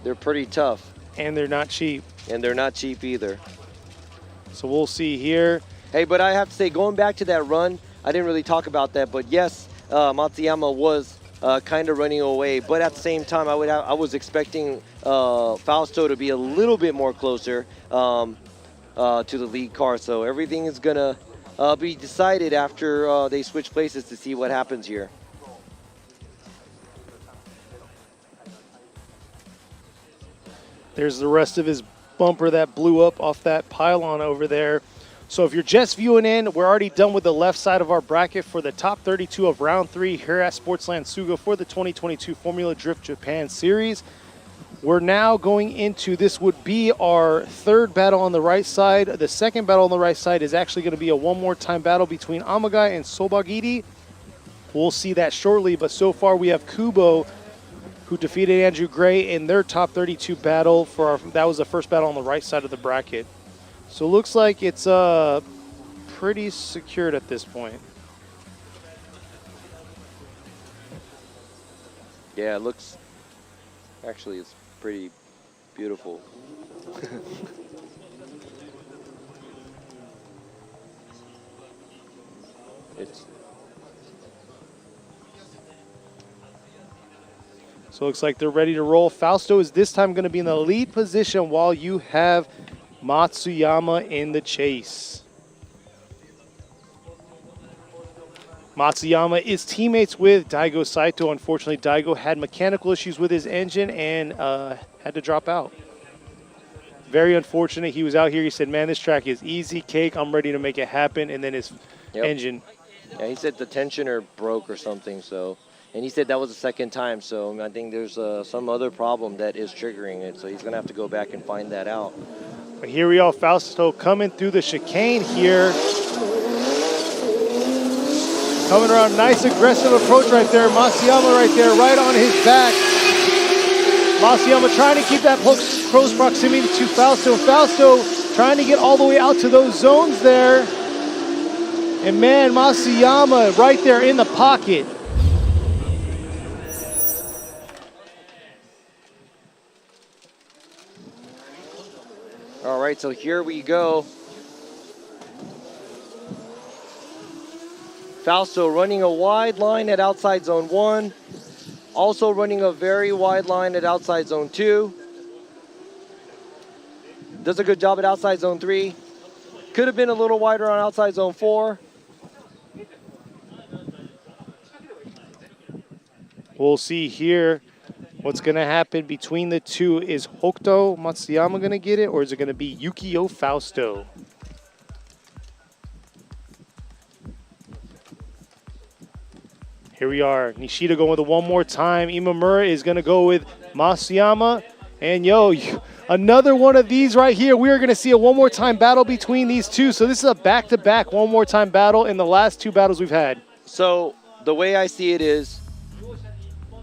They're pretty tough.
And they're not cheap.
And they're not cheap either.
So we'll see here.
Hey, but I have to say, going back to that run, I didn't really talk about that, but yes, Matsuyama was kind of running away. But at the same time, I was expecting Fausto to be a little bit more closer to the lead car. So everything is gonna be decided after they switch places to see what happens here.
There's the rest of his bumper that blew up off that pylon over there. So if you're just viewing in, we're already done with the left side of our bracket for the top 32 of round 3 here at Sportsland Sugo for the 2022 Formula Drift Japan Series. We're now going into, this would be our third battle on the right side. The second battle on the right side is actually going to be a one more time battle between Amagai and Sobagiri. We'll see that shortly, but so far we have Kubo, who defeated Andrew Gray in their top 32 battle. That was the first battle on the right side of the bracket. So it looks like it's pretty secured at this point.
Yeah, it looks, actually it's pretty beautiful.
So it looks like they're ready to roll. Fausto is this time going to be in the lead position while you have Matsuyama in the chase. Matsuyama is teammates with Daigo Saito. Unfortunately, Daigo had mechanical issues with his engine and had to drop out. Very unfortunate. He was out here. He said, man, this track is easy cake. I'm ready to make it happen. And then his engine.
Yeah, he said the tensioner broke or something, so. And he said that was the second time, so I think there's some other problem that is triggering it, so he's going to have to go back and find that out.
But here we are, Fausto coming through the chicane here. Coming around, nice aggressive approach right there. Matsuyama right there, right on his back. Matsuyama trying to keep that close proximity to Fausto. Fausto trying to get all the way out to those zones there. And man, Matsuyama right there in the pocket.
All right, so here we go. Fausto running a wide line at outside zone 1. Also running a very wide line at outside zone 2. Does a good job at outside zone 3. Could have been a little wider on outside zone 4.
We'll see here what's going to happen between the two. Is Hokuto Matsuyama going to get it, or is it going to be Yukio Fausto? Here we are. Nishida going with it one more time. Imamura is going to go with Matsuyama. And another one of these right here. We are going to see a one more time battle between these two. So this is a back-to-back one more time battle in the last two battles we've had.
So the way I see it is,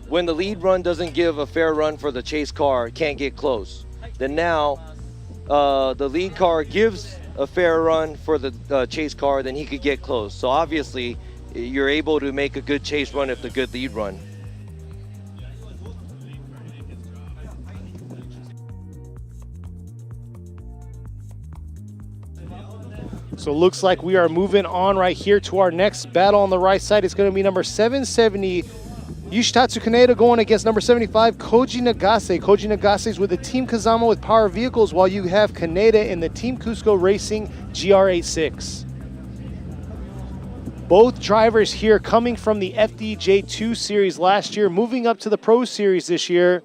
when the lead run doesn't give a fair run for the chase car, it can't get close. Then now the lead car gives a fair run for the chase car, then he could get close. So obviously, you're able to make a good chase run if the good lead run.
So it looks like we are moving on right here to our next battle on the right side. It's going to be number 770, Yoshitatsu Kaneda, going against number 75, Koji Nagase. Koji Nagase is with the Team Kazama with Power Vehicles, while you have Kaneda in the Team Cusco Racing GR86. Both drivers here coming from the FDJ2 series last year, moving up to the Pro Series this year.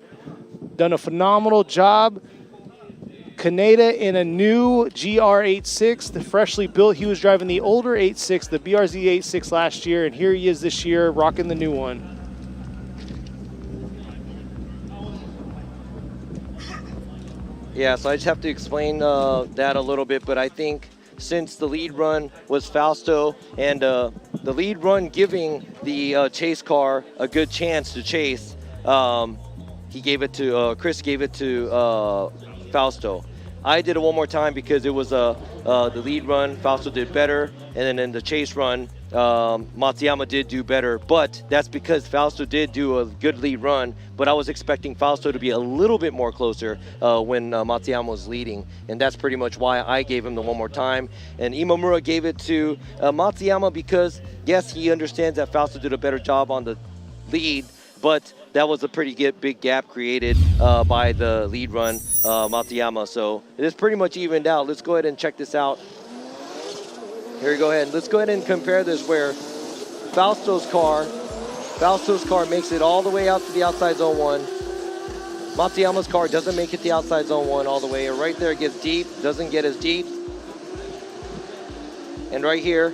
Done a phenomenal job. Kaneda in a new GR86, the freshly built. He was driving the older 86, the BRZ 86 last year, and here he is this year rocking the new one.
Yeah, so I just have to explain that a little bit, but I think since the lead run was Fausto and the lead run giving the chase car a good chance to chase, he gave it to, Chris gave it to Fausto. I did it one more time because it was the lead run, Fausto did better, and then in the chase run, Matsuyama did do better, but that's because Fausto did do a good lead run, but I was expecting Fausto to be a little bit more closer when Matsuyama was leading, and that's pretty much why I gave him the one more time. And Imamura gave it to Matsuyama because, yes, he understands that Fausto did a better job on the lead, but that was a pretty big gap created by the lead run, Matsuyama. So it is pretty much evened out. Let's go ahead and check this out. Here we go ahead. Let's go ahead and compare this where Fausto's car makes it all the way out to the outside zone 1. Matsuyama's car doesn't make it the outside zone 1 all the way. Right there it gets deep, doesn't get as deep. And right here,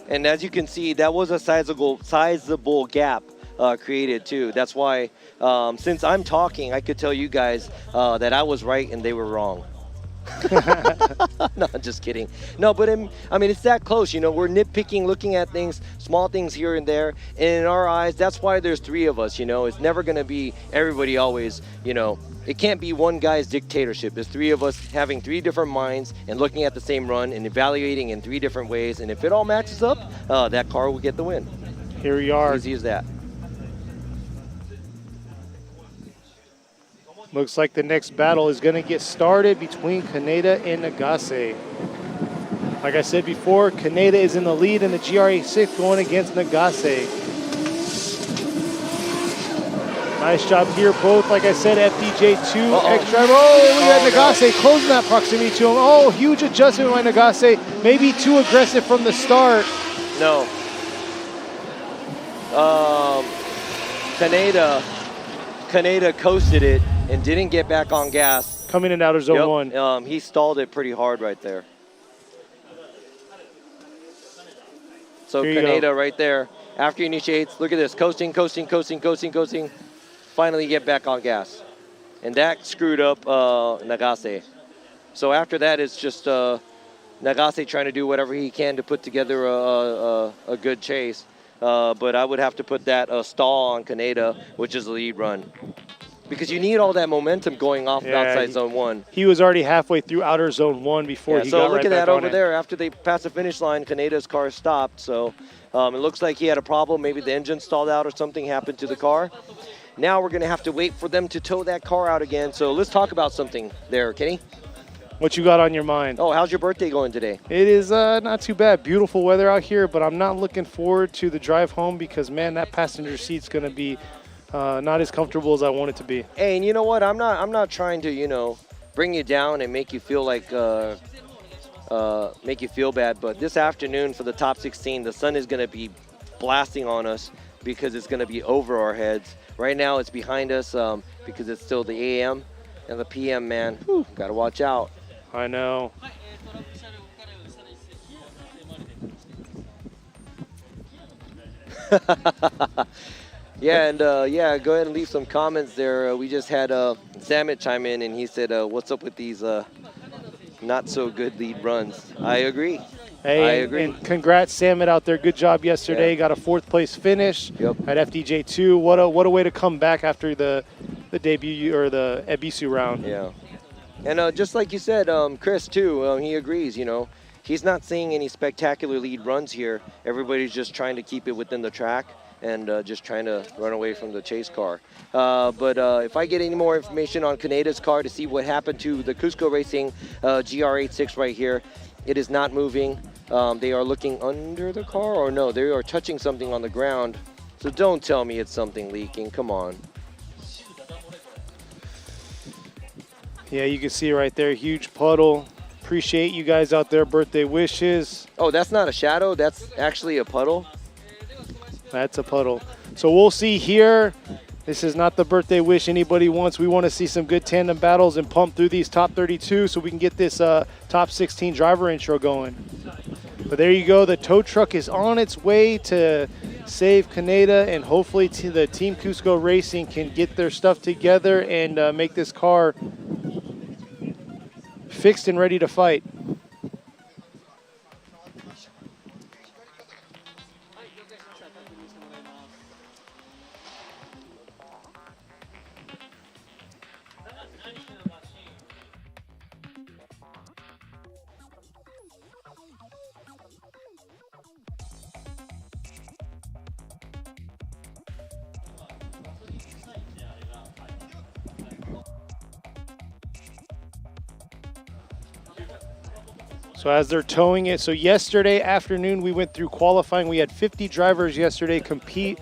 and as you can see, that was a sizable gap created too. That's why, since I'm talking, I could tell you guys that I was right and they were wrong. No, I'm just kidding. No, but I mean, it's that close, you know. We're nitpicking, looking at things, small things here and there. And in our eyes, that's why there's 3 of us, you know. It's never going to be everybody always, you know. It can't be one guy's dictatorship. There's 3 of us having 3 different minds and looking at the same run and evaluating in 3 different ways. And if it all matches up, that car will get the win.
Here we are.
Easy as that.
Looks like the next battle is going to get started between Kaneda and Nagase. Like I said before, Kaneda is in the lead in the GR86 going against Nagase. Nice job here, both, like I said, FDJ2 X-Driver. Oh, look at Nagase closing that proximity to him. Oh, huge adjustment by Nagase. Maybe too aggressive from the start.
No. Kaneda coasted it and didn't get back on gas.
Coming in outer zone 1.
He stalled it pretty hard right there. So Kaneda right there, after he initiates, look at this, coasting. Finally get back on gas. And that screwed up Nagase. So after that, it's just Nagase trying to do whatever he can to put together a good chase. But I would have to put that stall on Kaneda, which is the lead run. Because you need all that momentum going off of outside zone 1.
He was already halfway through outer zone 1 before he got right back on it. So look at that over
there. After they passed the finish line, Kaneda's car stopped. So it looks like he had a problem. Maybe the engine stalled out or something happened to the car. Now we're going to have to wait for them to tow that car out again. So let's talk about something there, Kenny.
What you got on your mind?
Oh, how's your birthday going today?
It is not too bad. Beautiful weather out here, but I'm not looking forward to the drive home because, man, that passenger seat's going to be not as comfortable as I want it to be.
Hey, and you know what? I'm not trying to, you know, bring you down and make you feel like make you feel bad. But this afternoon for the top 16, the sun is going to be blasting on us because it's going to be over our heads. Right now, it's behind us because it's still the AM and the PM. Man, got to watch out.
I know.
Yeah, and yeah, go ahead and leave some comments there. We just had Samit chime in, and he said, what's up with these not so good lead runs? I agree.
Hey,
I agree.
And congrats, Samit, out there. Good job yesterday. Got a 4th place finish at FDJ2. What a way to come back after the debut or the Ebisu round.
Yeah. And just like you said, Chris, too, he agrees, you know. He's not seeing any spectacular lead runs here. Everybody's just trying to keep it within the track. and just trying to run away from the chase car. But if I get any more information on Kaneda's car to see what happened to the Cusco Racing GR86 right here, it is not moving. They are looking under the car, or no, they are touching something on the ground. So don't tell me it's something leaking. Come on.
Yeah, you can see right there, huge puddle. Appreciate you guys out there, birthday wishes.
Oh, that's not a shadow. That's actually a puddle.
That's a puddle. So we'll see here. This is not the birthday wish anybody wants. We want to see some good tandem battles and pump through these top 32 so we can get this top 16 driver intro going. But there you go. The tow truck is on its way to save Kaneda, and hopefully the Team Cusco Racing can get their stuff together and make this car fixed and ready to fight. So as they're towing it, so yesterday afternoon we went through qualifying. We had 50 drivers yesterday compete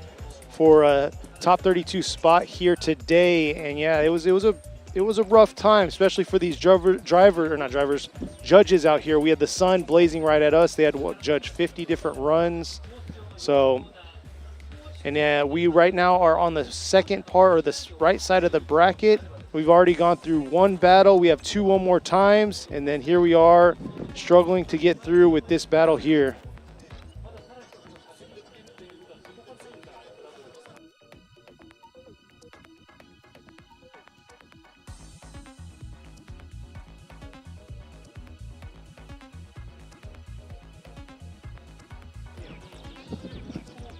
for a top 32 spot here today, and yeah, it was a rough time, especially for these judges out here. We had the sun blazing right at us. They had to judge 50 different runs. So, and we right now are on the second part, or the right side of the bracket. We've already gone through one battle. We have one more times, and then here we are struggling to get through with this battle here.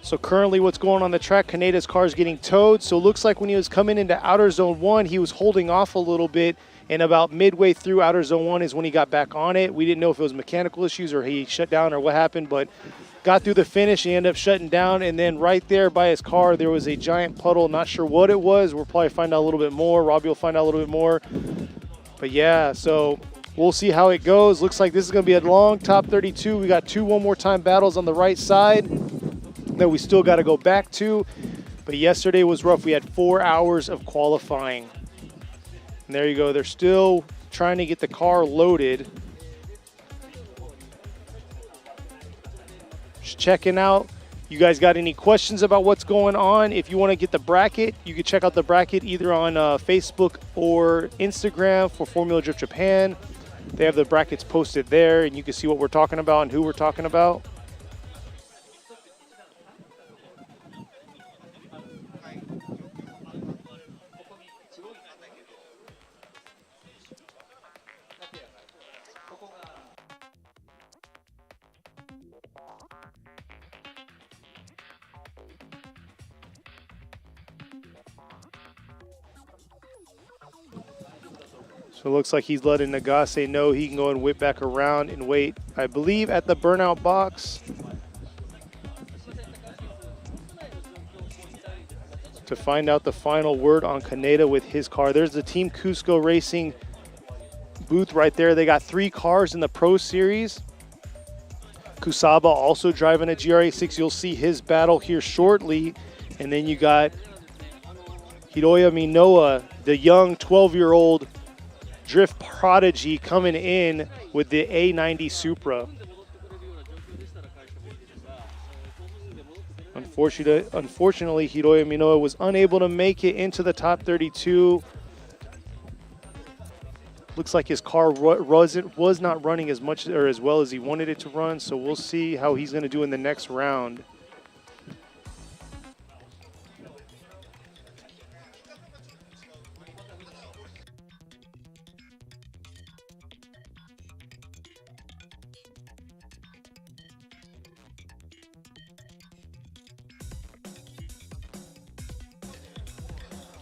So currently what's going on the track, Kaneda's car is getting towed. So it looks like when he was coming into outer zone 1, he was holding off a little bit, and about midway through outer zone 1 is when he got back on it. We didn't know if it was mechanical issues or he shut down or what happened, but got through the finish. He ended up shutting down, and then right there by his car, there was a giant puddle. Not sure what it was. We'll probably find out a little bit more. Robbie will find out a little bit more. But yeah, so we'll see how it goes. Looks like this is going to be a long top 32. We got one more time battles on the right side that we still got to go back to. But yesterday was rough. We had 4 hours of qualifying. And there you go. They're still trying to get the car loaded. Just checking out. You guys got any questions about what's going on? If you want to get the bracket, you can check out the bracket either on Facebook or Instagram for Formula Drift Japan. They have the brackets posted there, and you can see what we're talking about and who we're talking about. So it looks like he's letting Nagase know he can go and whip back around and wait, I believe, at the burnout box to find out the final word on Kaneda with his car. There's the Team Cusco Racing booth right there. They got 3 cars in the Pro Series. Kusaba also driving a GR86. You'll see his battle here shortly. And then you got Hiroya Minoa, the young 12-year-old drift prodigy, coming in with the A90 Supra. Unfortunately, Hiroya Minoa was unable to make it into the top 32. Looks like his car was not running as much or as well as he wanted it to run, so we'll see how he's going to do in the next round.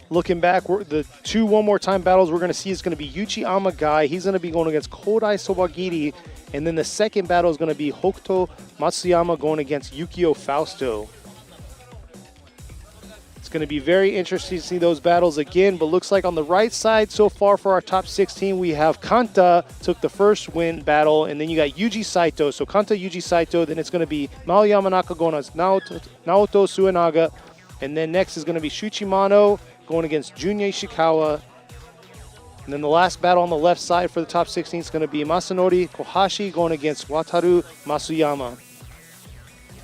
Looking back, the one more time battles we're going to see is going to be Yuchi Amagai. He's going to be going against Kodai Sobagiri. And then the second battle is going to be Hokuto Matsuyama going against Yukio Fausto. going to be very interesting to see those battles again, but looks like on the right side so far for our top 16, we have Kanta took the first win battle, and then you got Yuji Saito. So Kanta, Yuji Saito, then it's going to be Mao Yamanaka going against Naoto Suenaga, and then next is going to be Shuichimano going against Junya Ishikawa. And then the last battle on the left side for the top 16 is going to be Masanori Kohashi going against Wataru Masuyama.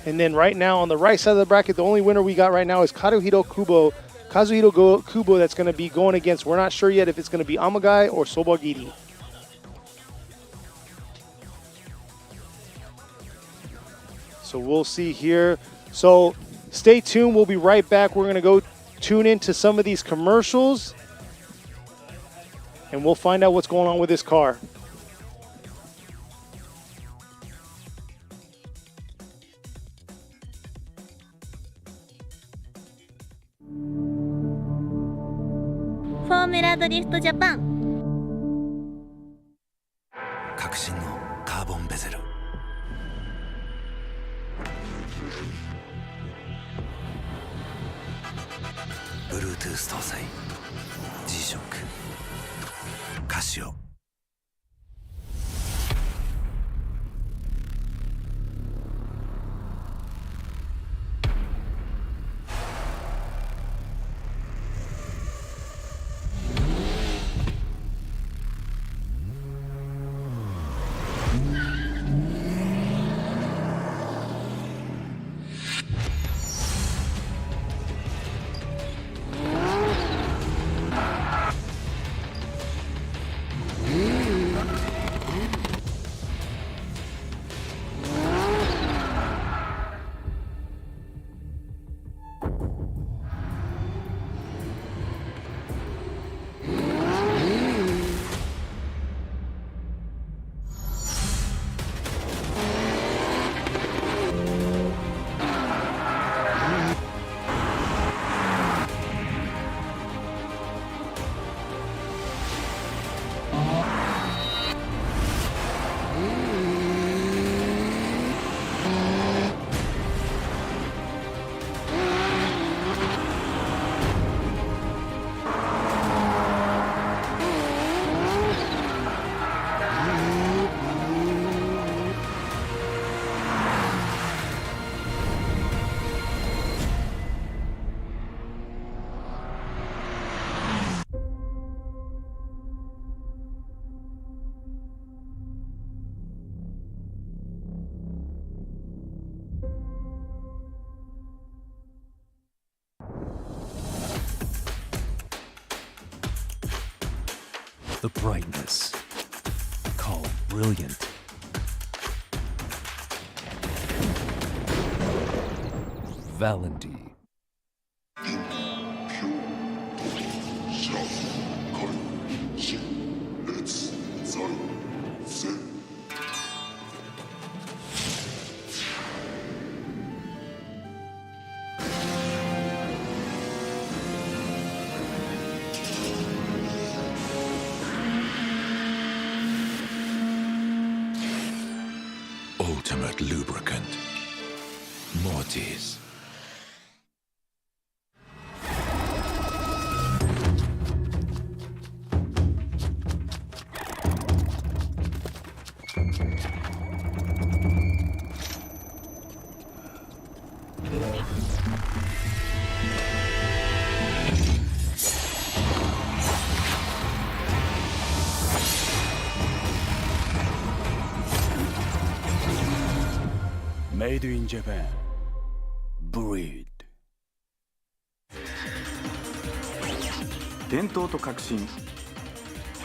And then right now on the right side of the bracket, the only winner we got right now is Kazuhiro Kubo that's going to be going against, we're not sure yet if it's going to be Amagai or Sobagiri. So we'll see here. So stay tuned. We'll be right back. We're going to go tune into some of these commercials, and we'll find out what's going on with this car.
Formula Drift Japan
革新のカーボンベゼル。Bluetooth 搭載 G-SHOCK カシオ。
The brightness, called brilliant. Valendy.
Ultimate lubricant. Mortis.
Made in Japan. Breed.
伝統と革新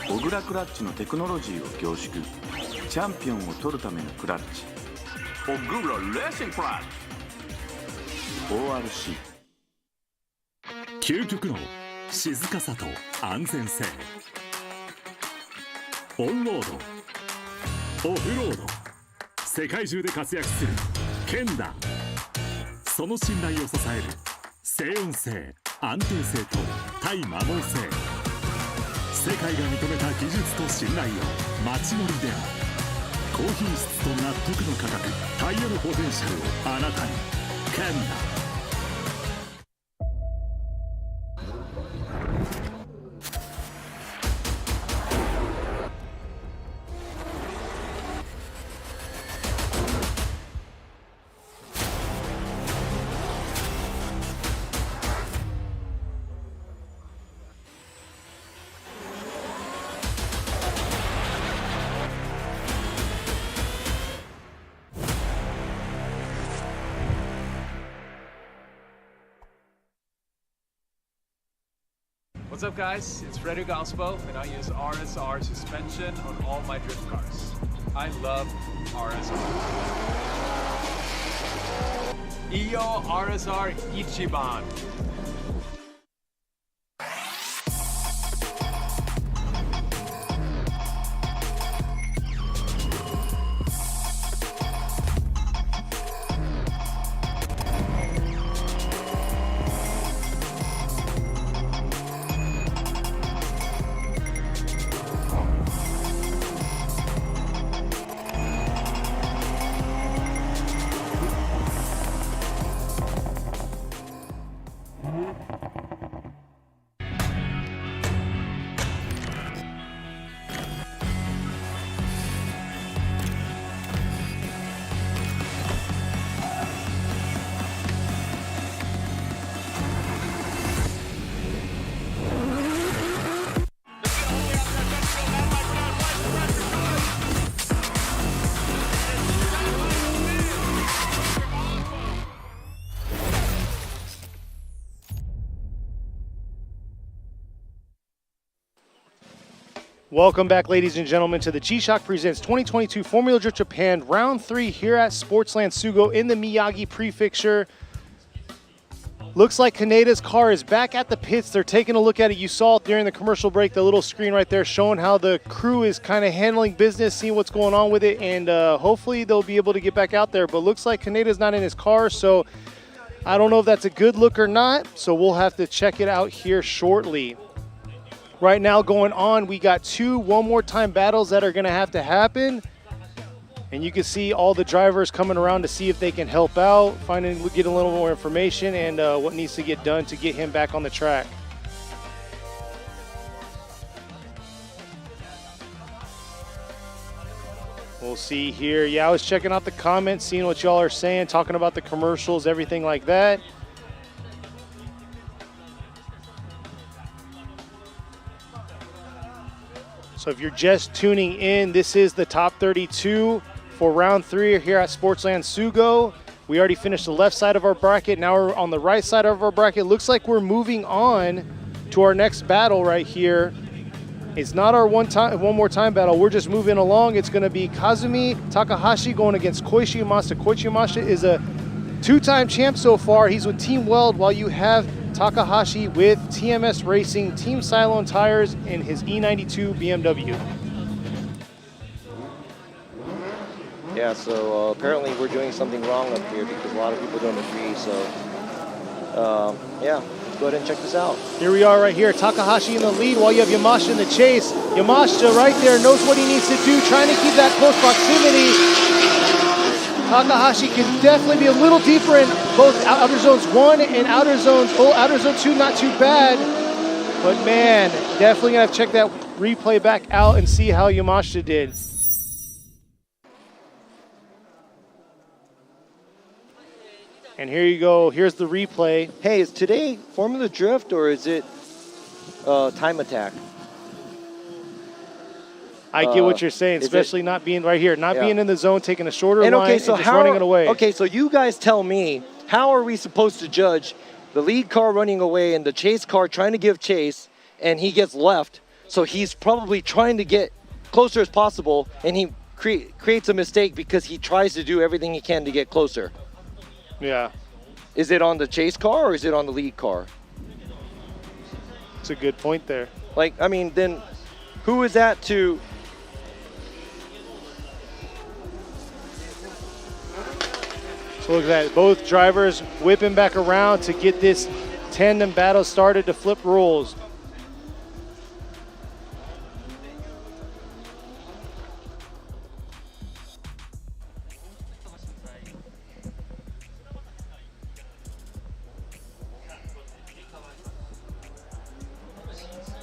小倉クラッチのテクノロジーを凝縮チャンピオンを取るためのクラッチ小倉レーシングクラッチ ORC
究極の静かさと安全性オンロードオフロード世界中で活躍するケンダその信頼を支える静音性安定性と対摩耗性世界が認めた技術と信頼を街乗りで高品質と納得の価格タイヤのポテンシャルをあなたにケンダ
What's up, guys? It's Freddy Gaspo, and I use RSR suspension on all my drift cars. I love RSR. Iyo RSR Ichiban.
Welcome back, ladies and gentlemen, to the G-Shock Presents 2022 Formula Drift Japan Round 3 here at Sportsland Sugo in the Miyagi Prefecture. Looks like Kaneda's car is back at the pits. They're taking a look at it. You saw it during the commercial break, the little screen right there showing how the crew is kind of handling business, seeing what's going on with it, and hopefully they'll be able to get back out there. But looks like Kaneda's not in his car, so I don't know if that's a good look or not, so we'll have to check it out here shortly. Right now going on, we got two one-more-time battles that are going to have to happen. And you can see all the drivers coming around to see if they can help out, get a little more information and what needs to get done to get him back on the track. We'll see here. Yeah, I was checking out the comments, seeing what y'all are saying, talking about the commercials, everything like that. So if you're just tuning in, this is the top 32 for round 3 here at Sportsland Sugo. We already finished the left side of our bracket. Now we're on the right side of our bracket. Looks like we're moving on to our next battle right here. It's not our one more time battle. We're just moving along. It's going to be Kazumi Takahashi going against Koichi Yamashita. Koichi Yamashita is a 2-time champ so far. He's with Team Weld, while you have Takahashi with TMS Racing, Team Cylon Tires, and his E92 BMW.
Yeah, so apparently we're doing something wrong up here because a lot of people don't agree. So, yeah, let's go ahead and check this out.
Here we are right here. Takahashi in the lead while you have Yamashita in the chase. Yamashita right there knows what he needs to do, trying to keep that close proximity. Takahashi can definitely be a little deeper in both outer zones 1 and outer zone 2, not too bad. But man, definitely gonna have to check that replay back out and see how Yamashita did. And here you go, here's the replay.
Hey, is today Formula Drift or is it Time Attack?
I get what you're saying, especially not being right here, being in the zone, taking a shorter line and just running it away.
Okay, so you guys tell me, how are we supposed to judge the lead car running away and the chase car trying to give chase, and he gets left, so he's probably trying to get closer as possible, and he creates a mistake because he tries to do everything he can to get closer.
Yeah.
Is it on the chase car or is it on the lead car?
That's a good point there.
Like, I mean, then who is that to...
So look at that, both drivers whipping back around to get this tandem battle started to flip rules.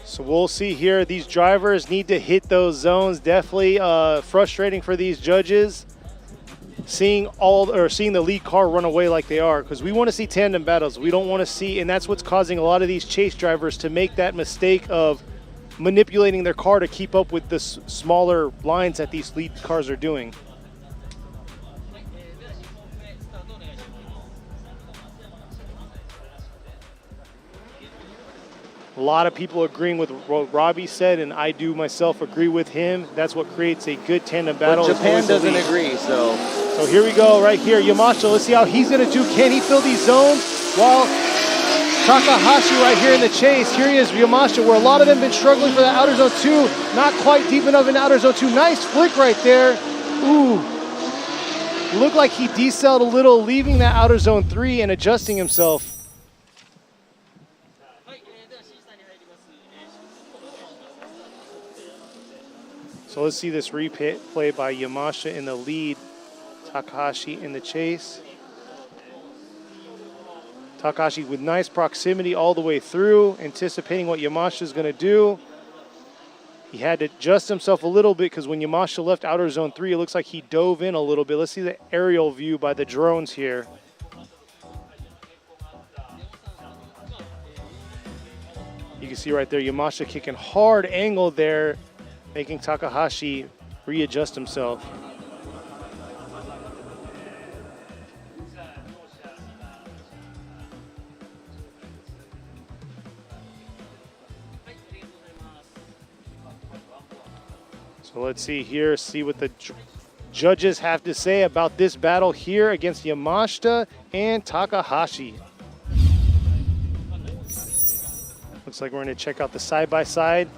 So we'll see here, these drivers need to hit those zones. Definitely frustrating for these judges. Seeing the lead car run away like they are, because we want to see tandem battles. We don't want to see, and that's what's causing a lot of these chase drivers to make that mistake of manipulating their car to keep up with the smaller lines that these lead cars are doing. A lot of people agreeing with what Robbie said, and I do myself agree with him. That's what creates a good tandem battle.
But Japan doesn't agree, so.
So here we go, right here. Yamashita, let's see how he's gonna do. Can he fill these zones? While Takahashi right here in the chase. Here he is, Yamashita, where a lot of them been struggling for the outer zone 2. Not quite deep enough in outer zone 2. Nice flick right there. Ooh. Looked like he decelled a little, leaving that outer zone 3 and adjusting himself. So let's see this replay by Yamashita in the lead, Takahashi in the chase. Takahashi with nice proximity all the way through, anticipating what Yamashita is going to do. He had to adjust himself a little bit because when Yamashita left outer zone 3, it looks like he dove in a little bit. Let's see the aerial view by the drones here. You can see right there, Yamashita kicking hard angle there, making Takahashi readjust himself. So let's see here, see what the judges have to say about this battle here against Yamashita and Takahashi. Looks like we're going to check out the side-by-side.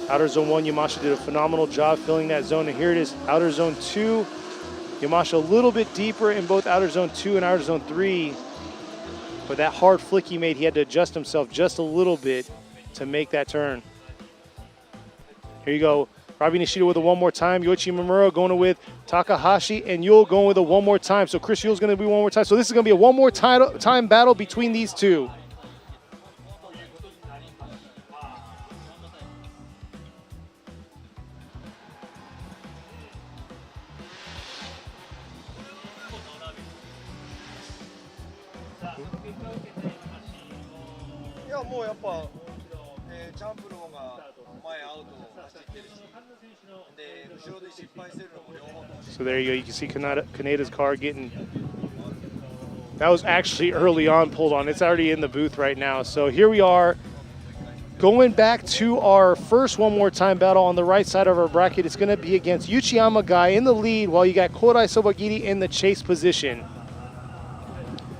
Outer zone 1, Yamashita did a phenomenal job filling that zone, and here it is, outer zone 2. Yamashita a little bit deeper in both outer zone 2 and outer zone 3. But that hard flick he made, he had to adjust himself just a little bit to make that turn. Here you go. Robbie Nishida with a one more time. Yoichi Mamura going with Takahashi, and Yule going with a one more time. So Chris Yule's going to be one more time. So this is going to be a one more time battle between these two. So there you go. You can see Kaneda's car getting. That was actually early on pulled on. It's already in the booth right now. So here we are. Going back to our first one more time battle on the right side of our bracket. It's going to be against Yuchiyama Guy in the lead while you got Kodai Sobagiri in the chase position.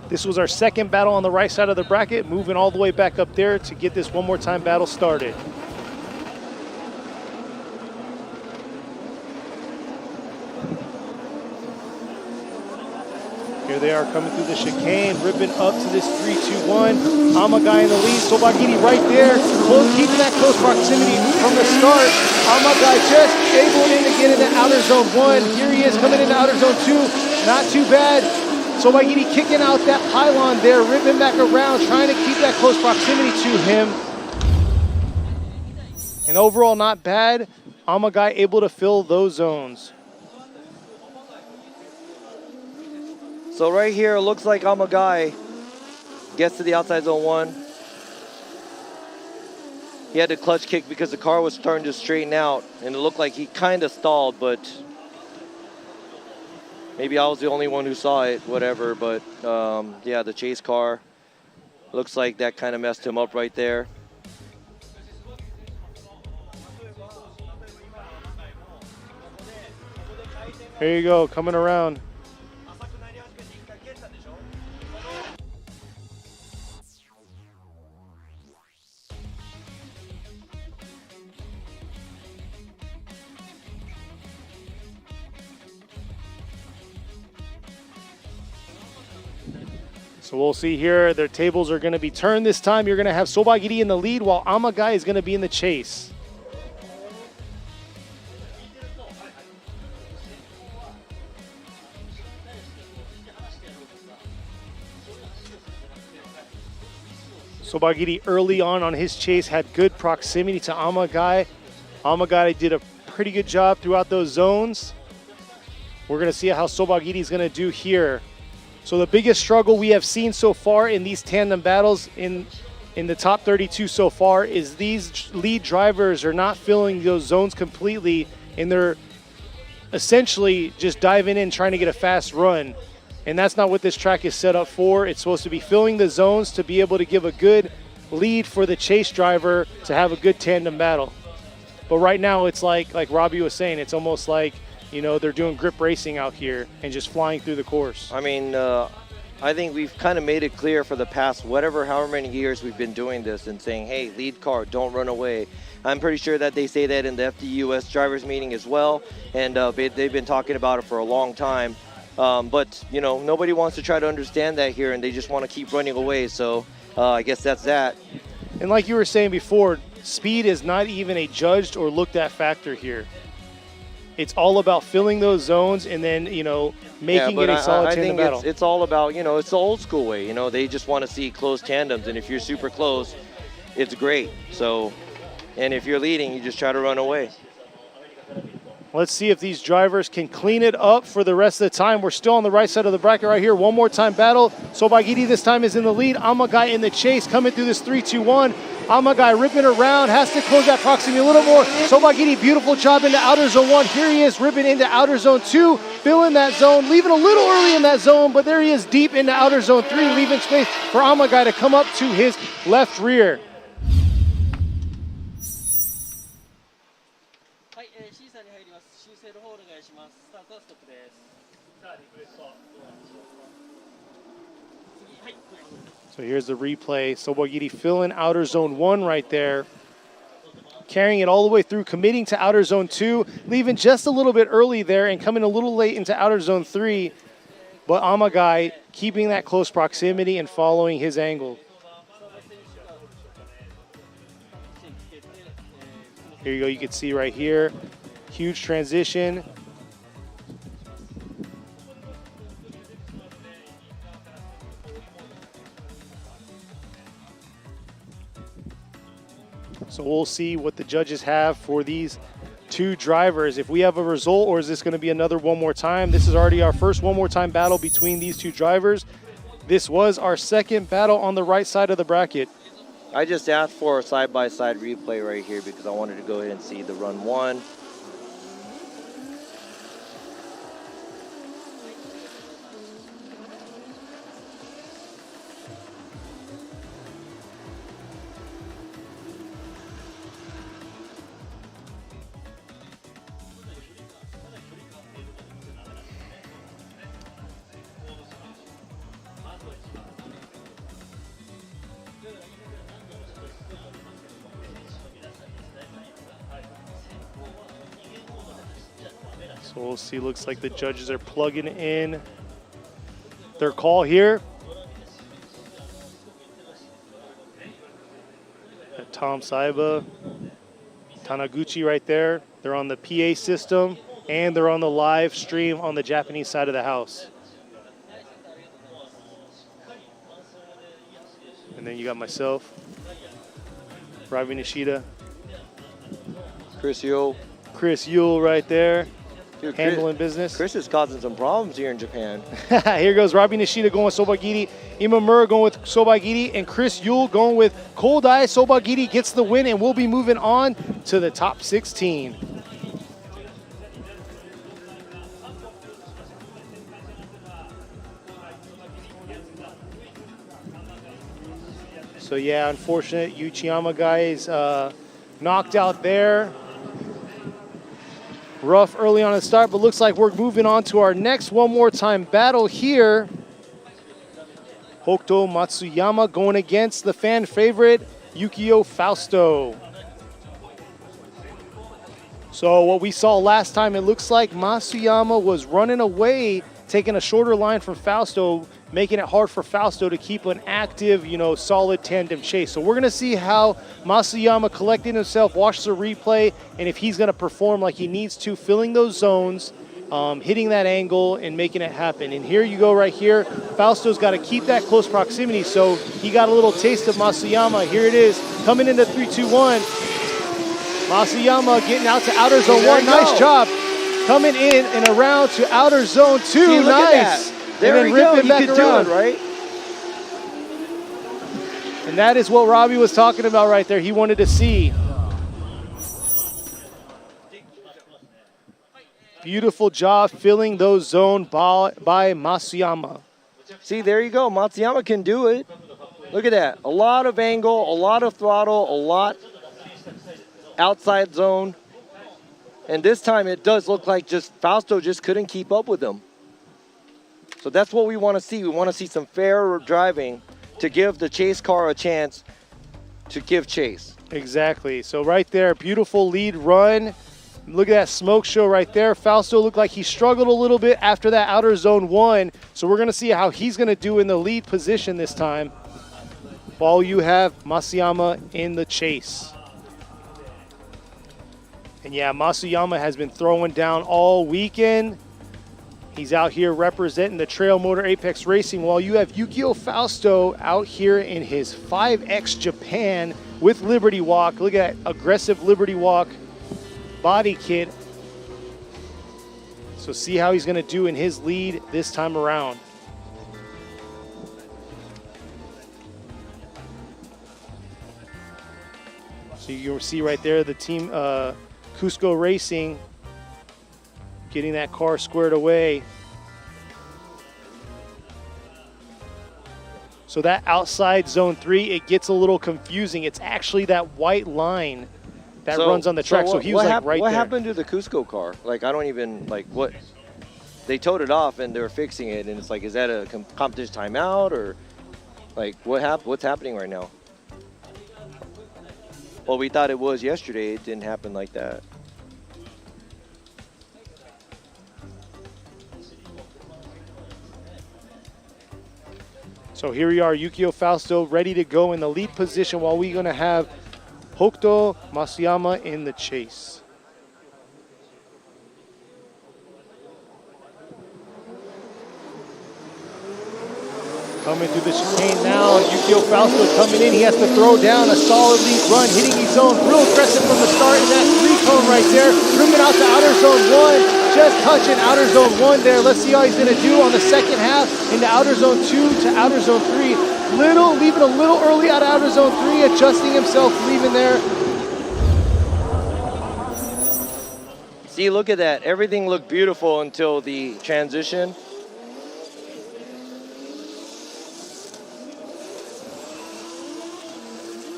This was our second battle on the right side of the bracket, moving all the way back up there to get this one more time battle started. Here they are coming through the chicane, ripping up to this 3-2-1. Amagai in the lead, Sobagiri right there, keeping that close proximity from the start. Amagai just able to get into outer zone 1. Here he is coming into outer zone 2, not too bad. Sobagiri kicking out that pylon there, ripping back around, trying to keep that close proximity to him. And overall, not bad. Amagai able to fill those zones.
So right here, it looks like Amagai gets to the outside zone 1. He had to clutch kick because the car was starting to straighten out, and it looked like he kind of stalled, but maybe I was the only one who saw it, whatever. But yeah, the chase car, looks like that kind of messed him up right there.
Here you go, coming around. So we'll see here, their tables are going to be turned this time. You're going to have Sobagiri in the lead while Amagai is going to be in the chase. Sobagiri early on his chase had good proximity to Amagai. Amagai did a pretty good job throughout those zones. We're going to see how Sobagiri is going to do here. So the biggest struggle we have seen so far in these tandem battles in the top 32 so far is these lead drivers are not filling those zones completely, and they're essentially just diving in, trying to get a fast run. And that's not what this track is set up for. It's supposed to be filling the zones to be able to give a good lead for the chase driver to have a good tandem battle. But right now it's like Robbie was saying, it's almost like, you know, they're doing grip racing out here and just flying through the course.
I mean, I think we've kind of made it clear for the past however many years we've been doing this and saying, hey, lead car, don't run away. I'm pretty sure that they say that in the FDUS drivers meeting as well, and they've been talking about it for a long time. But, you know, nobody wants to try to understand that here, and they just want to keep running away. So I guess that's that.
And like you were saying before, speed is not even a judged or looked at factor here. It's all about filling those zones and then, you know, making it a solid tandem battle.
It's all about, you know, it's the old school way. You know, they just want to see close tandems, and if you're super close, it's great. So, and if you're leading, you just try to run away.
Let's see if these drivers can clean it up for the rest of the time. We're still on the right side of the bracket right here. One more time battle. Sobagiri this time is in the lead. Amagai in the chase, coming through this 3-2-1. Amagai ripping around, has to close that proximity a little more. Sobagiri, beautiful job into outer zone 1. Here he is, ripping into outer zone 2, filling that zone, leaving a little early in that zone, but there he is deep into outer zone 3, leaving space for Amagai to come up to his left rear. So here's the replay. Sobagiri filling outer zone 1 right there. Carrying it all the way through, committing to outer zone 2, leaving just a little bit early there and coming a little late into outer zone 3. But Amagai keeping that close proximity and following his angle. Here you go, you can see right here. Huge transition. So we'll see what the judges have for these two drivers. If we have a result, or is this going to be another one more time? This is already our first one more time battle between these two drivers. This was our second battle on the right side of the bracket.
I just asked for a side-by-side replay right here because I wanted to go ahead and see the run 1.
So we'll see, looks like the judges are plugging in their call here. Got Tom Saiba, Tanaguchi right there. They're on the PA system and they're on the live stream on the Japanese side of the house. And then you got myself, Robbie Nishida,
Chris Yule
right there.
Dude,
handling business.
Chris is causing some problems here in Japan.
Here goes Robbie Nishida going with Sobagiri, Imamura going with Sobagiri, and Chris Yule going with Koldai. Sobagiri gets the win, and we'll be moving on to the top 16. So yeah, unfortunate Uchiyama guys knocked out there. Rough early on the start, but looks like we're moving on to our next one more time battle here. Hokuto Matsuyama going against the fan favorite, Yukio Fausto. So what we saw last time, it looks like Matsuyama was running away, taking a shorter line from Fausto, making it hard for Fausto to keep an active, solid tandem chase. So we're going to see how Matsuyama collected himself, watch the replay, and if he's going to perform like he needs to, filling those zones, hitting that angle, and making it happen. And here you go right here. Fausto's got to keep that close proximity, so he got a little taste of Matsuyama. Here it is, coming into 3-2-1. Matsuyama getting out to outer zone 1. Nice job. Coming in and around to outer zone 2.
See,
nice.
There we go. You can do it, right?
And that is what Robbie was talking about right there. He wanted to see. Beautiful job filling those zones by Matsuyama.
See, there you go. Matsuyama can do it. Look at that. A lot of angle, a lot of throttle, a lot outside zone. And this time it does look like just Fausto just couldn't keep up with him. So that's what we want to see. We want to see some fair driving to give the chase car a chance to give chase.
Exactly. So right there, beautiful lead run. Look at that smoke show right there. Fausto looked like he struggled a little bit after that outer zone 1. So we're going to see how he's going to do in the lead position this time, while you have Matsuyama in the chase. And yeah, Matsuyama has been throwing down all weekend. He's out here representing the Trail Motor Apex Racing, while you have Yukio Fausto out here in his 5X Japan with Liberty Walk. Look at that aggressive Liberty Walk body kit. So see how he's going to do in his lead this time around. So you'll see right there the team Cusco Racing getting that car squared away. So that outside zone 3, it gets a little confusing. It's actually that white line that runs on the track. So he was like right there.
What happened to the Cusco car? Like, I don't even, like, what? They towed it off and they were fixing it, and it's like, is that a competition timeout, or like what's happening right now? Well, we thought it was yesterday. It didn't happen like that.
So here we are, Yukio Fausto ready to go in the lead position, while we're going to have Hokuto Matsuyama in the chase. Coming through the chicane now, Yukio Fausto coming in. He has to throw down a solid lead run, hitting his zone. Real aggressive from the start in that 3-cone right there. Trimming out to outer zone 1. Just touching outer zone 1 there. Let's see how he's going to do on the second half into outer zone 2 to outer zone 3. Leaving a little early out of outer zone 3, adjusting himself, leaving there.
See, look at that. Everything looked beautiful until the transition.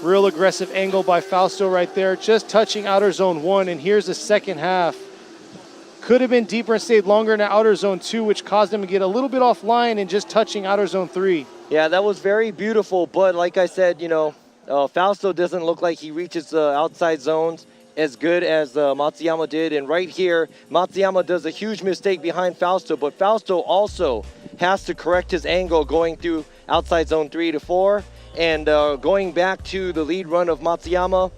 Real aggressive angle by Fausto right there, just touching outer zone 1, and here's the second half. Could have been deeper and stayed longer in outer zone 2, which caused him to get a little bit offline and just touching outer zone 3.
Yeah, that was very beautiful, but like I said, you know, Fausto doesn't look like he reaches outside zones as good as Matsuyama did, and right here, Matsuyama does a huge mistake behind Fausto, but Fausto also has to correct his angle going through outside zone 3 to 4. And going back to the lead run of Matsuyama,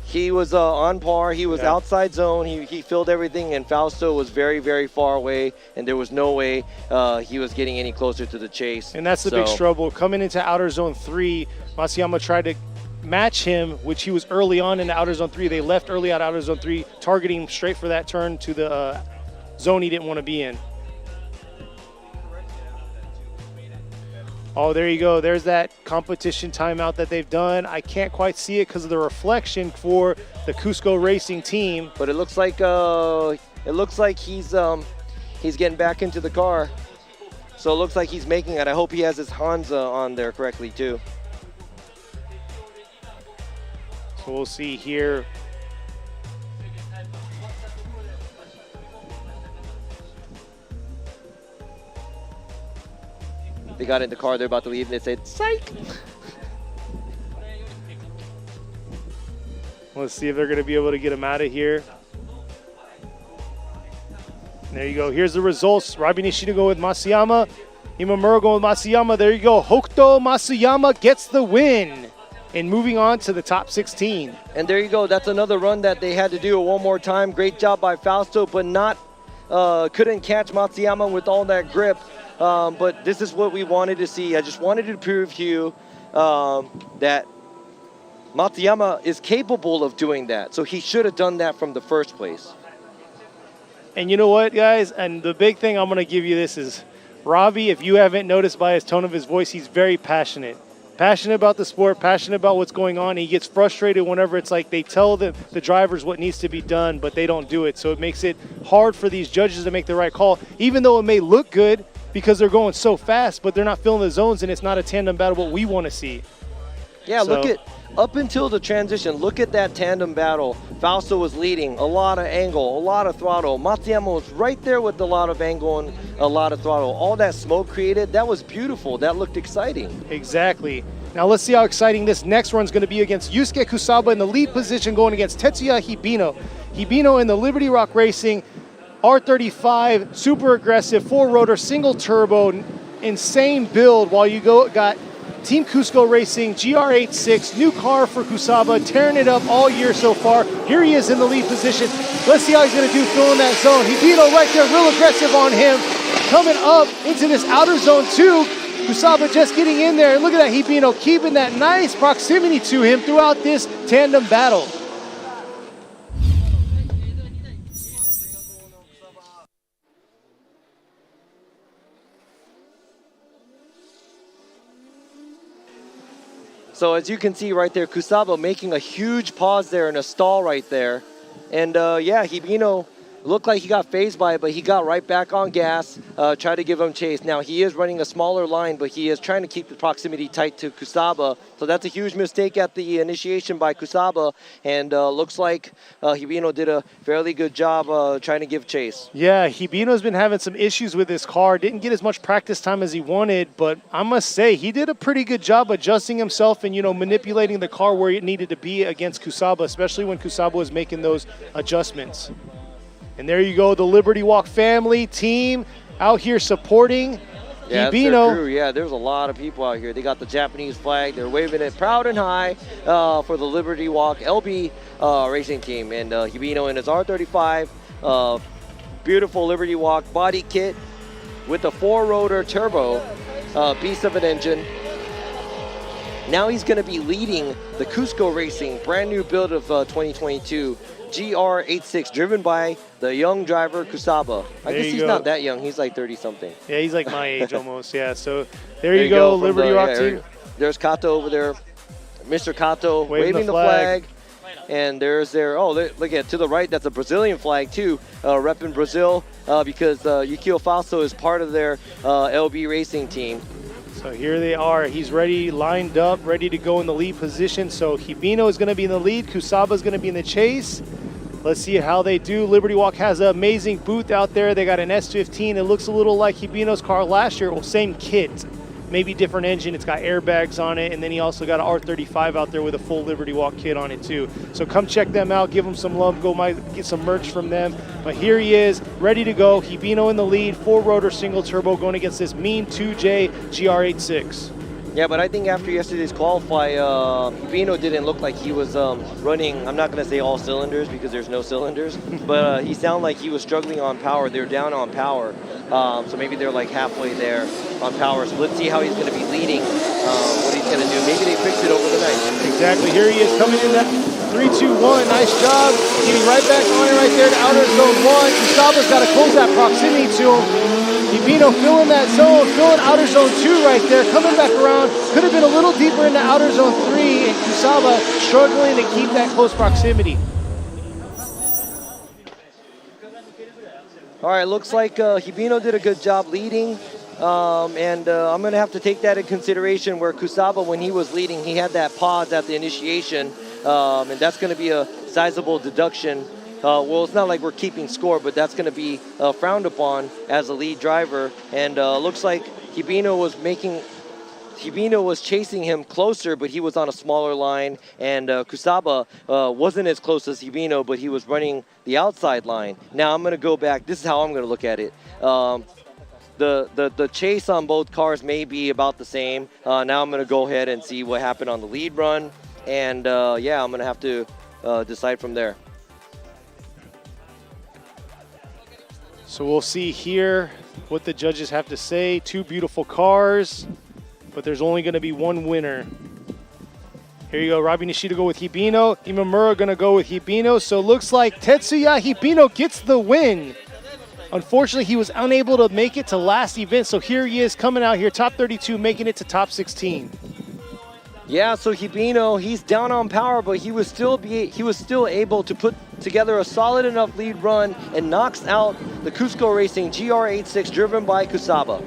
he was on par. He was outside zone. He filled everything, and Fausto was very, very far away, and there was no way he was getting any closer to the chase.
And that's the big struggle. Coming into outer zone 3, Matsuyama tried to match him, which he was early on in outer zone 3. They left early out outer zone 3, targeting straight for that turn to the zone he didn't want to be in. Oh, there you go. There's that competition timeout that they've done. I can't quite see it because of the reflection for the Cusco Racing team.
But it looks like he's getting back into the car. So it looks like he's making it. I hope he has his Hansa on there correctly too.
So we'll see here.
They got in the car, they're about to leave, and they said, psych!
Let's see if they're going to be able to get him out of here. There you go. Here's the results. Robbie Nishida go with Matsuyama. Imamura going with Matsuyama. There you go. Hokuto Matsuyama gets the win and moving on to the top 16.
And there you go. That's another run that they had to do one more time. Great job by Fausto, but couldn't catch Matsuyama with all that grip. But this is what we wanted to see. I just wanted to prove to you that Matsuyama is capable of doing that. So he should have done that from the first place.
And you know what, guys? And the big thing I'm going to give you this is Robbie, if you haven't noticed by his tone of his voice, he's very passionate Passionate about the sport, passionate about what's going on. He gets frustrated whenever it's like they tell the drivers what needs to be done, but they don't do it. So it makes it hard for these judges to make the right call, even though it may look good because they're going so fast, but they're not filling the zones, and it's not a tandem battle what we want to see.
Yeah, look at, up until the transition, look at that tandem battle. Fausto was leading, a lot of angle, a lot of throttle. Matsuyama was right there with a lot of angle and a lot of throttle. All that smoke created, that was beautiful. That looked exciting.
Exactly. Now let's see how exciting this next run is going to be against Yusuke Kusaba in the lead position going against Tetsuya Hibino. Hibino in the Liberty Rock Racing, R35, super aggressive, 4-rotor, single turbo, insane build, while you got Team Cusco Racing, GR86, new car for Kusaba, tearing it up all year so far. Here he is in the lead position. Let's see how he's going to do filling that zone. Hibino right there, real aggressive on him. Coming up into this outer zone too. Kusaba just getting in there. Look at that, Hibino keeping that nice proximity to him throughout this tandem battle.
So as you can see right there, Kusaba making a huge pause there and a stall right there. And yeah, Hibino looked like he got phased by it, but he got right back on gas, tried to give him chase. Now he is running a smaller line, but he is trying to keep the proximity tight to Kusaba. So that's a huge mistake at the initiation by Kusaba. And looks like Hibino did a fairly good job trying to give chase.
Yeah, Hibino's been having some issues with his car. Didn't get as much practice time as he wanted, but I must say he did a pretty good job adjusting himself and, you know, manipulating the car where it needed to be against Kusaba, especially when Kusaba was making those adjustments. And there you go, the Liberty Walk family team out here supporting
Yeah,
Hibino.
that's their crew. Yeah, there's a lot of people out here. They got the Japanese flag. They're waving it proud and high for the Liberty Walk LB racing team. And Hibino in his R35, beautiful Liberty Walk body kit with a 4-rotor turbo, beast of an engine. Now he's going to be leading the Cusco Racing brand new build of 2022 GR86, driven by the young driver Kusaba. I guess he's not that young. He's like 30-something.
Yeah, he's like my age almost. Yeah, so there you go, Liberty Rock team.
There's Kato over there. Mr. Kato waving the flag. And there's their, oh, look at to the right, that's a Brazilian flag too, repping Brazil because Yukio Fausto is part of their LB racing team.
So here they are. He's ready, lined up, ready to go in the lead position. So Hibino is going to be in the lead. Kusaba is going to be in the chase. Let's see how they do. Liberty Walk has an amazing booth out there. They got an S15. It looks a little like Hibino's car last year. Well, same kit, maybe different engine. It's got airbags on it. And then he also got an R35 out there with a full Liberty Walk kit on it too. So come check them out. Give them some love. Go get some merch from them. But here he is, ready to go. Hibino in the lead. 4-rotor single turbo going against this mean 2J GR86.
Yeah, but I think after yesterday's qualify, Hibino didn't look like he was running, I'm not going to say all cylinders because there's no cylinders, but he sounded like he was struggling on power. They're down on power, so maybe they're like halfway there on power. So let's see how he's going to be leading, what he's going to do. Maybe they fix it over the night.
Exactly. Here he is coming in that 3-2-1. Nice job. Getting right back on it right there to outer zone 1. Kusaba's got to close that proximity to him. Hibino filling that zone, filling outer zone 2 right there, coming back around. Could have been a little deeper into outer zone 3, and Kusaba struggling to keep that close proximity.
All right, looks like Hibino did a good job leading. And I'm going to have to take that in consideration where Kusaba, when he was leading, he had that pause at the initiation. And that's going to be a sizable deduction. Well, it's not like we're keeping score, but that's going to be frowned upon as a lead driver. And looks like Hibino was chasing him closer, but he was on a smaller line. And Kusaba wasn't as close as Hibino, but he was running the outside line. Now I'm going to go back. This is how I'm going to look at it. The chase on both cars may be about the same. Now I'm going to go ahead and see what happened on the lead run. And yeah, I'm going to have to decide from there.
So we'll see here what the judges have to say. 2 beautiful cars, but there's only going to be one winner. Here you go, Robbie Nishida go with Hibino. Imamura going to go with Hibino. So looks like Tetsuya Hibino gets the win. Unfortunately, he was unable to make it to last event. So here he is coming out here, top 32, making it to top 16.
Yeah, so Hibino, he's down on power, but he was still able to put together a solid enough lead run and knocks out the Cusco Racing GR86 driven by Kusaba.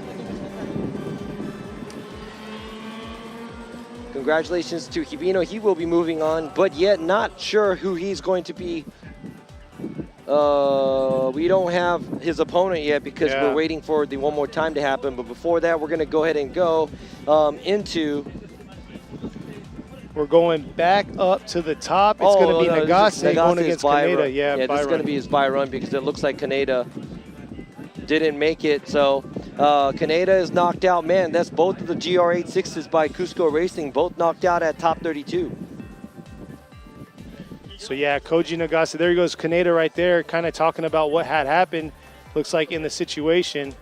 Congratulations to Hibino. He will be moving on, but yet not sure who he's going to be. We don't have his opponent yet because we're waiting for the one more time to happen. But before that, we're going to go ahead and go into.
We're going back up to the top. It's going to be Nagase going against Kaneda.
Yeah, this is going to be his bye run because it looks like Kaneda didn't make it. So Kaneda is knocked out. Man, that's both of the GR86s by Cusco Racing, both knocked out at top 32.
So yeah, Koji Nagase, there he goes, Kaneda right there, kind of talking about what had happened, looks like in the situation.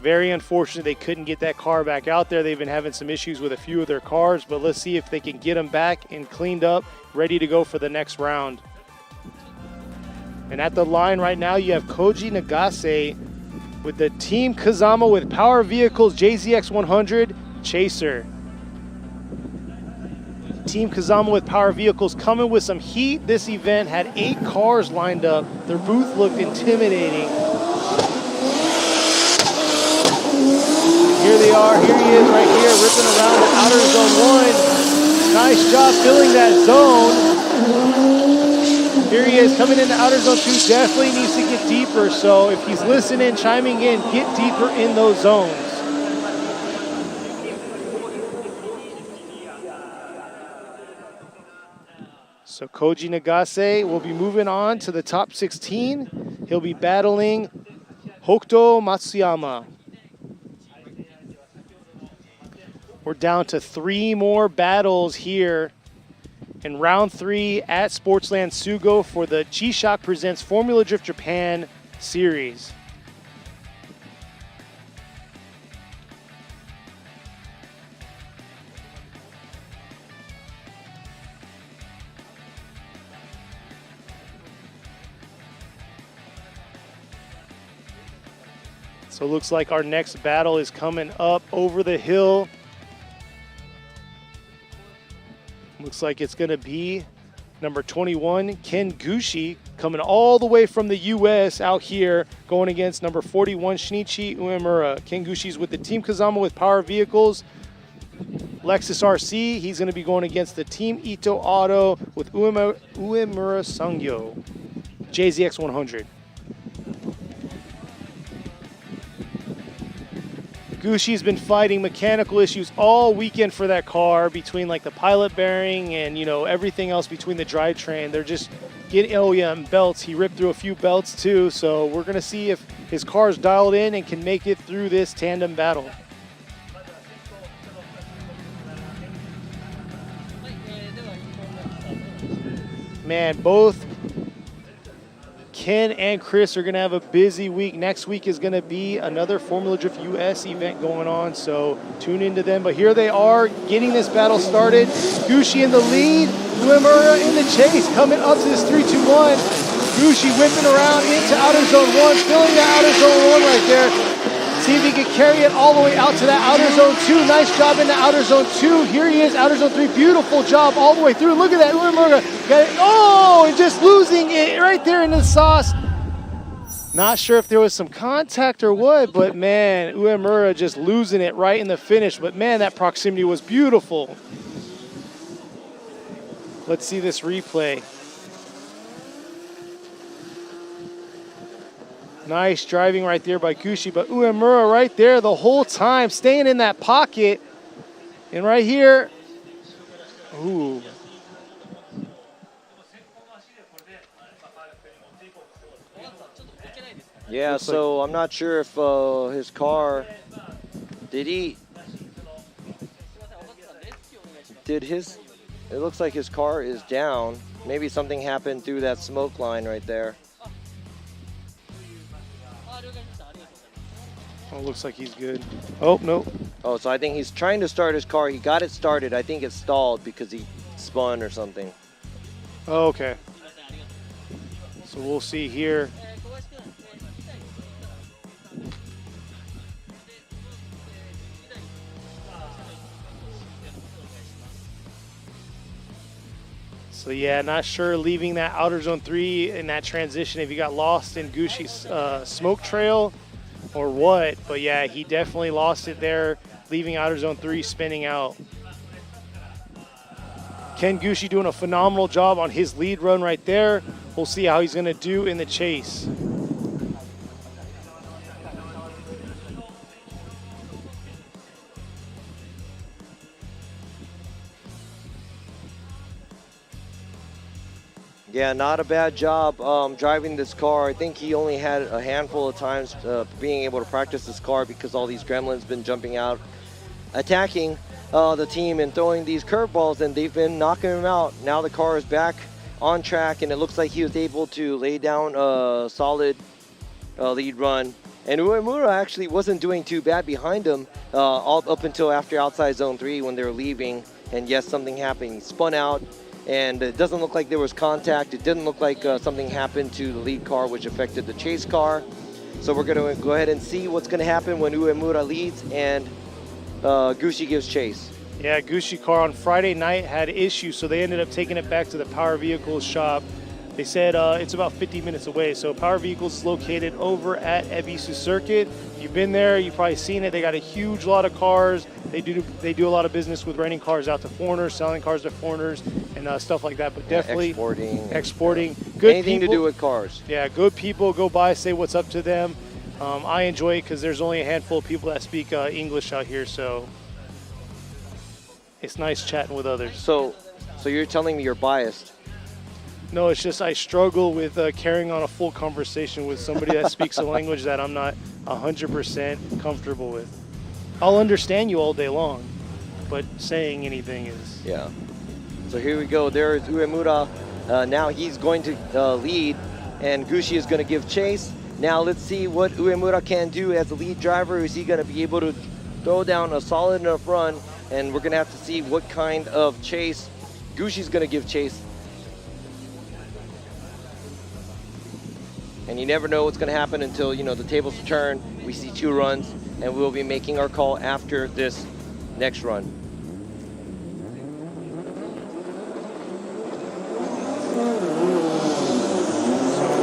Very unfortunate they couldn't get that car back out there. They've been having some issues with a few of their cars, but let's see if they can get them back and cleaned up, ready to go for the next round. And at the line right now, you have Koji Nagase with the Team Kazama with Power Vehicles JZX 100 Chaser. Team Kazama with Power Vehicles coming with some heat. This event had 8 cars lined up. Their booth looked intimidating. Here they are. Here he is right here, ripping around the outer zone 1. Nice job filling that zone. Here he is coming into outer zone 2. Definitely needs to get deeper. So if he's listening, chiming in, get deeper in those zones. So Koji Nagase will be moving on to the top 16. He'll be battling Hokuto Matsuyama. We're down to 3 more battles here in round 3 at Sportsland Sugo for the G-Shock Presents Formula Drift Japan series. So it looks like our next battle is coming up over the hill. Looks like it's going to be number 21, Ken Gushi, coming all the way from the U.S. out here, going against number 41, Shinichi Uemura. Ken Gushi's with the Team Kazama with Power Vehicles. Lexus RC, he's going to be going against the Team Ito Auto with Uemura Sangyo. JZX 100. Gushi's been fighting mechanical issues all weekend for that car, between like the pilot bearing and, you know, everything else between the drivetrain. They're just getting, and belts. He ripped through a few belts too. So we're going to see if his car's dialed in and can make it through this tandem battle. Man, both Ken and Chris are going to have a busy week. Next week is going to be another Formula Drift US event going on, so tune into them. But here they are getting this battle started. Gushi in the lead, Uemura in the chase, coming up to this 3-2-1. Gushi whipping around into outer zone 1, filling the outer zone 1 right there. See if he can carry it all the way out to that outer zone 2. Nice job in the outer zone 2. Here he is, outer zone 3. Beautiful job all the way through. Look at that, Uemura got it. Oh, and just losing it right there in the sauce. Not sure if there was some contact or what, but man, Uemura just losing it right in the finish. But man, that proximity was beautiful. Let's see this replay. Nice driving right there by Gushi, but Uemura right there the whole time, staying in that pocket. And right here, ooh.
Yeah, so I'm not sure if his car, it looks like his car is down. Maybe something happened through that smoke line right there.
Oh, looks like he's good. Oh, no.
Oh, so I think he's trying to start his car. He got it started. I think it stalled because he spun or something.
Oh, okay. So we'll see here. So yeah, not sure leaving that outer zone 3 in that transition if he got lost in Gushi's smoke trail or what. But yeah, he definitely lost it there, leaving outer zone 3, spinning out. Ken Gushi doing a phenomenal job on his lead run right there. We'll see how he's gonna do in the chase.
Yeah, not a bad job driving this car. I think he only had a handful of times being able to practice this car because all these gremlins been jumping out, attacking the team and throwing these curveballs, and they've been knocking him out. Now the car is back on track, and it looks like he was able to lay down a solid lead run. And Uemura actually wasn't doing too bad behind him all up until after outside zone 3 when they were leaving. And yes, something happened. He spun out. And it doesn't look like there was contact. It didn't look like something happened to the lead car, which affected the chase car. So we're going to go ahead and see what's going to happen when Uemura leads and Gushi gives chase.
Yeah, Gushi car on Friday night had issues, so they ended up taking it back to the Power Vehicles shop. They said it's about 50 minutes away. So Power Vehicles is located over at Ebisu Circuit. If you've been there, you've probably seen it. They got a huge lot of cars. They do a lot of business with renting cars out to foreigners, selling cars to foreigners, and stuff like that. But definitely exporting. Good
anything
people,
to do with cars.
Yeah, good people. Go by, say what's up to them. I enjoy it because there's only a handful of people that speak English out here, so it's nice chatting with others.
So you're telling me you're biased?
No, it's just I struggle with carrying on a full conversation with somebody that speaks a language that I'm not 100% comfortable with. I'll understand you all day long, but saying anything is...
Yeah. So here we go. There is Uemura. Now he's going to lead, and Gushi is going to give chase. Now let's see what Uemura can do as the lead driver. Is he going to be able to throw down a solid enough run? And we're going to have to see what kind of chase Gushi's going to give chase. And you never know what's going to happen until, you know, the tables turn. We see 2 runs, and we'll be making our call after this next run.
So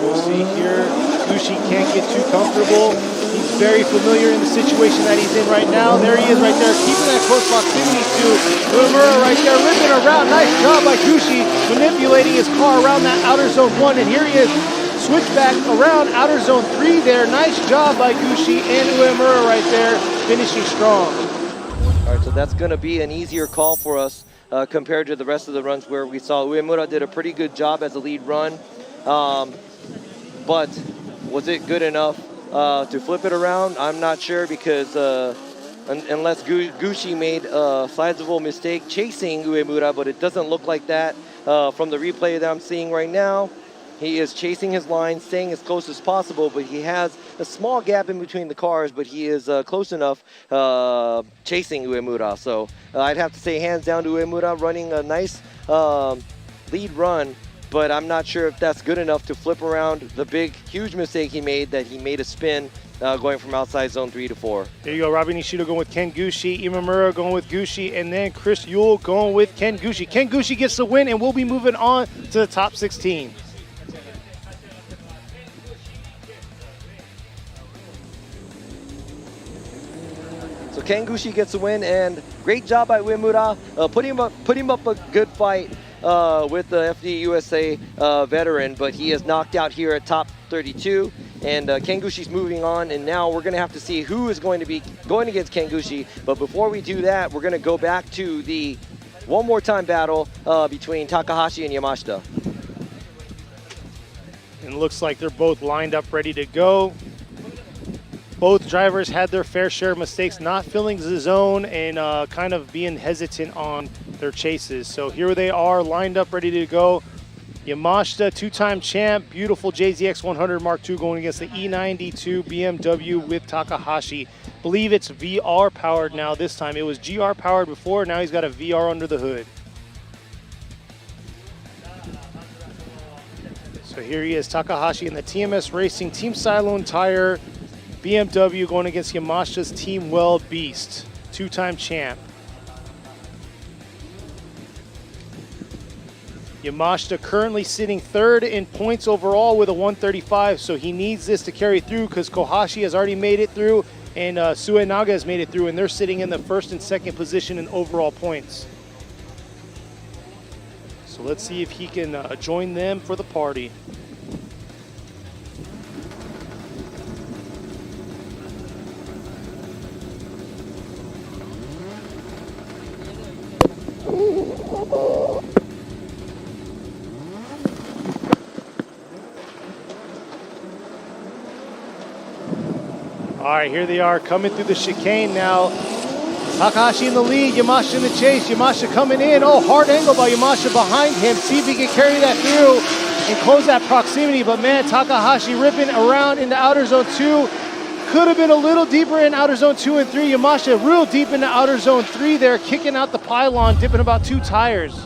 we'll see here. Gushi can't get too comfortable. He's very familiar in the situation that he's in right now. There he is right there, keeping that close proximity to Uemura right there, ripping around. Nice job by Gushi, manipulating his car around that outer zone 1, and here he is. Switch back around outer zone 3 there. Nice job by Gushi and Uemura right there, finishing strong.
All right, so that's going to be an easier call for us compared to the rest of the runs where we saw Uemura did a pretty good job as a lead run. But was it good enough to flip it around? I'm not sure because unless Gushi made a sizable mistake chasing Uemura, but it doesn't look like that from the replay that I'm seeing right now. He is chasing his line, staying as close as possible, but he has a small gap in between the cars, but he is close enough chasing Uemura. So I'd have to say hands down to Uemura, running a nice lead run, but I'm not sure if that's good enough to flip around the big, huge mistake he made, that he made a spin going from outside zone 3 to 4.
There you go, Robbie Nishida going with Ken Gushi, Imamura going with Gushi, and then Chris Yule going with Ken Gushi. Ken Gushi gets the win, and we'll be moving on to the top 16.
So Ken Gushi gets a win, and great job by Uemura, putting up a good fight with the FD USA veteran, but he is knocked out here at top 32, and Ken Gushi's moving on, and now we're going to have to see who is going to be going against Ken Gushi. But before we do that, we're going to go back to the one more time battle between Takahashi and Yamashita.
And it looks like they're both lined up, ready to go. Both drivers had their fair share of mistakes, not filling the zone and kind of being hesitant on their chases. So here they are, lined up, ready to go. Yamashita, 2-time champ, beautiful JZX 100 Mark II going against the E92 BMW with Takahashi. Believe it's VR powered now this time. It was GR powered before, now he's got a VR under the hood. So here he is, Takahashi in the TMS Racing Team Cylone Tire BMW going against Yamashita's Team Weld Beast, 2-time champ. Yamashita currently sitting third in points overall with a 135, so he needs this to carry through because Kohashi has already made it through and Suenaga has made it through, and they're sitting in the first and second position in overall points. So let's see if he can join them for the party. All right, here they are coming through the chicane now. Takahashi in the lead, Yamashita in the chase. Yamashita coming in. Oh, hard angle by Yamashita behind him. See if he can carry that through and close that proximity. But man, Takahashi ripping around into outer zone 2. Could have been a little deeper in outer zone 2 and 3. Yamashita real deep into outer zone 3 there, kicking out the pylon, dipping about 2 tires.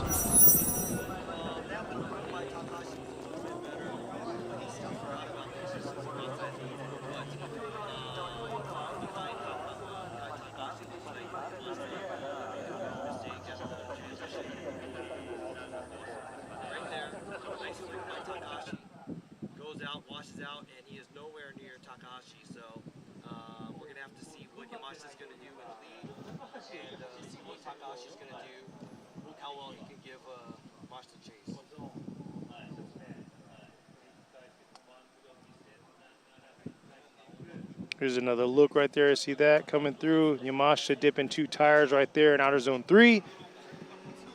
Here's another look right there. See that coming through? Yamashita dipping 2 tires right there in outer zone 3.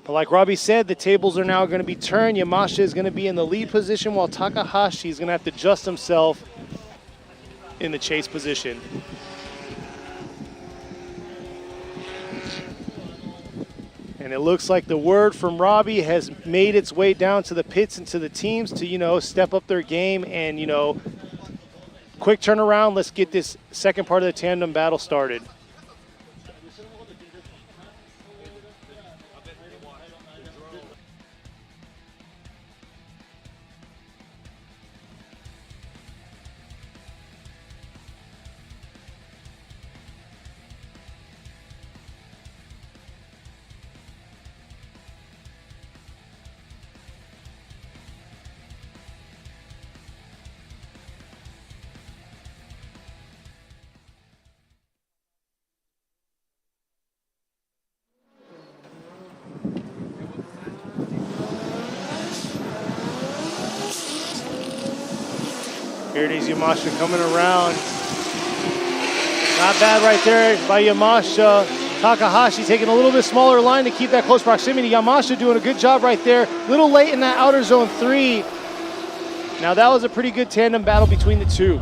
But like Robbie said, the tables are now going to be turned. Yamashita is going to be in the lead position while Takahashi is going to have to adjust himself in the chase position. And it looks like the word from Robbie has made its way down to the pits and to the teams to, you know, step up their game and, you know, quick turnaround. Let's get this second part of the tandem battle started. Here it is, Yamashita coming around. Not bad right there by Yamashita. Takahashi taking a little bit smaller line to keep that close proximity. Yamashita doing a good job right there. A little late in that outer zone 3. Now that was a pretty good tandem battle between the two.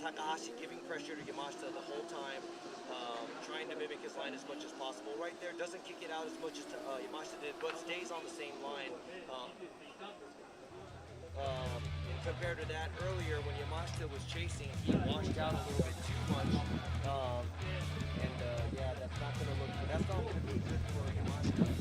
Takahashi giving pressure to Yamashita the whole time, trying to mimic his line as much as possible. Right there, doesn't kick it out as much as Yamashita did, but stays on the same line. And compared to that earlier, when Yamashita was chasing, he washed out a little bit too much. Yeah, that's not going to look good. That's not going to be good for Yamashita.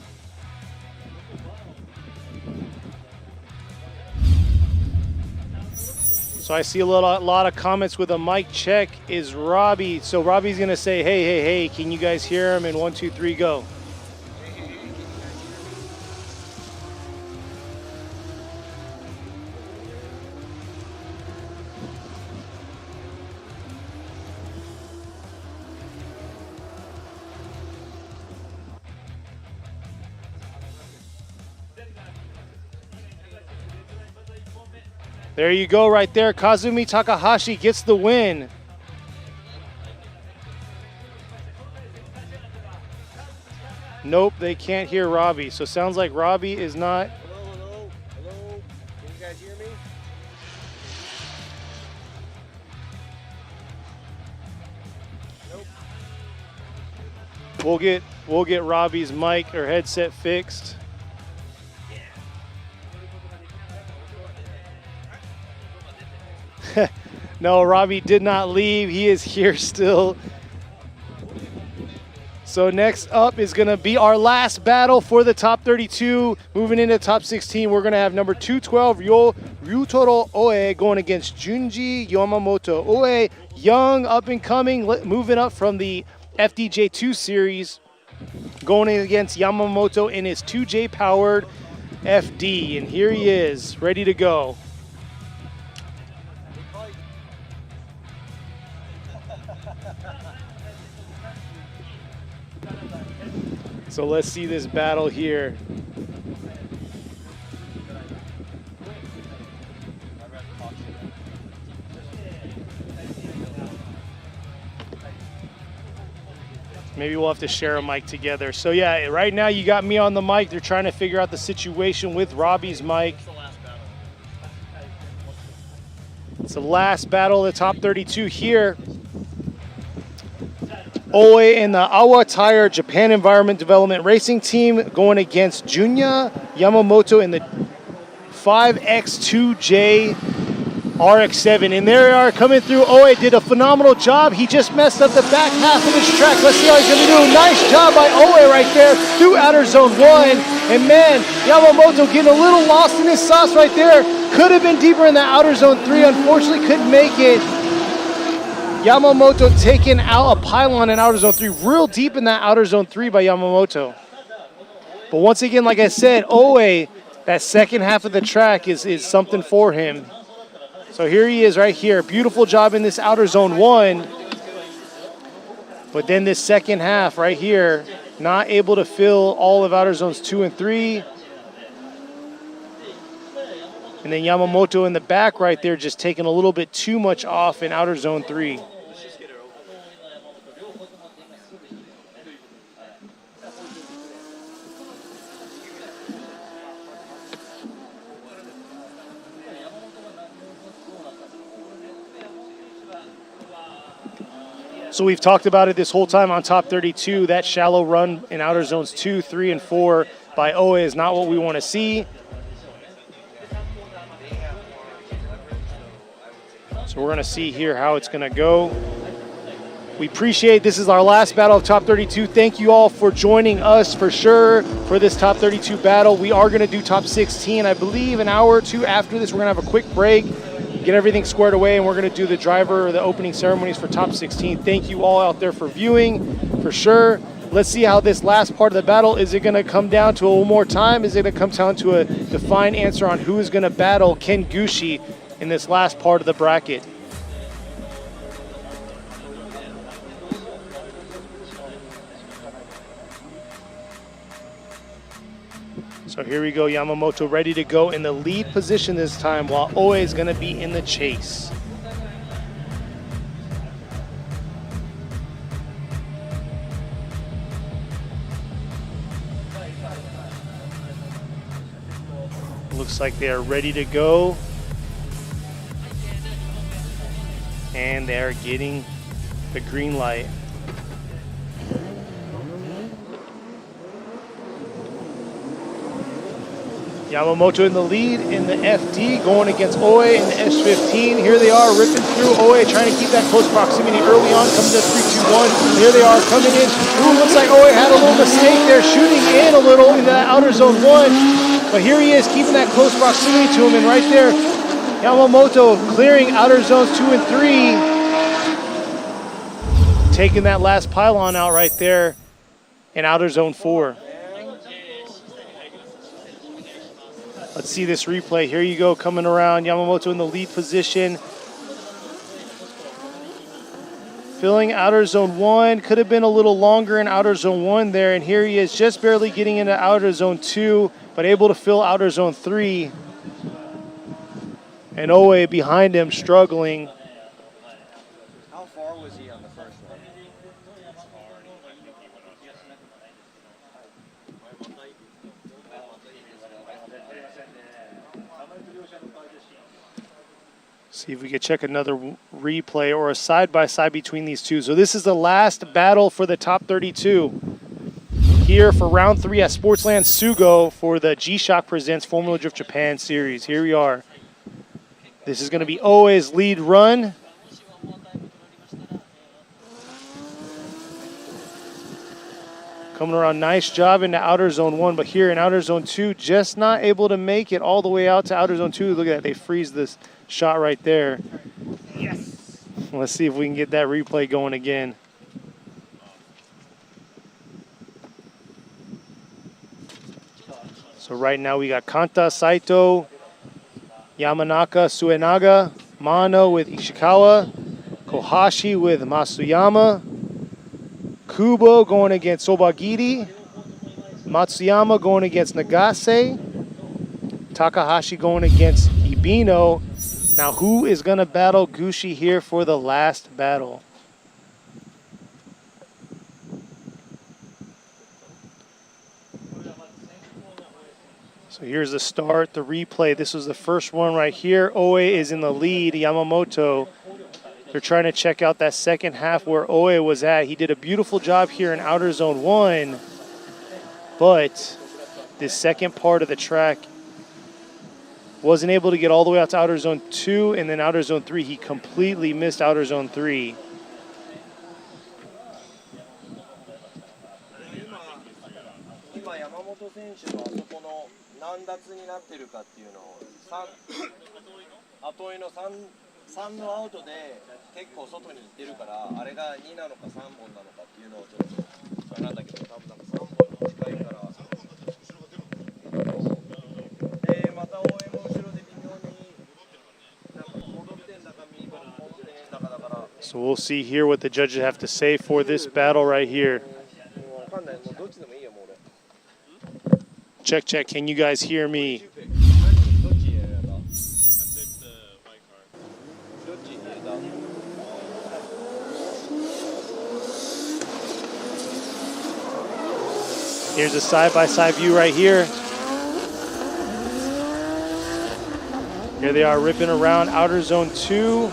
So I see a lot of comments with a mic check. Is Robbie? So Robbie's gonna say, hey, can you guys hear him? And 1, 2, 3, go. There you go right there. Kazumi Takahashi gets the win. Nope, they can't hear Robbie. So sounds like Robbie is not.
Hello. Can you guys hear me?
Nope. We'll get Robbie's mic or headset fixed. No, Robbie did not leave. He is here still. So next up is going to be our last battle for the top 32. Moving into top 16, we're going to have number 212, Ryutaro Oe, going against Junji Yamamoto. Oe, young, up and coming, moving up from the FDJ2 series, going against Yamamoto in his 2J powered FD. And here he is, ready to go. So let's see this battle here. Maybe we'll have to share a mic together. So yeah, right now you got me on the mic. They're trying to figure out the situation with Robbie's mic. It's the last battle of the top 32 here. Oe in the Awa Tire Japan Environment Development Racing Team going against Junya Yamamoto in the 5X2J RX-7. And there they are coming through. Oe did a phenomenal job. He just messed up the back half of his track. Let's see how he's going to do. Nice job by Oe right there through outer zone 1. And man, Yamamoto getting a little lost in his sauce right there. Could have been deeper in the outer zone 3. Unfortunately, couldn't make it. Yamamoto taking out a pylon in outer zone 3, real deep in that outer zone 3 by Yamamoto. But once again, like I said, Oe, that second half of the track is something for him. So here he is right here. Beautiful job in this outer zone 1. But then this second half right here, not able to fill all of outer zones 2 and 3. And then Yamamoto in the back right there just taking a little bit too much off in outer zone 3. So we've talked about it this whole time on top 32. That shallow run in outer zones 2, 3, and 4 by Oe is not what we want to see. So we're going to see here how it's going to go. We appreciate this is our last battle of top 32. Thank you all for joining us for sure for this top 32 battle. We are going to do top 16, I believe, an hour or two after this. We're going to have a quick break, get everything squared away, and we're going to do the driver or the opening ceremonies for top 16. Thank you all out there for viewing, for sure. Let's see how this last part of the battle, is it going to come down to a little more time? Is it going to come down to a defined answer on who is going to battle Ken Gushi in this last part of the bracket? So here we go, Yamamoto ready to go in the lead position this time, while Oe is going to be in the chase. Looks like they are ready to go. And they are getting the green light. Yamamoto in the lead in the FD, going against Oe in the S15. Here they are ripping through Oe, trying to keep that close proximity early on, coming to 3-2-1. Here they are coming in. Ooh, looks like Oe had a little mistake there, shooting in a little into that outer zone 1. But here he is, keeping that close proximity to him. And right there, Yamamoto clearing outer zones 2 and 3. Taking that last pylon out right there in outer zone 4. Let's see this replay. Here you go, coming around. Yamamoto in the lead position. Filling outer zone 1. Could have been a little longer in outer zone 1 there. And here he is, just barely getting into outer zone 2, but able to fill outer zone 3. And Oe behind him, struggling.
How far was he on the first one?
See if we could check another replay or a side-by-side between these two. So this is the last battle for the top 32. Here for round 3 at Sportsland Sugo for the G-Shock Presents Formula Drift Japan series. Here we are. This is going to be Oe's lead run. Coming around, nice job into outer zone 1, but here in outer zone 2, just not able to make it all the way out to outer zone 2. Look at that, they freeze this shot right there. Yes! Let's see if we can get that replay going again. So right now we got Kanta, Saito, Yamanaka, Suenaga, Mano with Ishikawa, Kohashi with Masuyama, Kubo going against Sobagiri, Matsuyama going against Nagase, Takahashi going against Ibino. Now who is going to battle Gushi here for the last battle? So here's the start, the replay. This was the first one right here. Oe is in the lead, Yamamoto. They're trying to check out that second half where Oe was at. He did a beautiful job here in outer zone 1, but this second part of the track wasn't able to get all the way out to outer zone 2, and then outer zone 3, he completely missed outer zone 3. So we'll see here what the judges have to say for this battle right here. Check, check. Can you guys hear me? Here's a side-by-side view right here. Here they are ripping around outer zone 2.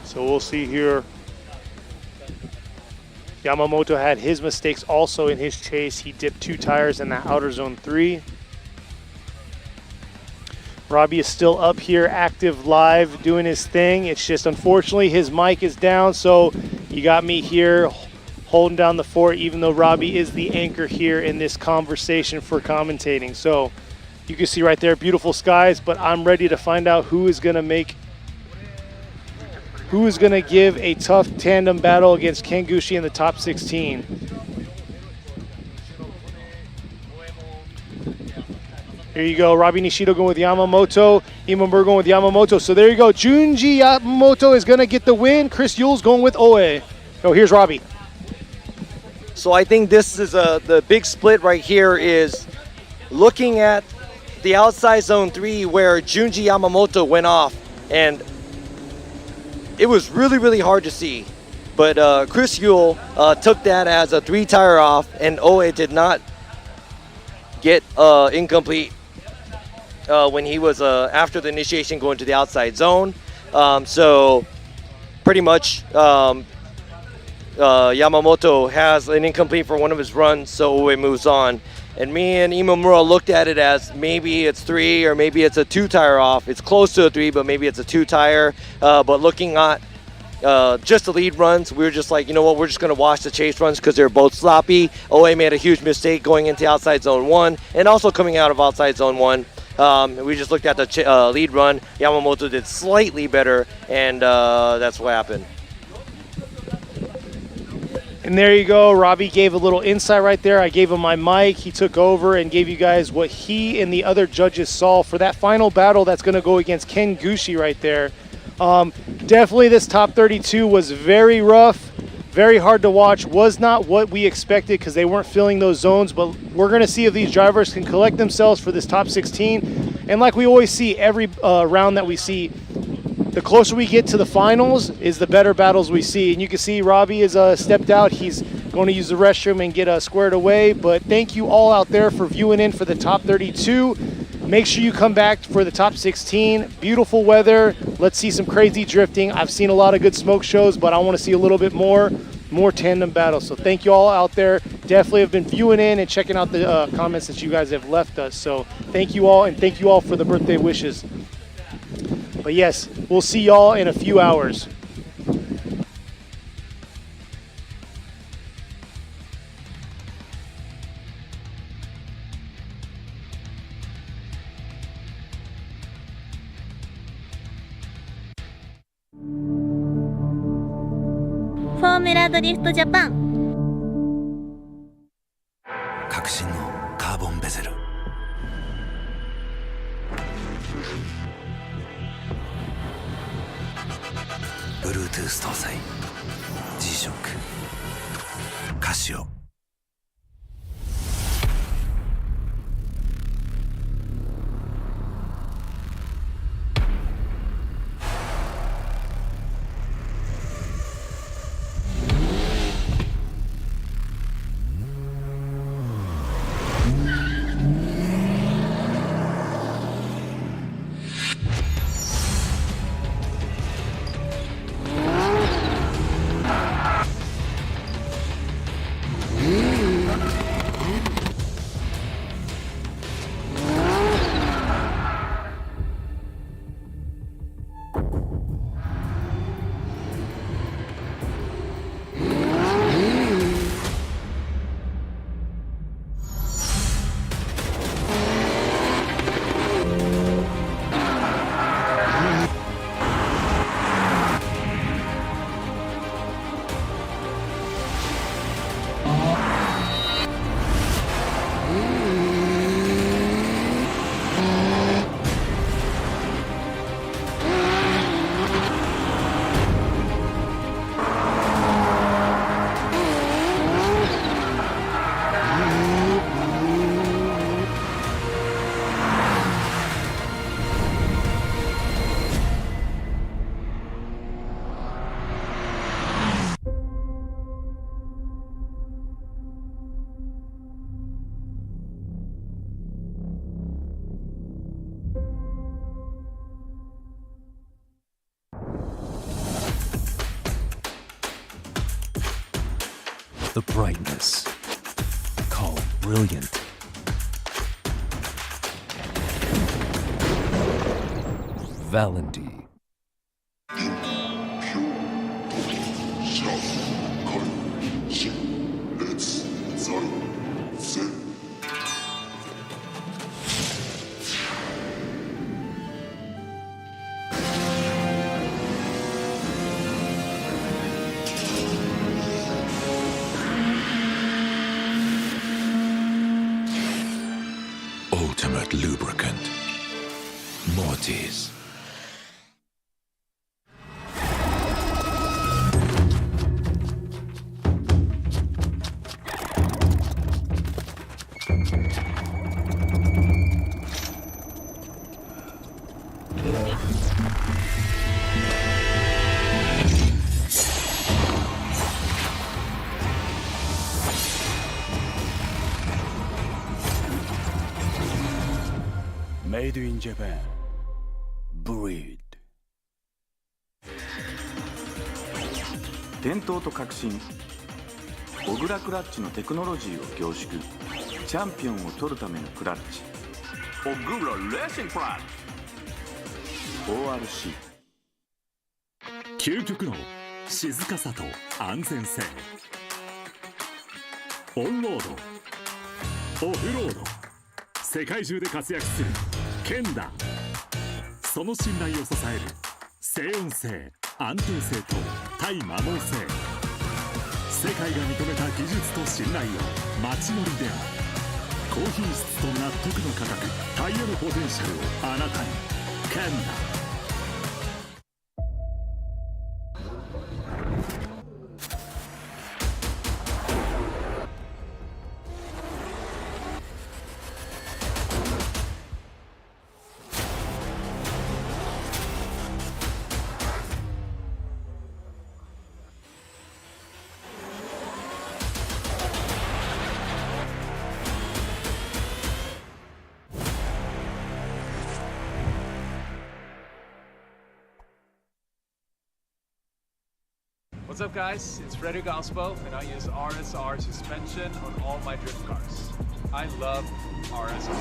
So we'll see here. Yamamoto had his mistakes also in his chase. He dipped 2 tires in that outer zone 3. Robbie is still up here, active live, doing his thing. It's just unfortunately his mic is down, so you got me here holding down the fort, even though Robbie is the anchor here in this conversation for commentating. So you can see right there, beautiful skies, but I'm ready to find out who is going to give a tough tandem battle against Ken Gushi in the top 16. Here you go, Robbie Nishido going with Yamamoto, Imamura going with Yamamoto. So there you go, Junji Yamamoto is going to get the win. Chris Yule's going with Oe. Oh, here's Robbie.
So I think this is the big split right here is looking at the outside zone 3 where Junji Yamamoto went off, and it was really, really hard to see. But Chris Yule took that as a 3-tire off, and Oe did not get incomplete when he was after the initiation going to the outside zone. So pretty much Yamamoto has an incomplete for one of his runs, so Oe moves on. And me and Imamura looked at it as maybe it's 3 or maybe it's a 2-tire off. It's close to a 3, but maybe it's a 2-tire. But looking at just the lead runs, we were just like, you know what, we're just going to watch the chase runs because they're both sloppy. Oe made a huge mistake going into outside zone 1 and also coming out of outside zone 1. We just looked at the lead run. Yamamoto did slightly better, and that's what happened.
And there you go. Robbie gave a little insight right there. I gave him my mic. He took over and gave you guys what he and the other judges saw for that final battle that's going to go against Ken Gushi right there. Definitely this top 32 was very rough, very hard to watch. Was not what we expected because they weren't filling those zones, but we're going to see if these drivers can collect themselves for this top 16. And like we always see every round that we see, the closer we get to the finals is the better battles we see. And you can see Robbie is stepped out. He's going to use the restroom and get squared away. But thank you all out there for viewing in for the top 32. Make sure you come back for the top 16. Beautiful weather. Let's see some crazy drifting. I've seen a lot of good smoke shows, but I want to see a little bit more tandem battles. So thank you all out there. Definitely have been viewing in and checking out the comments that you guys have left us. So thank you all, and thank you all for the birthday wishes. But yes, we'll see y'all in a few hours.
Formula Drift Japan
革新のカーボンベゼル。Bluetooth 搭載 G-SHOCK カシオ。
The brightness. Call brilliant. Valendy.
Ultimate lubricant. Mortis.
Made in Japan. Breed.
伝統と革新、小倉クラッチのテクノロジーを凝縮、チャンピオンを取るためのクラッチ、小倉レーシングクラッチ ORC。
究極の静かさと安全性。オンロード、オフロード、世界中で活躍するケンダ。その信頼を支える静音性、安定性と対摩耗性。世界が認めた技術と信頼を街乗りである。高品質と納得の価格、タイヤのポテンシャルをあなたに。ケンダ。
What's up, guys? It's Frederick Ospo, and I use RSR suspension on all my drift cars. I love RSR.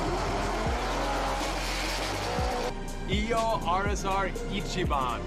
Iyo RSR Ichiban.